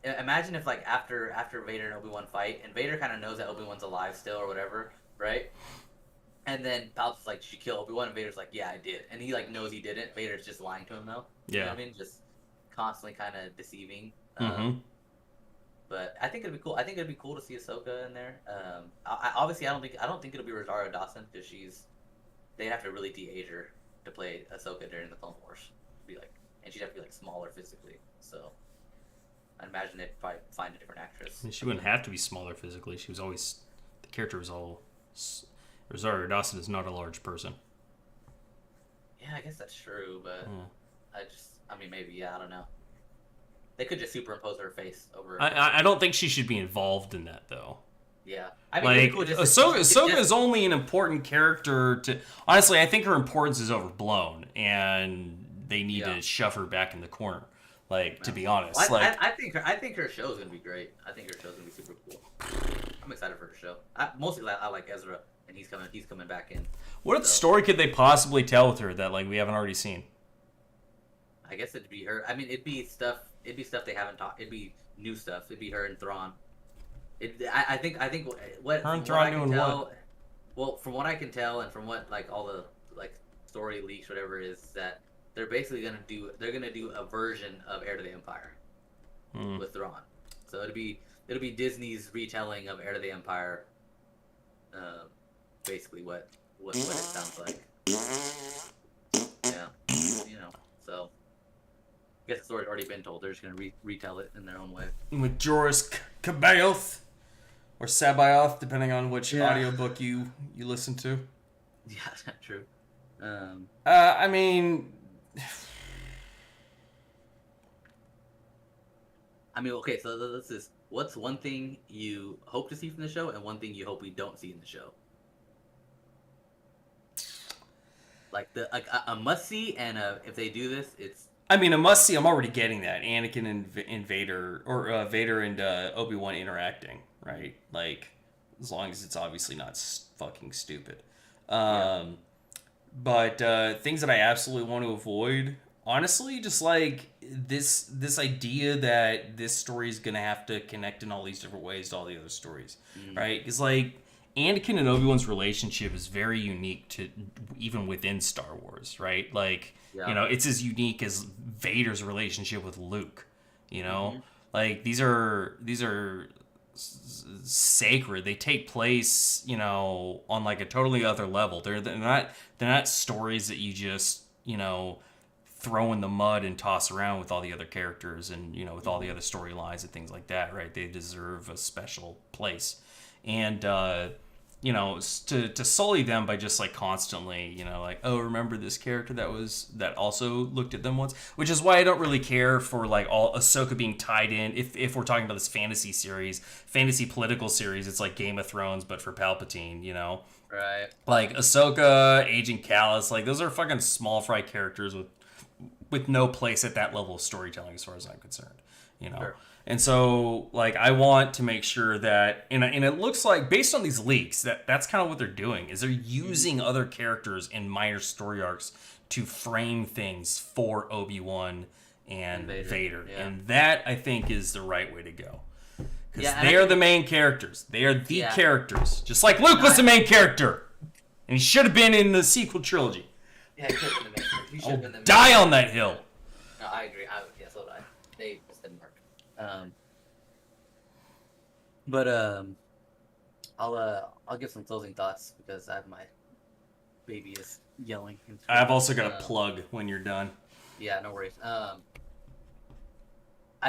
Imagine if like after Vader and Obi-Wan fight, and Vader kind of knows that Obi-Wan's alive still or whatever, right? And then Palpatine's like, "Did you kill Obi-Wan?" And Vader's like, "Yeah, I did." And he like knows he didn't. Vader's just lying to him though. Yeah. You know what I mean? Just constantly kind of deceiving. But I think it'd be cool. I think it'd be cool to see Ahsoka in there. Obviously, I don't think it'll be Rosario Dawson, because they'd have to really de-age her to play Ahsoka during the Clone Wars. And she'd have to be like smaller physically. So I'd imagine they'd probably find a different actress. She wouldn't have to be smaller physically. The character was all. Rosario Dawson is not a large person. Yeah, I guess that's true, but maybe, I don't know. They could just superimpose her face over. I don't think she should be involved in that, though. Yeah, Ahsoka is only an important character to. Honestly, I think her importance is overblown, and they need to shove her back in the corner. To be honest, I think her show is gonna be great. I think her show is gonna be super cool. I'm excited for her show. Mostly, I like Ezra, and he's coming back in. What story could they possibly tell with her that we haven't already seen? I guess it'd be her. I mean, it'd be stuff they haven't talked. It'd be new stuff. It'd be her and Thrawn. I think what her and Thrawn doing what? Well, from what I can tell, and from what all the story leaks, whatever, is that they're basically gonna do a version of Heir to the Empire with Thrawn. So it'll be Disney's retelling of Heir to the Empire. Basically, what it sounds like. Yeah, so. I guess the story's already been told. They're just gonna retell it in their own way. With Joruus C'baoth or Sabaoth, depending on which audiobook you listen to. Yeah, that's not true. I mean, okay. So this is what's one thing you hope to see from the show, and one thing you hope we don't see in the show. Like a must see, and if they do this, it's. I mean, a must see. I'm already getting that Anakin and Vader, or Vader and Obi-Wan interacting, right? As long as it's obviously not fucking stupid. But things that I absolutely want to avoid, honestly, just this idea that this story is gonna have to connect in all these different ways to all the other stories, right? Because Anakin and Obi-Wan's relationship is very unique to even within Star Wars, right? It's as unique as Vader's relationship with Luke, these are sacred. They take place, on a totally other level. They're not stories that you just, throw in the mud and toss around with all the other characters and, you know, with all the other storylines and things like that, right? They deserve a special place. And, you know, to sully them by just like constantly, you know, like, oh, remember this character that also looked at them once, which is why I don't really care for like all Ahsoka being tied in. If we're talking about this fantasy political series, it's like Game of Thrones, but for Palpatine, you know, right? Like Ahsoka, Agent Kallus, like those are fucking small fry characters with no place at that level of storytelling, as far as I'm concerned, you know. Sure. And so, like, I want to make sure that, and it looks like, based on these leaks, that's kind of what they're doing, is they're using other characters in minor story arcs to frame things for Obi-Wan and Vader. Yeah. And that, I think, is the right way to go. Because they are the main characters. They are the characters. Just like Luke was the main character. And he should have been in the sequel trilogy. Yeah, he should have been the main character. He should have been the main die on that hill. No, I agree. So did I. They just didn't work. I'll give some closing thoughts because my baby is yelling. I've also got a plug when you're done. Yeah, no worries. I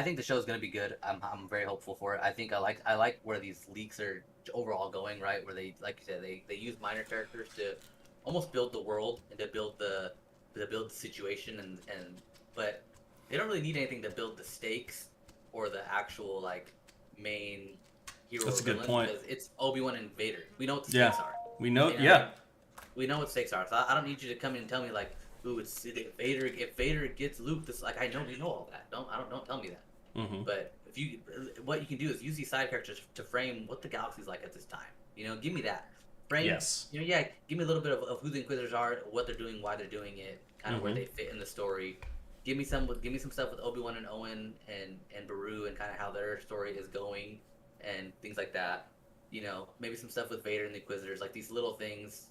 think the show is going to be good. I'm very hopeful for it. I think I like where these leaks are overall going, right? Where they, like you said, they use minor characters to almost build the world and to build the situation but they don't really need anything to build the stakes or the actual like main hero. That's a good point. Because it's Obi-Wan and Vader. We know what the stakes are. We know. We know what stakes are. So I don't need you to come in and tell me like, ooh, it's Vader. If Vader gets Luke, this like we know all that. Don't tell me that. Mm-hmm. But what you can do is use these side characters to frame what the galaxy's like at this time. You know, give me that. Frame. Yes. You know, give me a little bit of who the Inquisitors are, what they're doing, why they're doing it, kind of where they fit in the story. Give me some stuff with Obi-Wan and Owen and Beru and kind of how their story is going and things like that. You know, maybe some stuff with Vader and the Inquisitors, like these little things.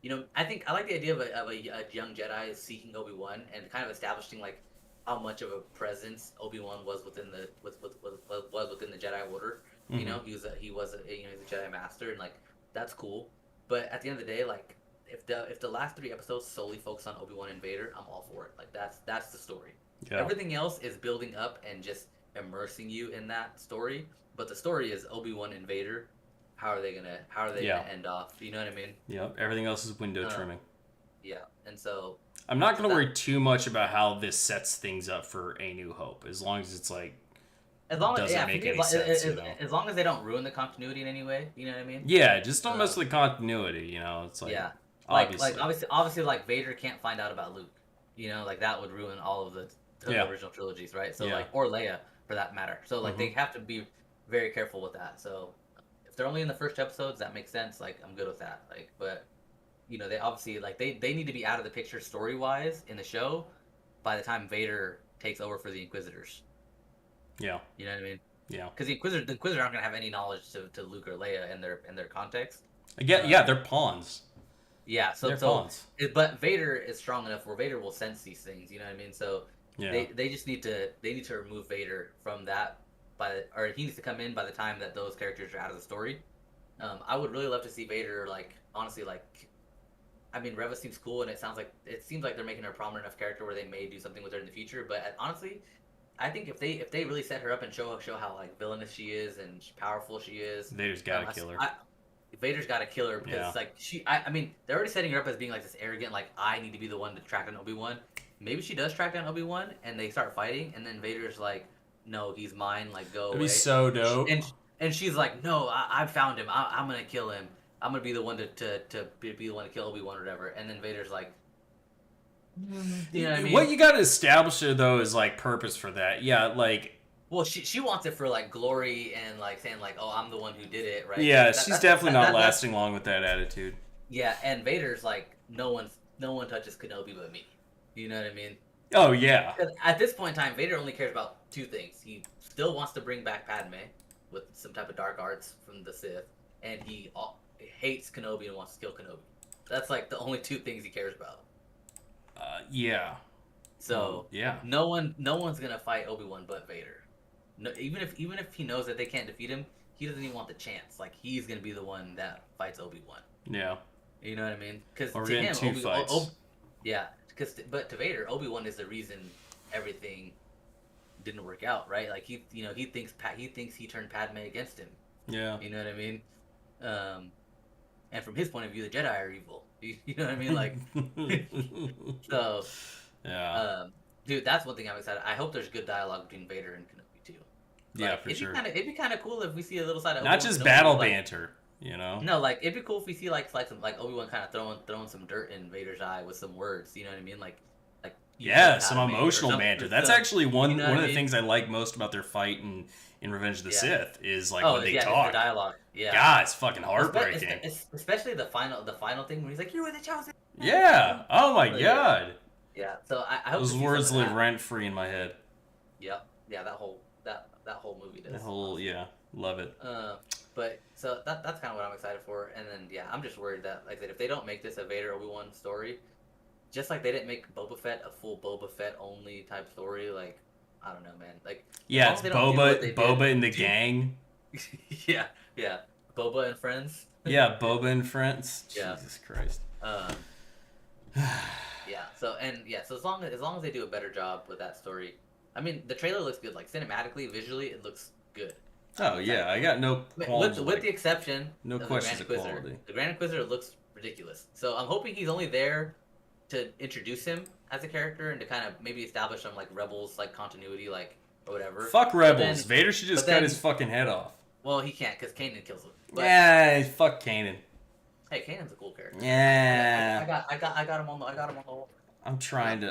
You know, I like the idea of a young Jedi seeking Obi-Wan and kind of establishing like how much of a presence Obi-Wan was within the Jedi Order. Mm-hmm. You know, he was a Jedi Master, and like that's cool. But at the end of the day, like if the last 3 episodes solely focus on Obi-Wan and Vader, I'm all for it. Like that's the story. Yeah. Everything else is building up and just immersing you in that story. But the story is Obi-Wan and Vader. How are they gonna end off? You know what I mean? Yep. Everything else is window trimming. Yeah, and so I'm not gonna worry too much about how this sets things up for A New Hope, as long as it's like doesn't make any sense. As long as they don't ruin the continuity in any way, you know what I mean? Yeah, just don't mess with the continuity. You know, it's like obviously, like Vader can't find out about Luke. You know, like that would ruin all of the original trilogies, right? So like, or Leia for that matter. So like they have to be very careful with that. So if they're only in the first episodes, that makes sense. Like I'm good with that. Like, but you know, they obviously like they need to be out of the picture story wise in the show by the time Vader takes over for the Inquisitors. Yeah. You know what I mean? Yeah. Because the Inquisitors aren't gonna have any knowledge to Luke or Leia in their context. They're pawns. Yeah, they're pawns. But Vader is strong enough where Vader will sense these things. You know what I mean? So they just need to remove Vader from that or he needs to come in by the time that those characters are out of the story. I would really love to see Vader like honestly like. I mean, Reva seems cool, and it seems like they're making her a prominent enough character where they may do something with her in the future. But honestly, I think if they really set her up and show how like villainous she is and powerful she is, Vader's got to kill her. Vader's got to kill her because like I mean, they're already setting her up as being like this arrogant, like I need to be the one to track down Obi-Wan. Maybe she does track down Obi-Wan, and they start fighting, and then Vader's like, no, he's mine. Like go away. That'd be so dope. And she's like, no, I found him. I'm gonna kill him. I'm gonna be the one to be the one to kill Obi-Wan or whatever. And then Vader's like, you know what I mean? What you gotta establish there though is like purpose for that. Yeah, like. Well, she wants it for like glory and like saying like, oh, I'm the one who did it, right? Yeah, she's definitely not lasting long with that attitude. Yeah, and Vader's like, no one touches Kenobi but me. You know what I mean? Oh yeah. At this point in time, Vader only cares about 2 things. He still wants to bring back Padme with some type of dark arts from the Sith, and he hates Kenobi and wants to kill Kenobi. That's like the only 2 things he cares about. Yeah. So no one's gonna fight Obi-Wan but Vader. No, even if he knows that they can't defeat him, he doesn't even want the chance. Like he's gonna be the one that fights Obi-Wan. Yeah. You know what I mean? Because to him, 2 fights. but to Vader, Obi-Wan is the reason everything didn't work out, right? Like he thinks he turned Padme against him. Yeah. You know what I mean? And from his point of view, the Jedi are evil. You know what I mean? Like, so yeah. Dude, that's one thing I'm excited. I hope there's good dialogue between Vader and Kenobi too. Yeah, like, for sure. It'd be kind of cool if we see a little side of not Obi-Wan just Kenobi, battle like, banter, you know. No, like it'd be cool if we see like some like Obi-Wan kind of throwing some dirt in Vader's eye with some words. You know what I mean? Like yeah, some emotional banter. That's actually one of the things I like most about their fight in Revenge of the Sith is like when they talk. The dialogue. Yeah, God, it's fucking heartbreaking. Especially the final thing where he's like, "You were the chosen." Yeah. Oh my God. Yeah. So I hope those words live rent free in my head. Yep. Yeah. That whole movie does. That whole love it. But so that's kind of what I'm excited for, and then I'm just worried that, like I said, if they don't make this a Vader Obi-Wan story, just like they didn't make Boba Fett a full Boba Fett only type story, like I don't know, man. Like it's Boba and the gang. yeah, Boba and friends. Yeah, Boba and friends. Yeah. Jesus Christ. So as long as they do a better job with that story, I mean, the trailer looks good. Like cinematically, visually, it looks good. Oh yeah, I got no qualms. With the exception, no questions of quality. The Grand Inquisitor looks ridiculous. So I'm hoping he's only there to introduce him as a character and to kind of maybe establish some like Rebels like continuity, like or whatever. Fuck Rebels. Vader should just cut his fucking head off. Well, he can't because Kanan kills him. But, fuck Kanan. Hey, Kanan's a cool character. Yeah. I got him on the wall. I'm trying.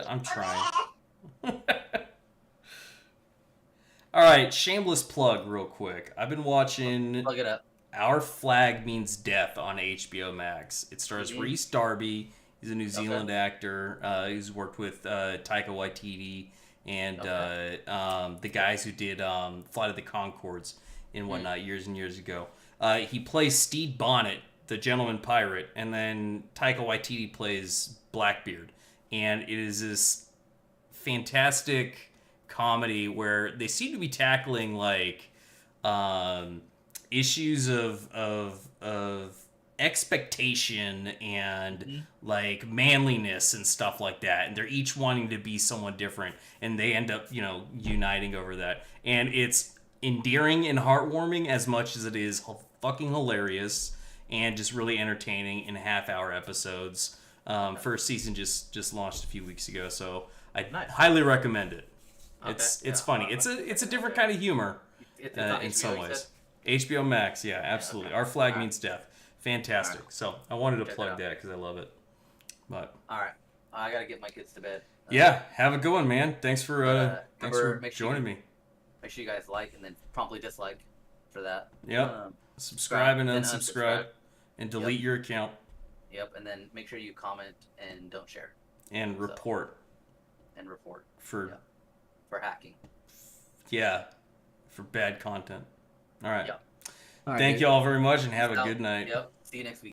All right, shameless plug real quick. I've been watching Plug it up. Our Flag Means Death on HBO Max. It stars Rhys Darby. He's a New Zealand actor. He's worked with Taika Waititi and the guys who did Flight of the Conchords and whatnot years and years ago. He plays Stede Bonnet, the gentleman pirate, and then Taika Waititi plays Blackbeard. And it is this fantastic comedy where they seem to be tackling like issues of expectation and like manliness and stuff like that, and they're each wanting to be someone different, and they end up uniting over that, and it's endearing and heartwarming as much as it is fucking hilarious and just really entertaining in half-hour episodes. First season just launched a few weeks ago, so I highly recommend it. It's funny. It's a different kind of humor in some ways. HBO Max, yeah, absolutely. Our Flag Means Death. Fantastic. So I wanted to plug that because I love it. But all right, I gotta get my kids to bed. Have a good one, man. Thanks for joining me. Make sure you guys like and then promptly dislike for that. Yep. Subscribe and unsubscribe and delete your account. Yep, and then make sure you comment and don't share. And report. For hacking. Yeah, for bad content. All right. Yep. Thank you all very much and have a good night. Yep. See you next week.